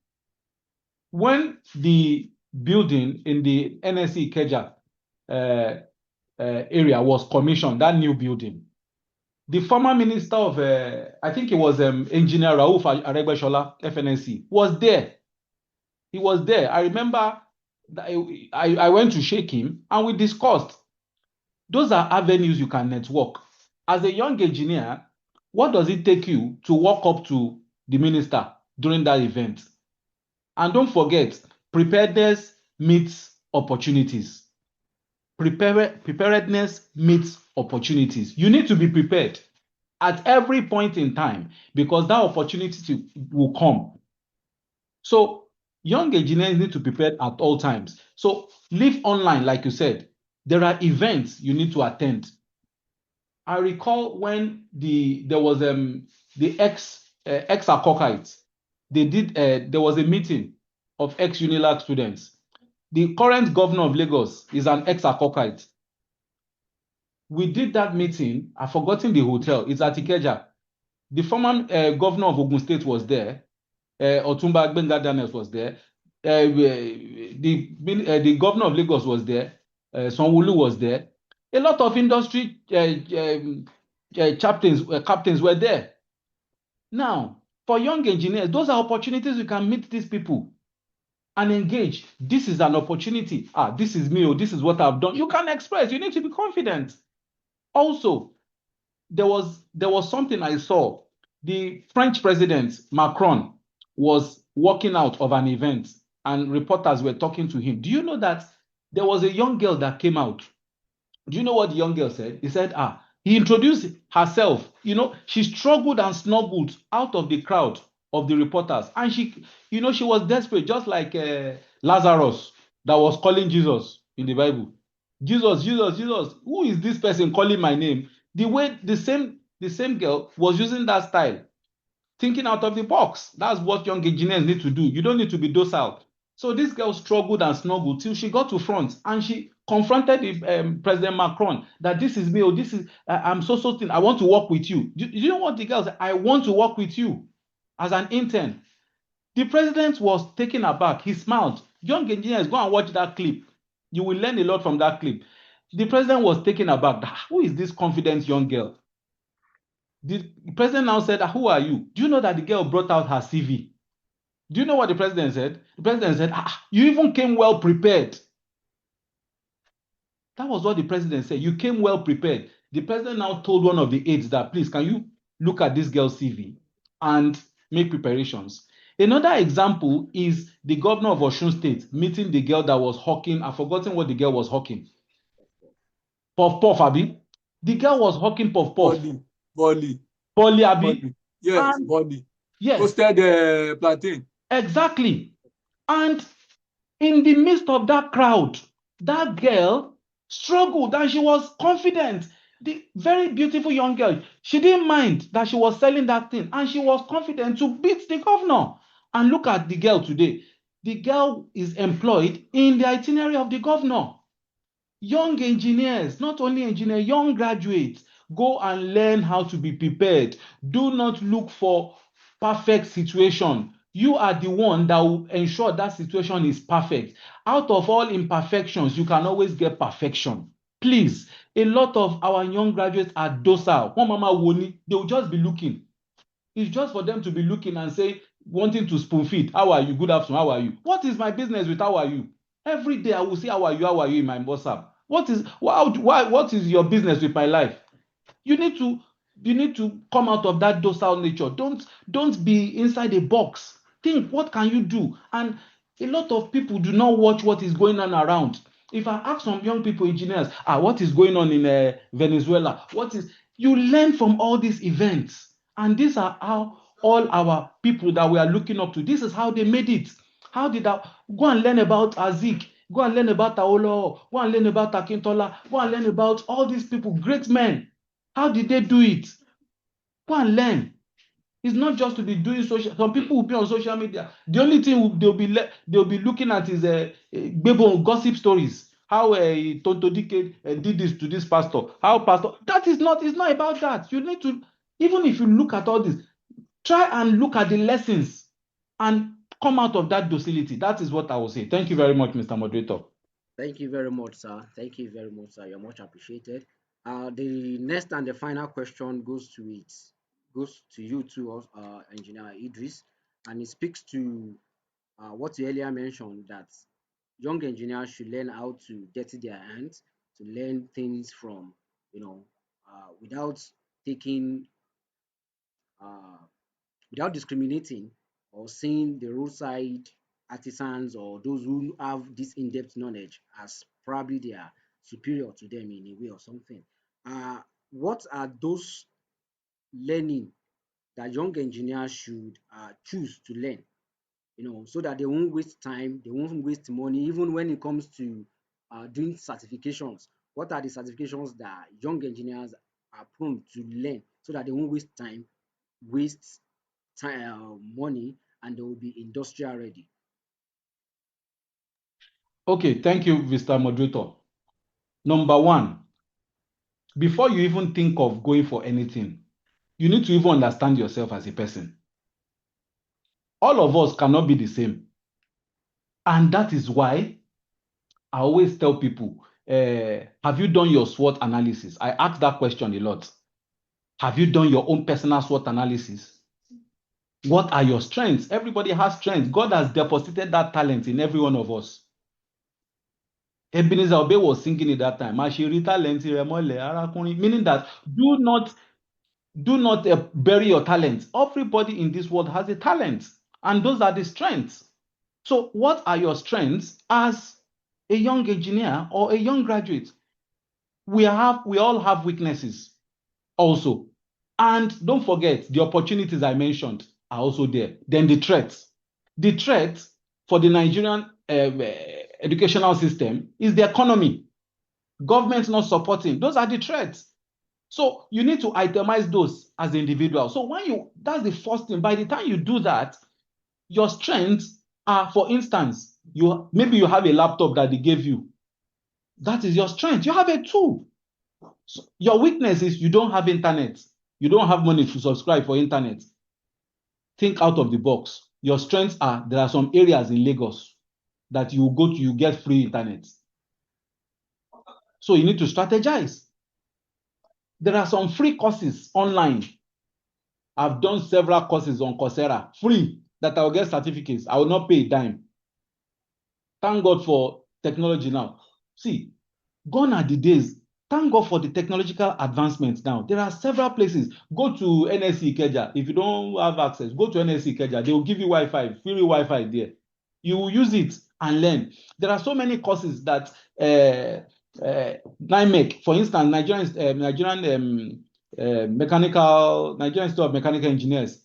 When the building in the MNSE Ikeja area was commissioned, that new building, the former minister of, I think it was Engineer Rauf Aregbesola, FNSE, was there. He was there. I remember that I went to shake him and we discussed. Those are avenues you can network. As a young engineer, what does it take you to walk up to the minister during that event? And don't forget, preparedness meets opportunities. Preparedness meets opportunities. You need to be prepared at every point in time because that opportunity will come. So young engineers need to prepare at all times. So live online, like you said. There are events you need to attend. I recall when there was the ex-Akokites. They did there was a meeting of ex-Unilag students. The current governor of Lagos is an ex-Akokite. We did that meeting. I've forgotten the hotel. It's at Ikeja. The former governor of Ogun State was there. Otumba Gbenga Daniels was there. The governor of Lagos was there. Sanwo-Olu was there. A lot of industry captains were there. Now, for young engineers, those are opportunities you can meet these people and engage. This is an opportunity. This is me, or this is what I've done. You can express. You need to be confident. Also, there was something I saw. The French president, Macron, was walking out of an event and reporters were talking to him. Do you know that there was a young girl that came out? Do you know what the young girl said? He said, he introduced herself. You know, she struggled and snuggled out of the crowd of the reporters. And she was desperate, just like Lazarus that was calling Jesus in the Bible. Jesus, Jesus, Jesus, who is this person calling my name? The same girl was using that style, thinking out of the box. That's what young engineers need to do. You don't need to be docile. So this girl struggled and snuggled till she got to front and she confronted President Macron that this is me, or this is, I'm so thin, I want to work with you. Do you know what the girl said? I want to work with you as an intern. The president was taken aback. He smiled. Young engineers, go and watch that clip. You will learn a lot from that clip. The president was taken aback. Who is this confident young girl? The president now said, who are you? Do you know that the girl brought out her CV? Do you know what the president said? The president said, you even came well prepared. That was what the president said. You came well prepared. The president now told one of the aides that, please, can you look at this girl's CV and make preparations? Another example is the governor of Osun State meeting the girl that was hawking. I've forgotten what the girl was hawking. Puff, Abi. The girl was hawking puff. Bolly, Abi. Yes, Bolly. Yes. Toasted plantain. Exactly. And in the midst of that crowd, that girl struggled and she was confident. The very beautiful young girl, she didn't mind that she was selling that thing and she was confident to beat the governor. And look at the girl today. The girl is employed in the itinerary of the governor. Young engineers, not only engineers, young graduates, go and learn how to be prepared. Do not look for perfect situation. You are the one that will ensure that situation is perfect. Out of all imperfections, you can always get perfection. Please, a lot of our young graduates are docile. One mama woni, they will just be looking. It's just for them to be looking and say, wanting to spoon feed. How are you? Good afternoon. How are you? What is my business with how are you? Every day I will say, how are you in my WhatsApp. What is your business with my life? You need to come out of that docile nature. Don't be inside a box. Think, what can you do? And a lot of people do not watch what is going on around. If I ask some young people, engineers, what is going on in Venezuela? You learn from all these events. And these are how all our people that we are looking up to, this is how they made it. How did that? Go and learn about Azik. Go and learn about Taolo. Go and learn about Akintola. Go and learn about all these people, great men. How did they do it? Go and learn. It's not just to be doing social. Some people will be on social media. The only thing they'll be looking at is gossip stories. How Tonto Dike did this to this pastor. How pastor. That is not. It's not about that. You need to. Even if you look at all this, try and look at the lessons and come out of that docility. That is what I will say. Thank you very much, Mr. Moderator. Thank you very much, sir. Thank you very much, sir. You're much appreciated. The next and the final question goes to you too, Engineer Idris, and it speaks to what you earlier mentioned, that young engineers should learn how to dirty their hands, to learn things from, without taking, without discriminating or seeing the roadside artisans or those who have this in-depth knowledge as probably they are superior to them in a way or something. What are those learning that young engineers should choose to learn, so that they won't waste time, they won't waste money, even when it comes to doing certifications? What are the certifications that young engineers are prone to learn so that they won't waste money, and they will be industrial ready. Okay, thank you, Mr. Moderator. Number one, before you even think of going for anything, you need to even understand yourself as a person. All of us cannot be the same. And that is why I always tell people, have you done your SWOT analysis? I ask that question a lot. Have you done your own personal SWOT analysis? What are your strengths? Everybody has strengths. God has deposited that talent in every one of us. Ebenezer Obey was singing at that time. Meaning that do not bury your talent. Everybody in this world has a talent, and those are the strengths. So what are your strengths as a young engineer or a young graduate? We all have weaknesses also. And don't forget, the opportunities I mentioned are also there. Then the threats. The threat for the Nigerian educational system is the economy. Government not supporting. Those are the threats. So you need to itemize those as individuals. So that's the first thing. By the time you do that, your strengths are, for instance, maybe you have a laptop that they gave you. That is your strength. You have a tool. So your weakness is you don't have internet. You don't have money to subscribe for internet. Think out of the box. Your strengths are, there are some areas in Lagos that you go to, you get free internet. So you need to strategize. There are some free courses online. I've done several courses on Coursera, free, that I will get certificates. I will not pay a dime. Thank God for technology now. See, gone are the days. Thank God for the technological advancements now. There are several places. Go to MNSE Ikeja. If you don't have access, go to MNSE Ikeja. They will give you Wi-Fi, free Wi-Fi there. You will use it and learn. There are so many courses that NIMEC, for instance, Nigerian Institute of Mechanical Engineers,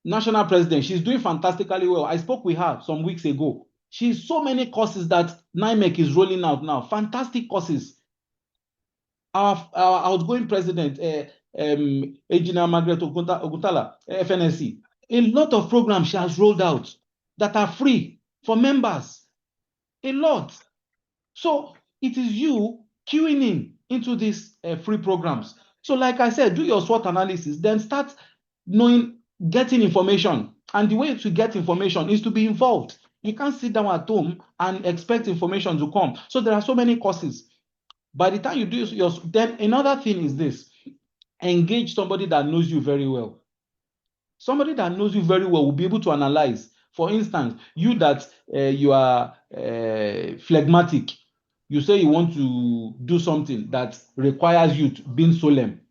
national president, she's doing fantastically well. I spoke with her some weeks ago. She's so many courses that NIMEC is rolling out now. Fantastic courses. Our outgoing president, Engineer Margaret Oguntala, FNSE, a lot of programs she has rolled out that are free for members. A lot. So it is you queuing into these free programs. So like I said, do your SWOT analysis, then start getting information. And the way to get information is to be involved. You can't sit down at home and expect information to come. So there are so many courses. By the time you do then another thing is this: engage somebody that knows you very well. Somebody that knows you very well will be able to analyze. For instance, you that you are phlegmatic, you say you want to do something that requires you to being solemn.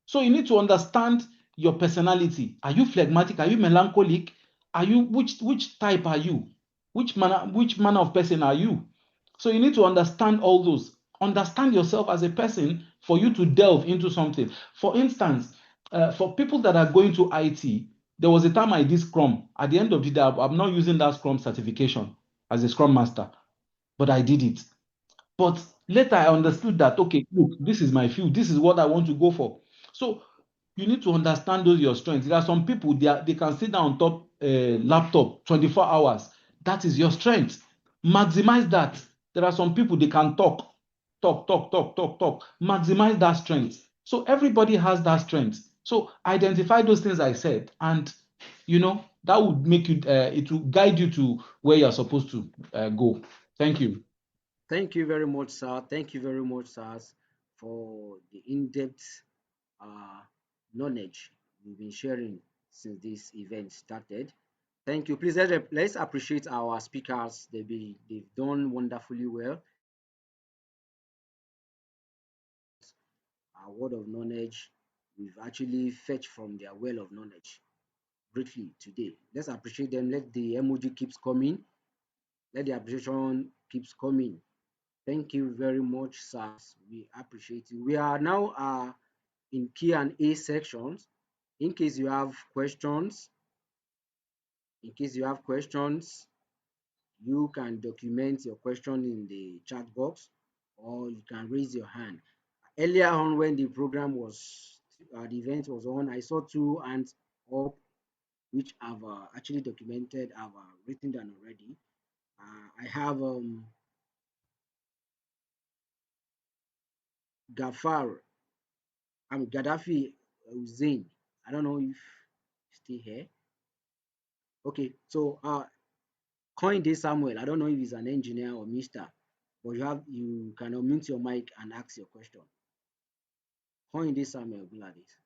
So you need to understand your personality. Are you phlegmatic? Are you melancholic? Are you which type are you? Which manner of person are you? So you need to understand all those. Understand yourself as a person for you to delve into something. For instance, for people that are going to IT, there was a time I did Scrum. At the end of the day, I'm not using that Scrum certification as a Scrum Master, but I did it. But later I understood that, okay, look, this is my field. This is what I want to go for. So you need to understand those your strengths. There are some people, they can sit down on top laptop 24 hours. That is your strength. Maximize that. There are some people, they can talk. Maximize that strength. So everybody has that strength. So identify those things I said, and that would make you, it will guide you to where you're supposed to go. Thank you. Thank you very much, sir. Thank you very much, sirs, for the in-depth knowledge we've been sharing since this event started. Thank you. Please let's appreciate our speakers. They've done wonderfully well. Our word of knowledge, we've actually fetched from their well of knowledge greatly today. Let's appreciate them. Let the emoji keeps coming. Let the appreciation keeps coming. Thank you very much, sirs. We appreciate you. We are now in Q&A sections. In case you have questions, you can document your question in the chat box, or you can raise your hand. Earlier on, when the program was, the event was on, I saw two hands up, which I've actually documented, I've written down already. I have Gaddafi Hussein. I don't know if he's still here. Okay, so Coinde Samuel. I don't know if he's an engineer or Mister, but you can unmute your mic and ask your question. Coinde Samuel Gladys.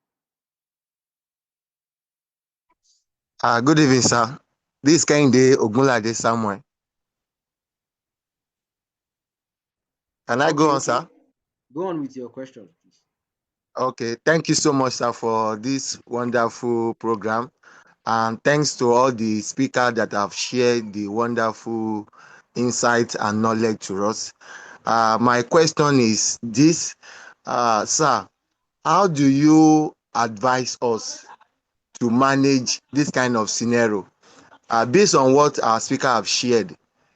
Good evening, sir. This kind of Ogunlade Samuel. Can I go on, sir? Go on with your question, please. Okay. Thank you so much, sir, for this wonderful program. And thanks to all the speakers that have shared the wonderful insights and knowledge to us. My question is this, sir, how do you advise us to manage this kind of scenario? Based on what our speaker have shared,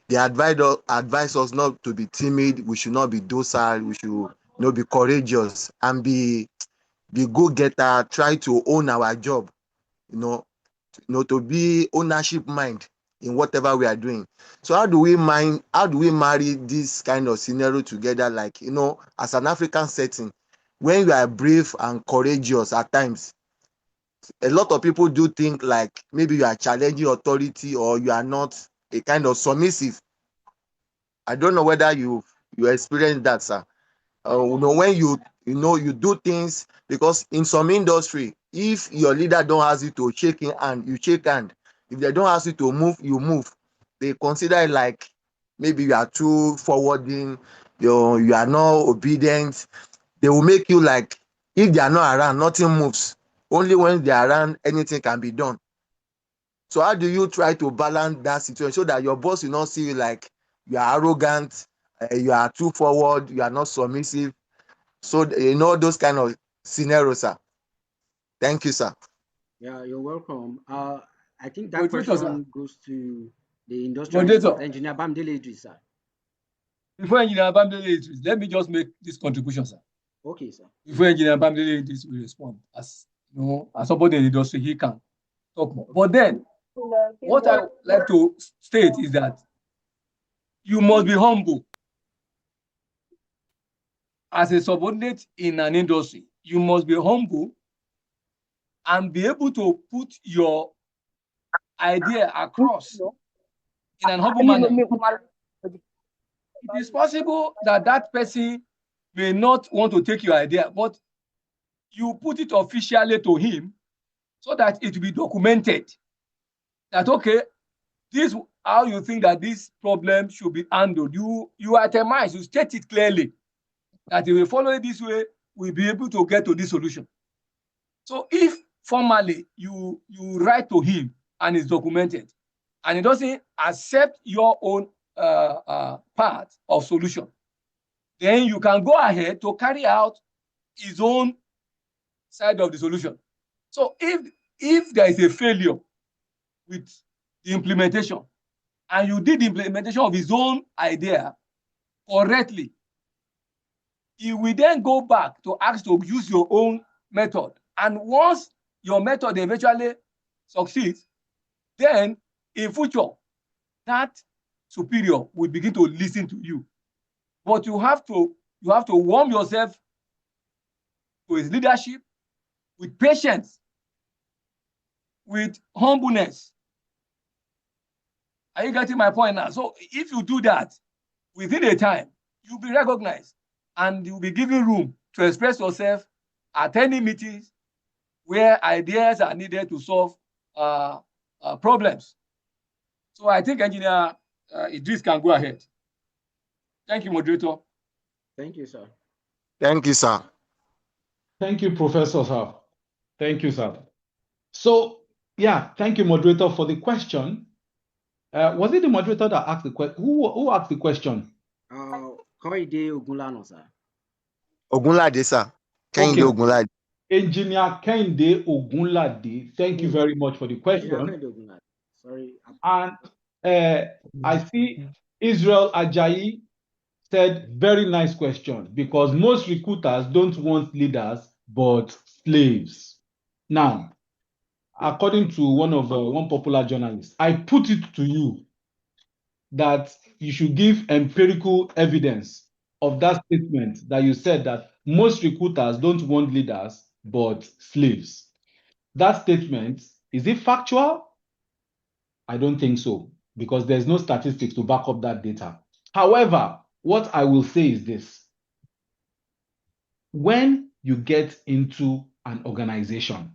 they advise us not to be timid. We should not be docile. We should not be courageous and be go-getter. Try to own our job. To be ownership mind in whatever we are doing. So how do we marry this kind of scenario together? Like as an African setting, when you are brave and courageous at times, a lot of people do think like maybe you are challenging authority or you are not a kind of submissive. I don't know whether you experience that, sir. When you do things, because in some industry, if your leader don't ask you to shake hand, you shake hand. If they don't ask you to move, you move. They consider it like maybe you are too forwarding, you are not obedient. They will make you like if they are not around, nothing moves. Only when they are around, anything can be done. So how do you try to balance that situation so that your boss will not see you like you are arrogant, you are too forward, you are not submissive? So those kind of scenarios, sir. Thank you, sir. Yeah, you're welcome. I think that Moderator, sir. question goes to the industrialist, Moderator. Engineer Bamidele Idris, sir. Before Engineer Bamidele Idris, let me just make this contribution, sir. Okay, sir. Before Engineer Bamidele Idris will respond, as somebody in the industry, he can talk more. But then, what I like to state is that you must be humble. As a subordinate in an industry, you must be humble and be able to put your idea across in an humble manner. It is possible that that person may not want to take your idea, but you put it officially to him so that it will be documented that, okay, this how you think that this problem should be handled. You itemize, you state it clearly that if we follow it this way, we'll be able to get to this solution. So if formally you write to him and it's documented, and he doesn't accept your own part of solution, then you can go ahead to carry out his own side of the solution. So if there is a failure with the implementation, and you did the implementation of his own idea correctly, he will then go back to ask to use your own method. And once your method eventually succeeds, then in future, that superior will begin to listen to you. But you have to warm yourself to his leadership with patience, with humbleness. Are you getting my point now? So if you do that, within a time, you'll be recognized and you'll be given room to express yourself at any meetings where ideas are needed to solve problems. So I think Engineer Idris can go ahead. Thank you, moderator. Thank you, sir. Thank you, sir. Thank you, Professor, sir. Thank you, sir. So, yeah, thank you, moderator, for the question. Was it the moderator that asked the question? Who asked the question? Koide Ogunlano, sir. Ogunlade, sir. Kehinde Ogunlade. Engineer Kehinde Ogunlade. Thank you very much for the question. Sorry. And I see Israel Ajayi said, very nice question, because most recruiters don't want leaders, but slaves. Now, according to one popular journalist, I put it to you that you should give empirical evidence of that statement that you said that most recruiters don't want leaders, but slaves. That statement, is it factual? I don't think so, because there's no statistics to back up that data. However, what I will say is this. When you get into an organization,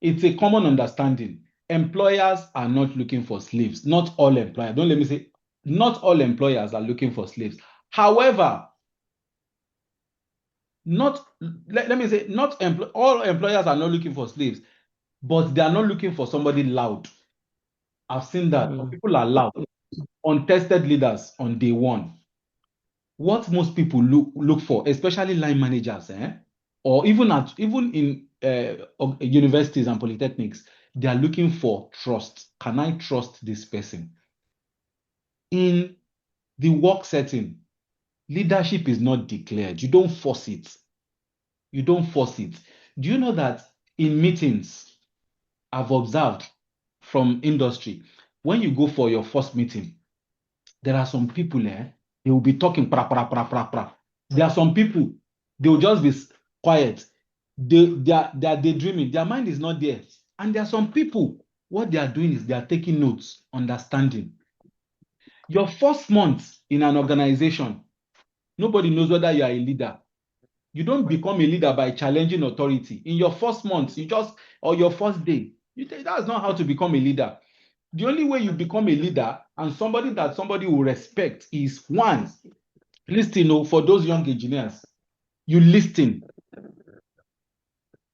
it's a common understanding. Employers are not looking for slaves. Not all employers. Don't let me say, not all employers are looking for slaves. However, let me say, all employers are not looking for slaves, but they are not looking for somebody loud. I've seen that. People are loud. Untested leaders on day one. What most people look for, especially line managers, or even in universities and polytechnics, they are looking for trust. Can I trust this person? In the work setting, leadership is not declared. You don't force it. You don't force it. Do you know that in meetings, I've observed from industry, when you go for your first meeting, there are some people they will be talking pra, pra, pra, pra, pra. There are some people, they will just be quiet. They are daydreaming. Their mind is not there. And there are some people, what they are doing is they are taking notes, understanding. Your first month in an organization, nobody knows whether you are a leader. You don't become a leader by challenging authority. In your first month, or your first day, that's not how to become a leader. The only way you become a leader and somebody that somebody will respect is, one, listen. For those young engineers, you listen.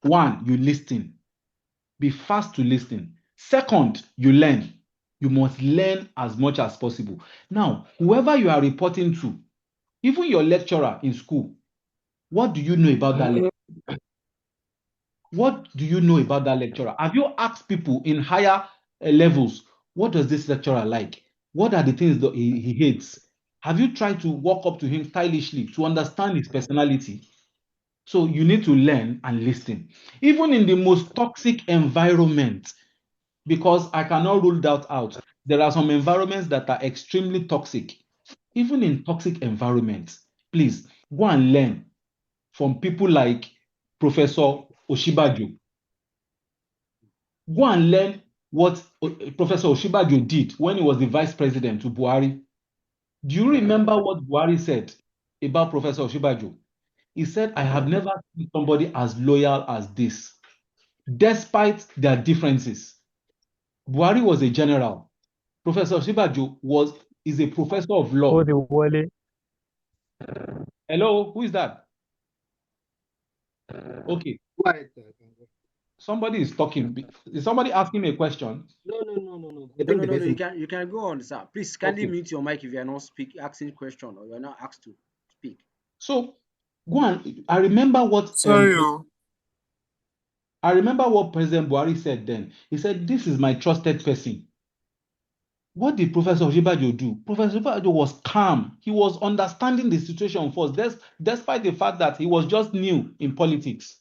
One, you listen. Be fast to listen. Second, you learn. You must learn as much as possible. Now, whoever you are reporting to, even your lecturer in school, what do you know about that lecturer? What do you know about that lecturer? Have you asked people in higher levels, what does this lecturer like? What are the things that he hates? Have you tried to walk up to him stylishly to understand his personality? So you need to learn and listen. Even in the most toxic environment, because I cannot rule that out. There are some environments that are extremely toxic. Even in toxic environments, please go and learn from people like Professor Osinbajo. Go and learn what Professor Osinbajo did when he was the vice president to Buhari. Do you remember what Buhari said about Professor Osinbajo? He said, I have never seen somebody as loyal as this, despite their differences. Buhari was a general. Professor Osinbajo is a professor of law. Hello, who is that? Okay. Somebody is talking. Is somebody asking me a question? No. I think No. You can go on, sir. Please kindly Okay. mute your mic if you are not asking question or you are not asked to speak. So go on. I remember what President Buhari said then. He said, this is my trusted person. What did Professor Osinbajo do? Professor Osinbajo was calm. He was understanding the situation first, despite the fact that he was just new in politics.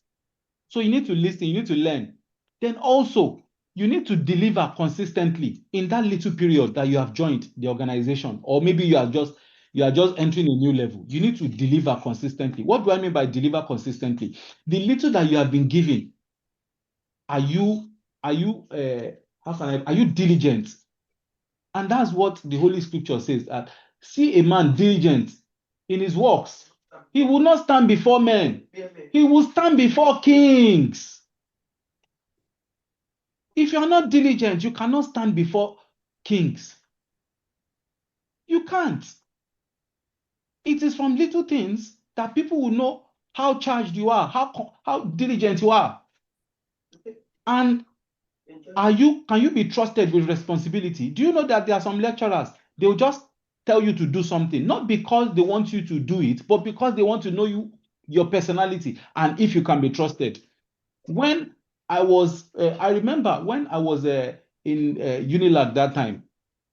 So you need to listen, you need to learn. Then also, you need to deliver consistently in that little period that you have joined the organization, or maybe you are just entering a new level. You need to deliver consistently. What do I mean by deliver consistently? The little that you have been given, are you diligent? And that's what the Holy Scripture says, that see a man diligent in his works. He will not stand before men. He will stand before kings. If you are not diligent, you cannot stand before kings. You can't. It is from little things that people will know how charged you are, how diligent you are. And can you be trusted with responsibility? Do you know that there are some lecturers, they will just tell you to do something, not because they want you to do it, but because they want to know your personality and if you can be trusted. When I remember when I was in Unilag that time,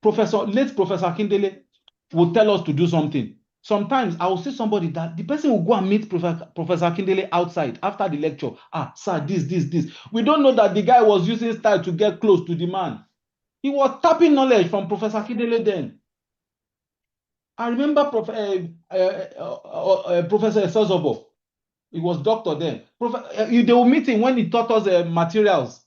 late Professor Akindele would tell us to do something. Sometimes I will see somebody that the person will go and meet Professor Akindele outside after the lecture. Sir, this. We don't know that the guy was using style to get close to the man. He was tapping knowledge from Professor Akindele then. I remember Professor Esozobo. He was doctor then. They will meet him when he taught us materials.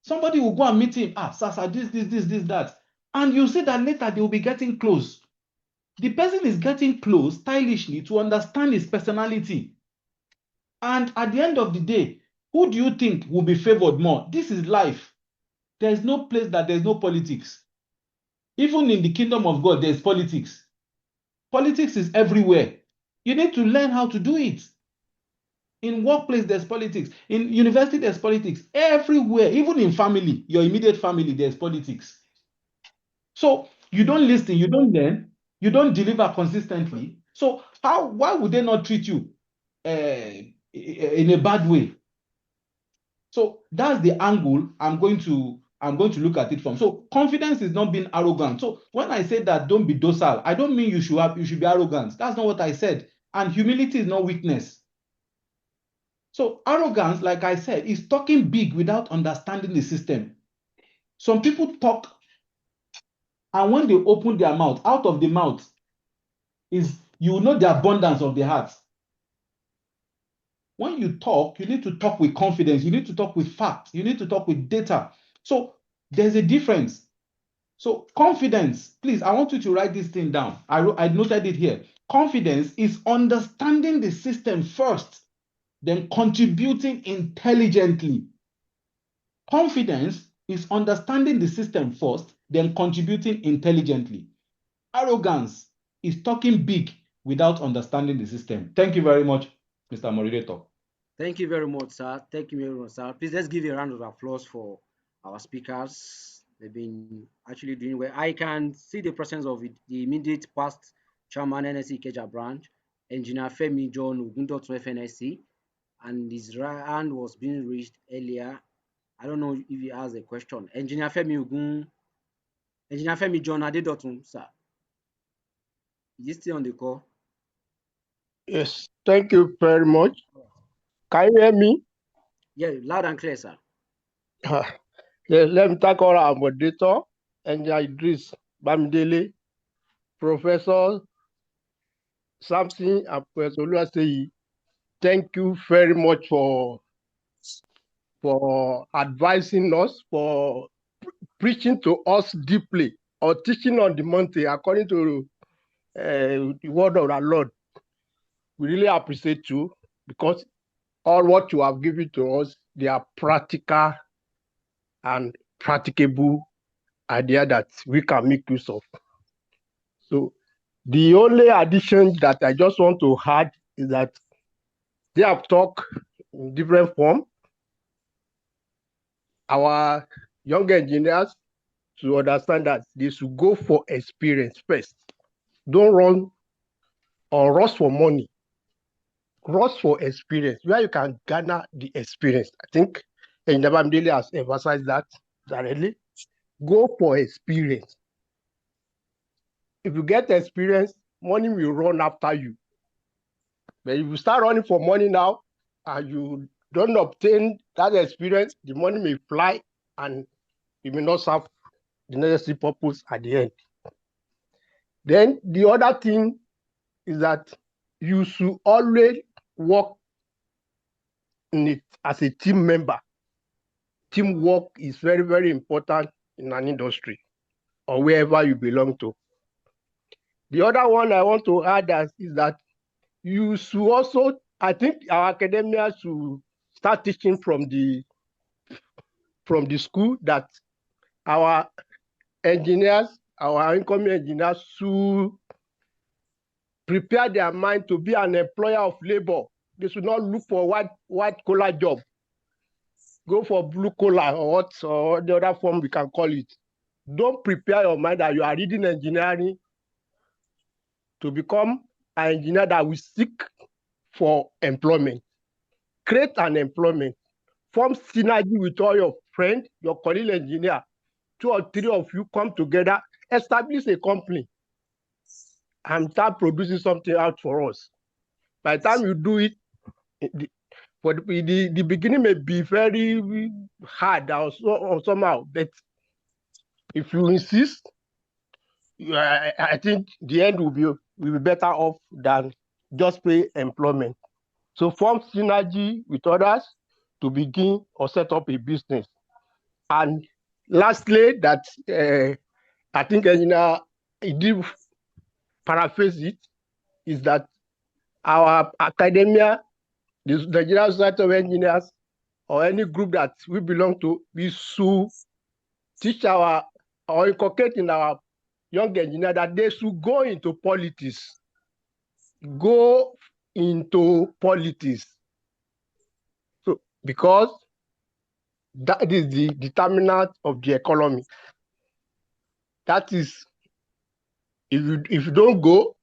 Somebody will go and meet him. Sir, this, that. And you see that later they will be getting close. The person is getting close stylishly to understand his personality. And at the end of the day, who do you think will be favored more? This is life. There's no place that there's no politics. Even in the kingdom of God, there's politics. Politics is everywhere. You need to learn how to do it. In workplace, there's politics. In university, there's politics. Everywhere, even in family, your immediate family, there's politics. So you don't listen, you don't learn, you don't deliver consistently. So why would they not treat you in a bad way? So that's the angle I'm going to look at it from. So confidence is not being arrogant. So when I say that don't be docile, I don't mean you should be arrogant. That's not what I said. And humility is not weakness. So arrogance, like I said, is talking big without understanding the system. Some people talk, and when they open their mouth, out of the mouth is, you know, the abundance of the heart. When you talk, you need to talk with confidence. You need to talk with facts. You need to talk with data. So there's a difference. So confidence, please, I want you to write this thing down. I noted it here. Confidence is understanding the system first, then contributing intelligently. Confidence is understanding the system first, then contributing intelligently. Arrogance is talking big without understanding the system. Thank you very much, Mr. Moderator. Thank you very much, sir. Thank you very much, sir. Please, let's give a round of applause for our speakers. They've been actually doing well. I can see the presence of the immediate past chairman, MNSE Ikeja branch, Engineer Femi John Ogundoto FNSE, and his hand was being raised earlier. I don't know if he has a question. Engineer Femi John Adeosun, sir. Is he still on the call? Yes, thank you very much. Can you hear me? Yeah, loud and clear, sir. Let me thank all our moderator, Engineer Idris, Bamidele, Professor Samson, and Professor Oluseyi. Thank you very much for advising us, for preaching to us deeply, or teaching on the mountain according to the word of our Lord. We really appreciate you, because all what you have given to us, they are practical and practicable idea that we can make use of. So the only addition that I just want to add is that they have talked in different form. Our young engineers to understand that they should go for experience first. Don't run or rush for money. Rush for experience, where you can garner the experience. I think Engineer Bamidele has emphasized that directly. Go for experience. If you get experience, money will run after you. But if you start running for money now and you don't obtain that experience, the money may fly and it may not serve the necessary purpose at the end. Then the other thing is that you should always work in it as a team member. Teamwork is very, very important in an industry or wherever you belong to. The other one I want to add is that you should also, I think our academia should start teaching from the school that our engineers, our incoming engineers should prepare their mind to be an employer of labor. They should not look for white collar job. Go for blue collar or the other form we can call it. Don't prepare your mind that you are reading engineering to become an engineer that will seek for employment. Create an employment. Form synergy with all your friends, your colleague engineer. 2 or 3 of you come together, establish a company. and start producing something out for us. By the time you do it, the beginning may be very hard or somehow, but if you insist, I think the end will be better off than just pay employment. So form synergy with others to begin or set up a business. And lastly, that I think Engineer did paraphrase it, is that our academia, the General Society of Engineers, or any group that we belong to, we should teach or inculcate in our young engineers that they should go into politics. Go into politics. So, because that is the determinant of the economy. That is, if you don't go,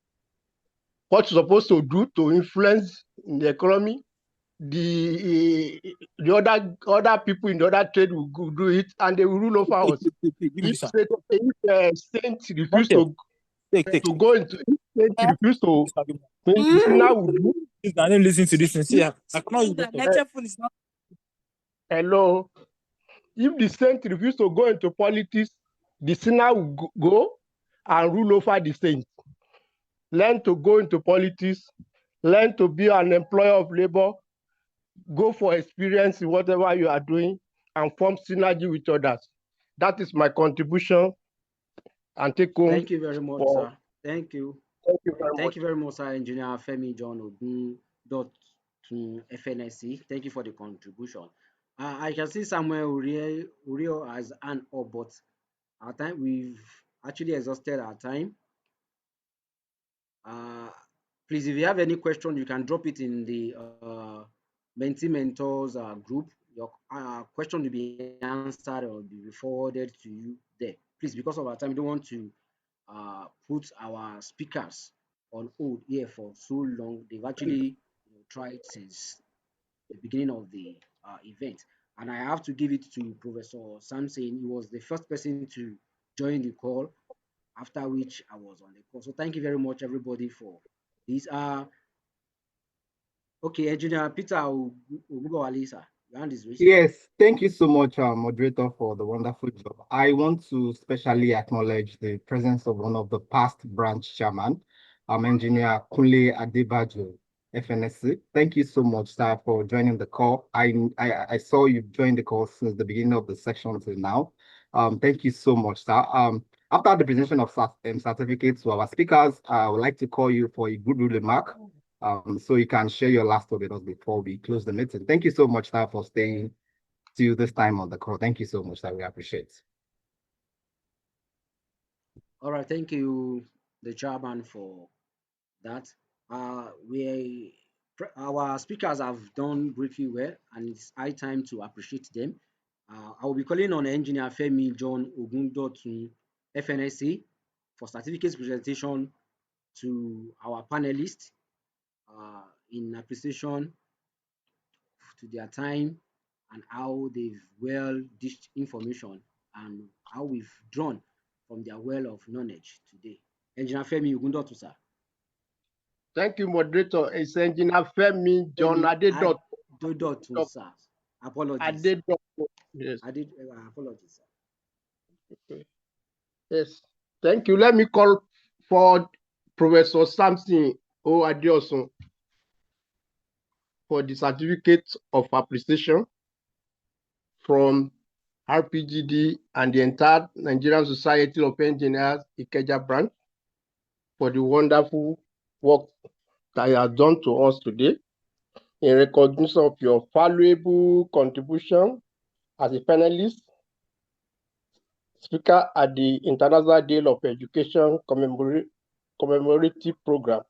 what you're supposed to do to influence in the economy, the other people in the other trade will do it, and they will rule over us. If state refuse to go into, state refuse to, the sinner will do. I don't listen to this and see. I cannot. Hello. If the saint refuse to go into politics, the sinner will go and rule over the saint. Learn to go into politics, learn to be an employer of labor, go for experience in whatever you are doing, and form synergy with others. That is my contribution. And take home. Thank you very much, sir. Thank you. Thank you very much, sir, Engineer Femi John Ogun FNSE. Thank you for the contribution. I can see Samuel Uriel as an up, but our time, we've actually exhausted our time. Please, if you have any question, you can drop it in the Mentee Mentors group. Your question will be answered or be forwarded to you there. Please, because of our time, we don't want to put our speakers on hold here for so long. They've actually tried since the beginning of the event. And I have to give it to Professor Samson. He was the first person to join the call, after which I was on the call. So thank you very much, everybody, for this. Okay, Engineer Peter Ogugowalisa, your hand is raised. Yes, thank you so much, moderator, for the wonderful job. I want to specially acknowledge the presence of one of the past branch chairman, Engineer Kunle Adebajo, FNSE. Thank you so much, sir, for joining the call. I saw you join the call since the beginning of the section until now. Thank you so much, sir. After the presentation of certificates to our speakers, I would like to call you for a good remark. So you can share your last word with us before we close the meeting. Thank you so much, sir, for staying to this time on the call. Thank you so much, sir. We appreciate it. All right, thank you, the chairman, for that. Our speakers have done briefly well, and it's high time to appreciate them. I will be calling on Engineer Femi John Ogundotun, FNSE, for certificates presentation to our panelists in appreciation to their time and how they've well dished information and how we've drawn from their well of knowledge today. Engineer Femi Ogundotun, sir. Thank you, moderator. It's Engineer Femi John Adedotun, sir. Apologies. Adedotun. Yes. Apologies, sir. Okay. Yes. Thank you. Let me call for Professor Samson Adeosun for the certificate of appreciation from RPGD and the entire Nigerian Society of Engineers Ikeja branch for the wonderful work that you have done to us today in recognition of your valuable contribution as a panelist, speaker at the International Day of Education commemorative program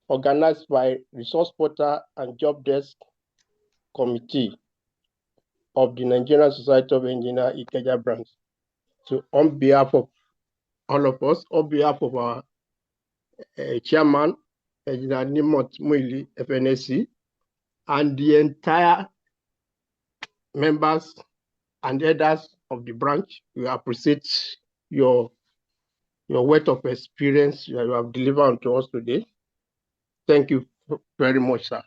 organized by Resource Portal and Job Desk Committee of the Nigerian Society of Engineers Ikeja branch. So on behalf of all of us, on behalf of our chairman, Engineer Nimot Muili, FNSE, and the entire members and elders of the branch, we appreciate your your wealth of experience you have delivered to us today. Thank you very much, sir.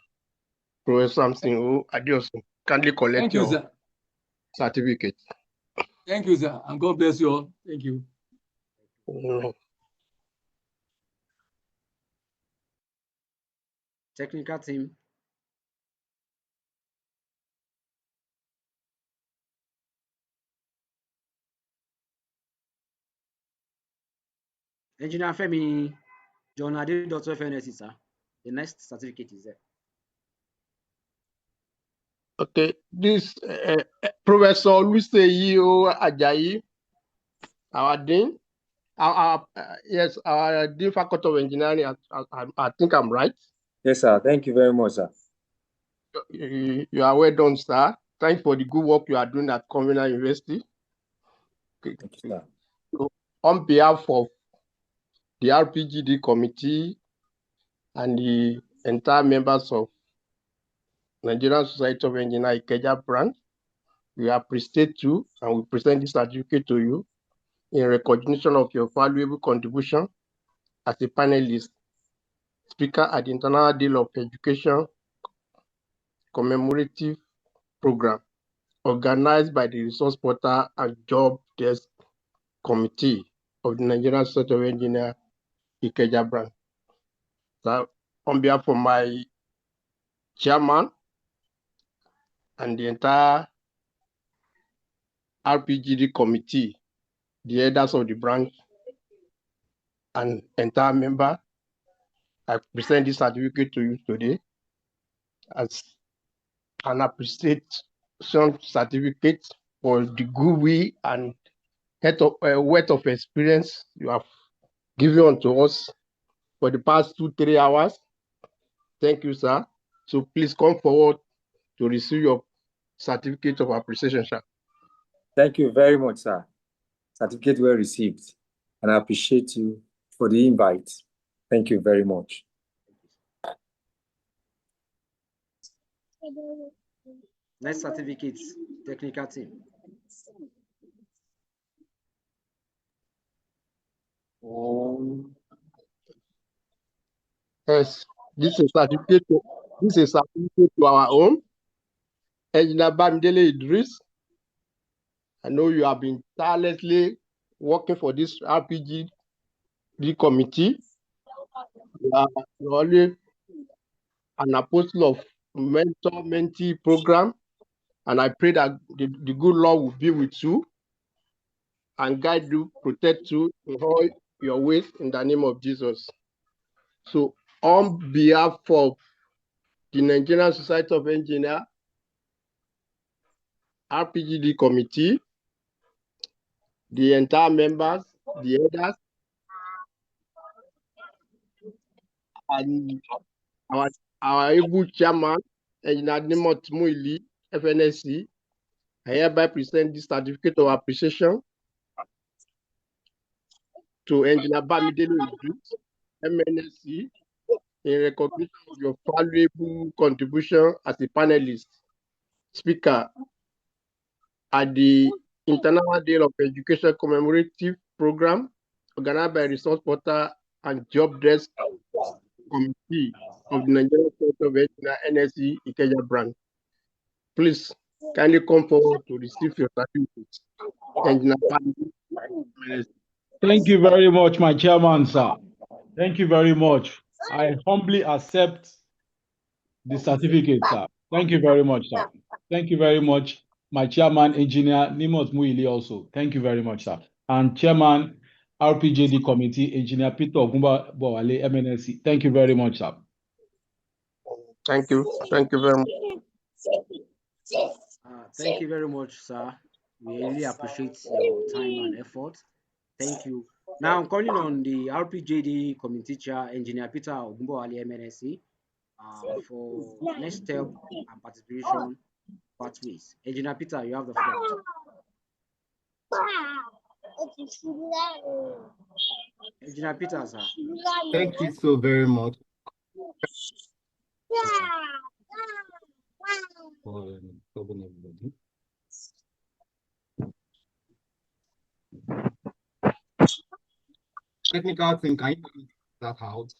Professor Samson, Adeosun, kindly collect Thank you, your sir. certificate. Thank you, sir. And God bless you all. Thank you. Technical team. Engineer Femi, John Adeosun MNSE, sir. The next certificate is there. Okay, this Professor Oluseyi Ajayi, our dean, yes, our dean faculty of engineering. I think I'm right. Yes, sir. Thank you very much, sir. You are well done, sir. Thanks for the good work you are doing at Covenant University. Thank you, sir. So, on behalf of the RPGD committee and the entire members of Nigerian Society of Engineers Ikeja branch, we appreciate you and we present this certificate to you in recognition of your valuable contribution as a panelist, speaker at the International Day of Education commemorative program organized by the Resource Portal and Job Desk Committee of the Nigerian Society of Engineers Ikeja branch. So, on behalf of my chairman and the entire RPGD committee, the elders of the branch, and entire member, I present this certificate to you today as an appreciation certificate for the goodwill and wealth of experience you have given unto us for the past 2-3 hours. Thank you, sir. So please come forward to receive your certificate of appreciation, sir. Thank you very much, sir. Certificate well received, and I appreciate you for the invite. Thank you very much. Next certificate, technical team. Yes, this is a certificate. This is a certificate to our own. Engineer Bamidele Idris, I know you have been tirelessly working for this RPGD committee. You are always an apostle of mentor-mentee program, and I pray that the good Lord will be with you and guide you, protect you in all your ways in the name of Jesus. So, on behalf of the Nigerian Society of Engineers, RPGD committee, the entire members, the elders, and our able chairman, Engineer Motivational, FNSE, I hereby present this certificate of appreciation to Engineer Bamidele, MNSE, in recognition of your valuable contribution as a panelist, speaker at the International Day of Education commemorative program organized by Resource Portal and Job Desk Committee of the Nigerian Society of Engineers MNSE Ikeja branch. Please kindly come forward to receive your certificate. Thank you very much, my chairman, sir. Thank you very much. I humbly accept the certificate, sir. Thank you very much, sir. Thank you very much, my chairman, Engineer Nimot Muili also. Thank you very much, sir. And chairman, RPJD committee, Engineer Peter Ogumba Bowale, MNSE. Thank you very much, sir. Thank you. Thank you very much. Thank you very much, sir. We really appreciate your time and effort. Thank you. Now I'm calling on the RPJD committee chair, Engineer Peter Ogumbowale, MNSE, for next step and participation pathways. Engineer Peter, you have the floor. Engineer Peter, sir. Thank you so very much. Technical team, can you point that out?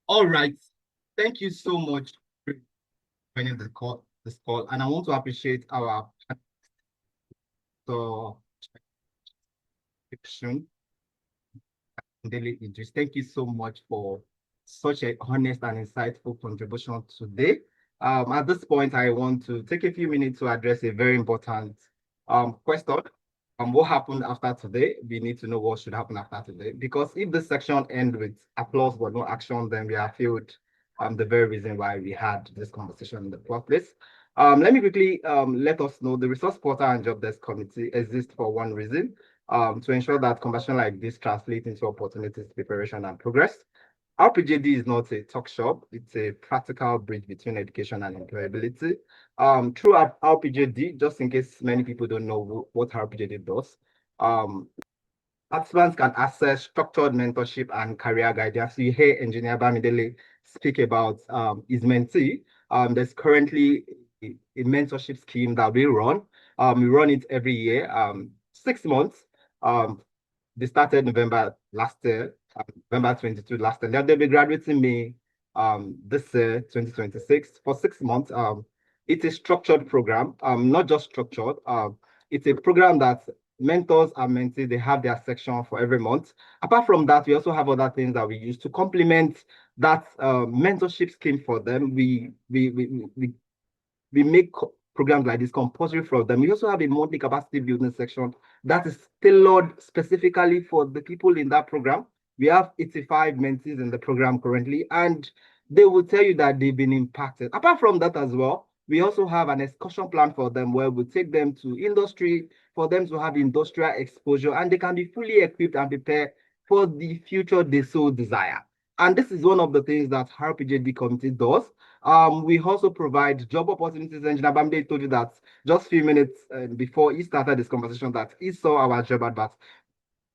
All right. Thank you so much for joining this call. And I want to appreciate our section daily Idris. Thank you so much for such a honest and insightful contribution today. At this point, I want to take a few minutes to address a very important question. What happened after today? We need to know what should happen after today. Because if this section ends with applause but no action, then we have failed the very reason why we had this conversation in the first place. Let me quickly let us know the resource portal and job desk committee exists for one reason, to ensure that conversation like this translates into opportunities, preparation, and progress. RPJD is not a talk shop. It's a practical bridge between education and employability. Through RPJD, just in case many people don't know what RPJD does, participants can access structured mentorship and career guidance. You hear Engineer Bamidele speak about his mentee. There's currently a mentorship scheme that we run. We run it every year, 6 months. They started November last year, November 22 last year. They'll be graduating May this year, 2026, for 6 months. It's a structured program, not just structured. It's a program that mentors and mentees, they have their section for every month. Apart from that, we also have other things that we use to complement that mentorship scheme for them. We make programs like this compulsory for them. We also have a monthly capacity building section that is tailored specifically for the people in that program. We have 85 mentees in the program currently, and they will tell you that they've been impacted. Apart from that as well, we also have an excursion plan for them where we take them to industry for them to have industrial exposure, and they can be fully equipped and prepared for the future they so desire. And this is one of the things that RPJD committee does. We also provide job opportunities. Engineer Bamidele told you that just a few minutes before he started this conversation that he saw our job advert.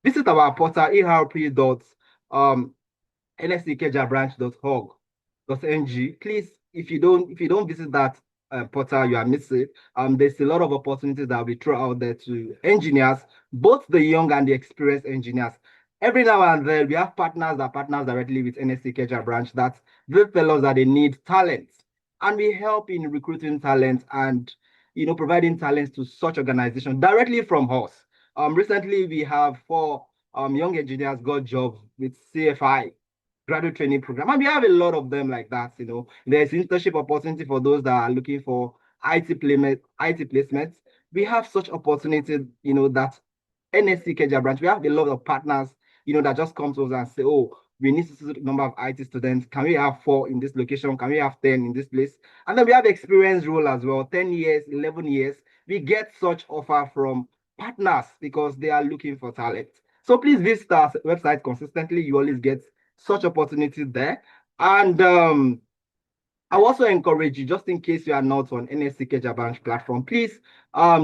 Visit our portal, erp.nsckjabranch.org.ng. Please, if you don't visit that portal, you are missing. There's a lot of opportunities that we throw out there to engineers, both the young and the experienced engineers. Every now and then, we have partners that partners directly with NSE Ikeja branch that they tell us that they need talent, and we help in recruiting talent and providing talents to such organizations directly from us. Recently, we have 4 young engineers got jobs with CFI graduate training program, and we have a lot of them like that. There's internship opportunity for those that are looking for IT placements. We have such opportunity, that NSE Ikeja branch, we have a lot of partners, that just come to us and say, oh, we need a number of IT students. Can we have 4 in this location? Can we have 10 in this place? And then we have experience role as well, 10 years, 11 years. We get such offer from partners because they are looking for talent. So please visit our website consistently. You always get such opportunities there. And I also encourage you, just in case you are not on NSE Ikeja branch platform, please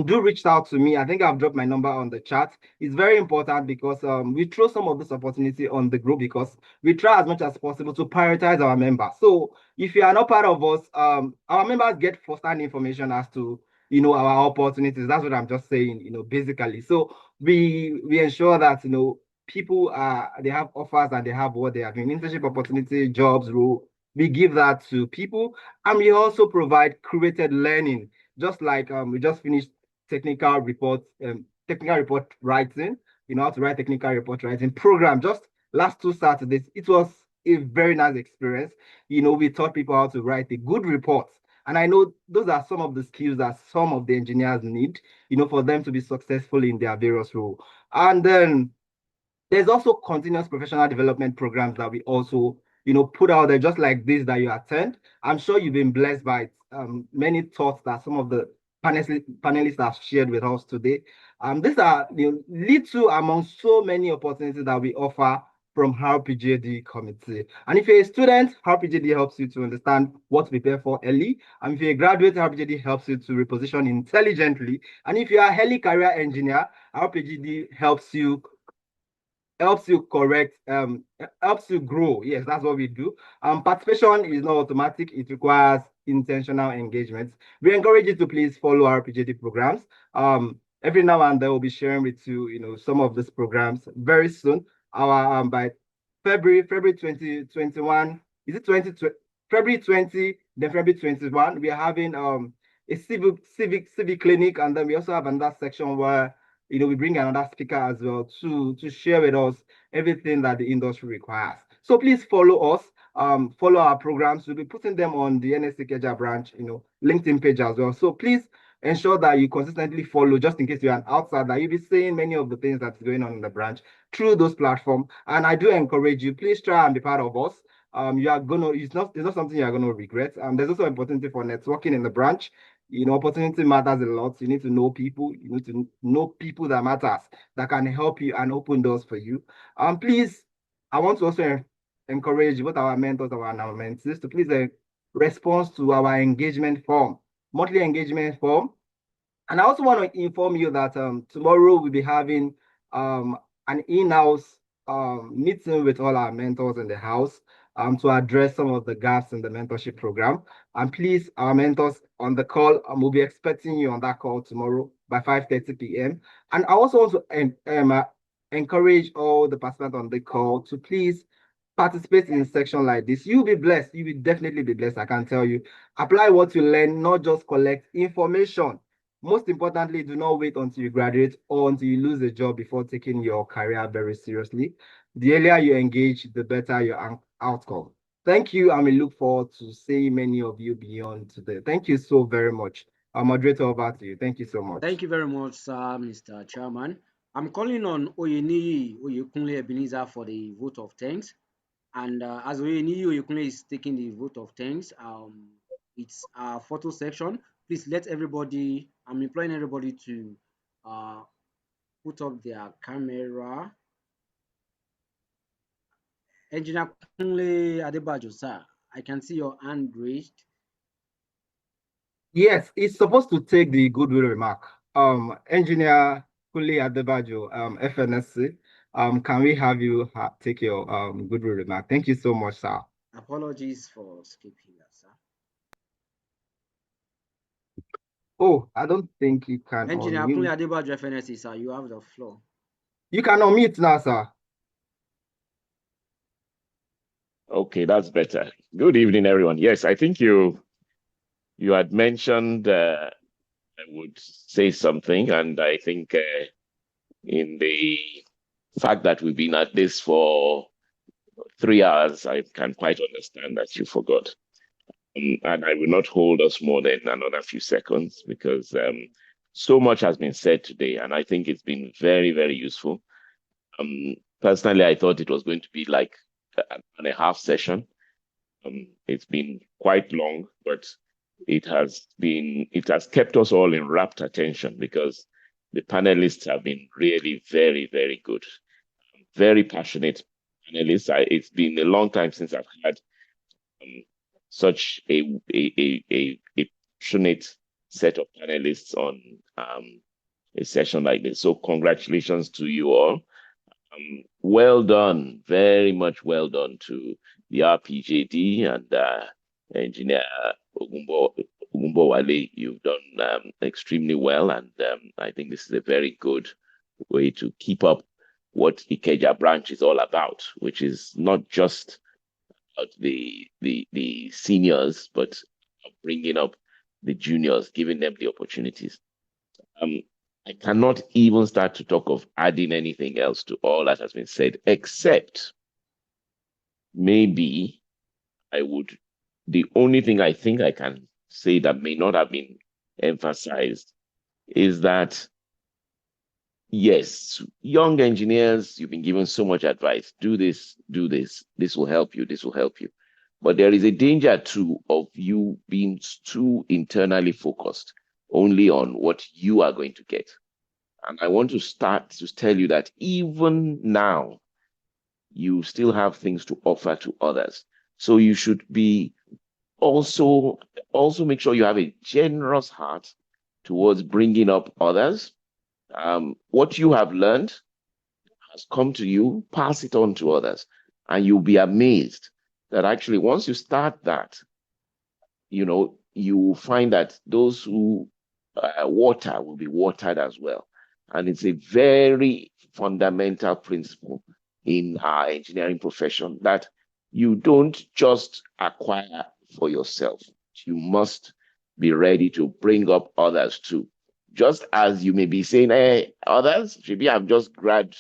do reach out to me. I think I've dropped my number on the chat. It's very important because we throw some of this opportunity on the group because we try as much as possible to prioritize our members. So if you are not part of us, our members get first-hand information as to our opportunities. That's what I'm just saying, basically. So we ensure that people they have offers and they have what they have in internship opportunity, jobs, role. We give that to people, and we also provide curated learning, just like we just finished technical report writing, how to write technical report writing program just last 2 Saturdays. It was a very nice experience. We taught people how to write a good report. And I know those are some of the skills that some of the engineers need, for them to be successful in their various roles. And then there's also continuous professional development programs that we also, put out there, just like this that you attend. I'm sure you've been blessed by many thoughts that some of the panelists have shared with us today. These are little among so many opportunities that we offer from RPJD committee. And if you're a student, RPJD helps you to understand what to prepare for early. And if you're a graduate, RPJD helps you to reposition intelligently. And if you are a early career engineer, RPJD helps you correct, helps you grow. Yes, that's what we do. Participation is not automatic. It requires intentional engagements. We encourage you to please follow our PGD programs. Every now and then we'll be sharing with you, some of these programs very soon. Our by February 2021, is it 2020? February 20, then February 21, we are having a civic clinic, and then we also have another section where we bring another speaker as well to share with us everything that the industry requires. So please follow us, follow our programs. We'll be putting them on the NSE Ikeja branch, LinkedIn page as well. So please ensure that you consistently follow, just in case you're an outsider. You'll be seeing many of the things that's going on in the branch through those platforms. And I do encourage you, please try and be part of us. It's not something you're gonna regret. There's also an opportunity for networking in the branch. Opportunity matters a lot. You need to know people. You need to know people that matters, that can help you and open doors for you. Please, I want to also encourage both our mentors and our mentees to please respond to our engagement form, monthly engagement form. And I also want to inform you that tomorrow we'll be having an in-house meeting with all our mentors in the house to address some of the gaps in the mentorship program. And please, our mentors on the call, we'll be expecting you on that call tomorrow by 5:30 p.m. And I also want to encourage all the participants on the call to please participate in a section like this. You'll be blessed. You will definitely be blessed, I can tell you. Apply what you learn, not just collect information. Most importantly, do not wait until you graduate or until you lose a job before taking your career very seriously. The earlier you engage, the better your outcome. Thank you, and we look forward to seeing many of you beyond today. Thank you so very much. Moderator, over to you. Thank you so much. Thank you very much, sir, Mr. Chairman. I'm calling on Oyeniyi Oyekunle Ebenezer for the vote of thanks. And as Oyeniyi Oyekunle is taking the vote of thanks, it's our photo section. Please let everybody, I'm imploring everybody to put up their camera. Engineer Kunle Adebajo, sir, I can see your hand raised. Yes, it's supposed to take the goodwill remark. Engineer Kunle Adebajo, FNSC, can we have you take your goodwill remark? Thank you so much, sir. Apologies for skipping that, sir. Oh, I don't think you can. Engineer Kunle Adebajo, FNSC, sir, you have the floor. You can unmute now, sir. Okay, that's better. Good evening, everyone. Yes, I think you had mentioned I would say something, and I think in the fact that we've been at this for 3 hours, I can quite understand that you forgot. And I will not hold us more than another few seconds because so much has been said today, and I think it's been very, very useful. Personally, I thought it was going to be like an a half session. It's been quite long, but it has kept us all in rapt attention because the panelists have been really very, very good, very passionate panelists. It's been a long time since I've had such a passionate set of panelists on a session like this. So congratulations to you all. Well done, very much well done to the RPJD and Engineer Wale. You've done extremely well, and I think this is a very good way to keep up what Ikeja branch is all about, which is not just the seniors, but bringing up the juniors, giving them the opportunities. I cannot even start to talk of adding anything else to all that has been said, except maybe the only thing I think I can say that may not have been emphasized is that, yes, young engineers, you've been given so much advice. Do this, this will help you, this will help you. But there is a danger too of you being too internally focused only on what you are going to get. And I want to start to tell you that even now, you still have things to offer to others. So you should be also make sure you have a generous heart towards bringing up others. What you have learned has come to you, pass it on to others. And you'll be amazed that actually once you start that, you will find that those who water will be watered as well. And it's a very fundamental principle in our engineering profession that you don't just acquire for yourself. You must be ready to bring up others too. Just as you may be saying, hey, others, maybe I've just done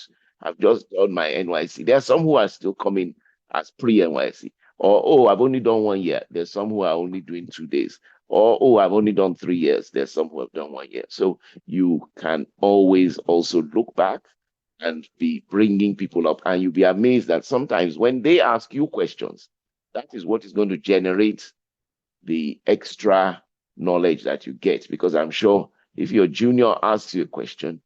my NYC. There are some who are still coming as pre-NYC. Or, oh, I've only done 1 year. There's some who are only doing 2 days. Or, oh, I've only done 3 years. There's some who have done 1 year. So you can always also look back and be bringing people up. And you'll be amazed that sometimes when they ask you questions, that is what is going to generate the extra knowledge that you get. Because I'm sure if your junior asks you a question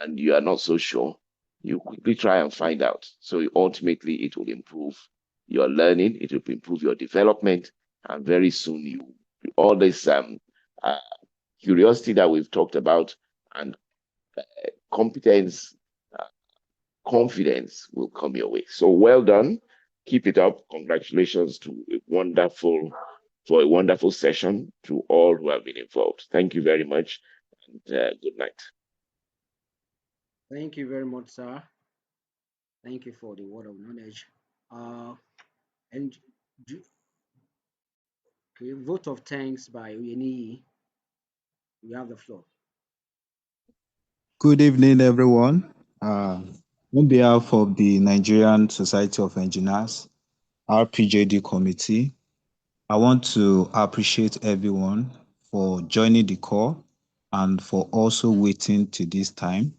and you are not so sure, you quickly try and find out. So ultimately, it will improve your learning, it will improve your development, and very soon all this curiosity that we've talked about and competence, confidence will come your way. So well done. Keep it up. Congratulations for a wonderful session to all who have been involved. Thank you very much, and good night. Thank you very much, sir. Thank you for the word of knowledge. And vote of thanks by Oyeniyi. You have the floor. Good evening, everyone. On behalf of the Nigerian Society of Engineers, RPJD committee, I want to appreciate everyone for joining the call and for also waiting to this time.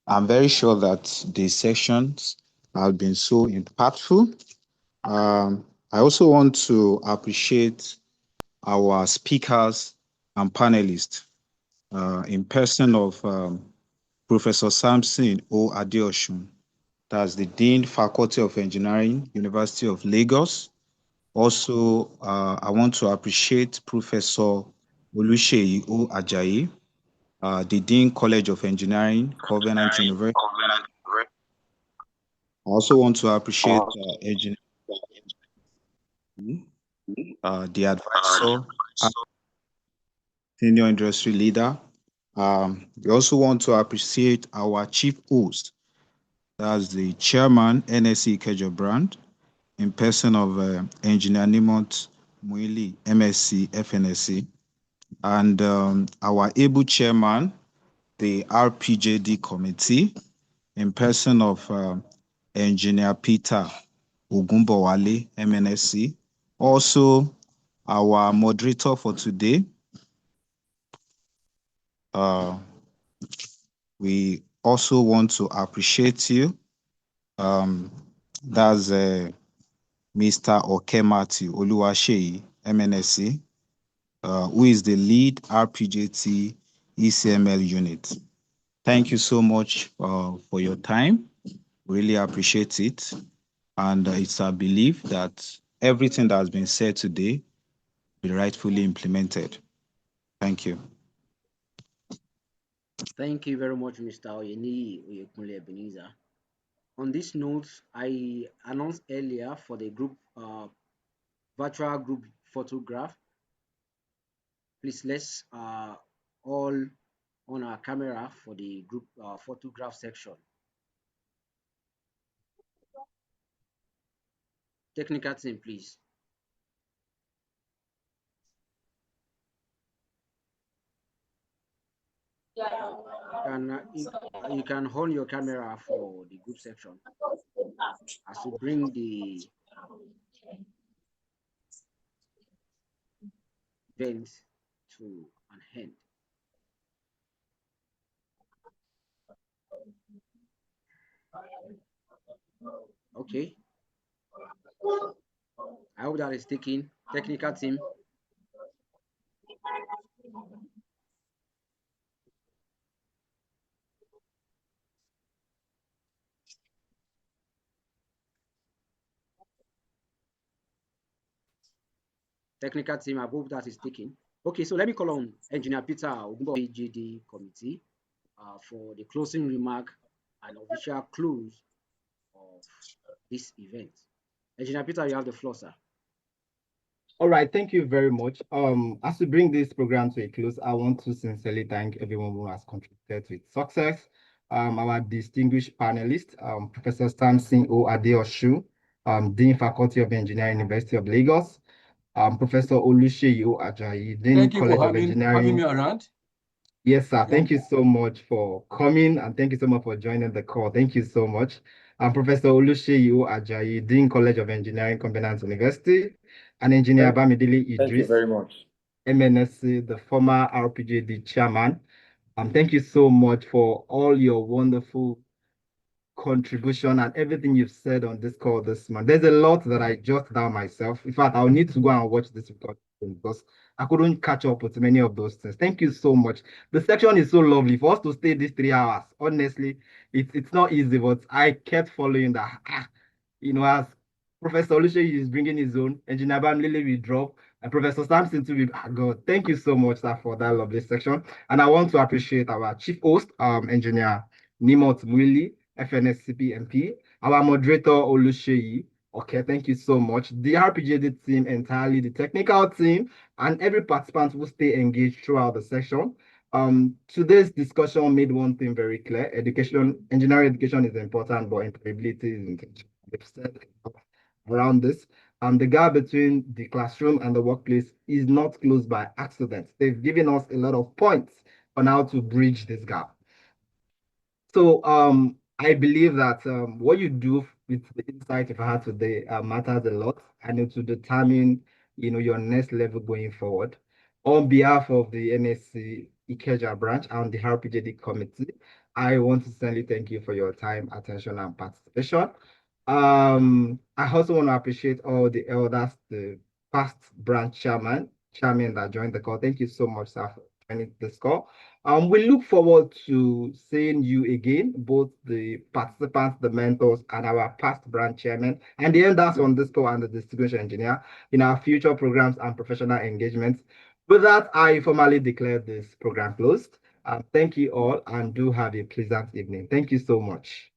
I'm very sure that the sessions have been so impactful. I also want to appreciate our speakers and panelists in person of Professor Samson O. Adeosun, that's the Dean, Faculty of Engineering, University of Lagos. Also, I want to appreciate Professor Oluseyi O. Ajayi, the Dean, College of Engineering, Covenant University. I also want to appreciate the advisor, senior industry leader. We also want to appreciate our chief host, that's the chairman, NSE Ikeja Brand, in person of Engineer Nimot Muili, MSc, FNSC, and our able chairman, the RPJD committee, in person of Engineer Peter Ogunbowale, MNSC. Also, our moderator for today, we also want to appreciate you. That's Mr. Okemati Oluwaseyi, MNSC, who is the lead RPJT ECML unit. Thank you so much for your time. Really appreciate it. And it's our belief that everything that has been said today will be rightfully implemented. Thank you. Thank you very much, Mr. Oyeniyi Oyekunle Ebenezer. On this note, I announced earlier for the group virtual group photograph. Please let's all on our camera for the group photograph section. Technical team, please. You can hold your camera for the group section as we bring the event to an end. Okay. I hope that is taken. Technical team. Technical team, I hope that is taken. Okay, so let me call on Engineer Peter Ogumbo, PGD committee, for the closing remark and official close of this event. Engineer Peter, you have the floor, sir. All right, thank you very much. As we bring this program to a close, I want to sincerely thank everyone who has contributed to its success. Our distinguished panelists, Professor Samson Adeosun, Dean Faculty of Engineering, University of Lagos, Professor Oluseyi Ajayi, Dean Thank you for College of having Engineering. me around. Yes, sir. Thank you so much for coming, and thank you so much for joining the call. Thank you so much. Professor Oluseyi Ajayi, Dean College of Engineering, Covenant University, and Engineer Bamidele Thank you Idris, very much. MNSE, the former RPJD chairman. Thank you so much for all your wonderful contribution and everything you've said on this call this month. There's a lot that I jot down myself. In fact, I'll need to go and watch this recording because I couldn't catch up with many of those things. Thank you so much. The section is so lovely. For us to stay these 3 hours, honestly, it's not easy, but I kept following that. As Professor Oluseyi is bringing his own, Engineer Bamidele will drop, and Professor Samson too will. God, thank you so much, sir, for that lovely section. And I want to appreciate our chief host, Engineer Nimot Mwili, FNSCP MP, our moderator Oluseyi. Okay, thank you so much. The RPJD team entirely, the technical team, and every participant will stay engaged throughout the session. Today's discussion made one thing very clear: engineering education is important, but employability is intentional. They've said around this. The gap between the classroom and the workplace is not closed by accident. They've given us a lot of points on how to bridge this gap. So I believe that what you do with the insight you've had today matters a lot, and it will determine, your next level going forward. On behalf of the NSC Ikeja branch and the RPJD committee, I want to sincerely thank you for your time, attention, and participation. I also want to appreciate all the elders, the past branch chairman that joined the call. Thank you so much, sir, for joining this call. We look forward to seeing you again, both the participants, the mentors, and our past branch chairman, and the elders on this call and the distribution engineer in our future programs and professional engagements. With that, I formally declare this program closed. Thank you all, and do have a pleasant evening. Thank you so much.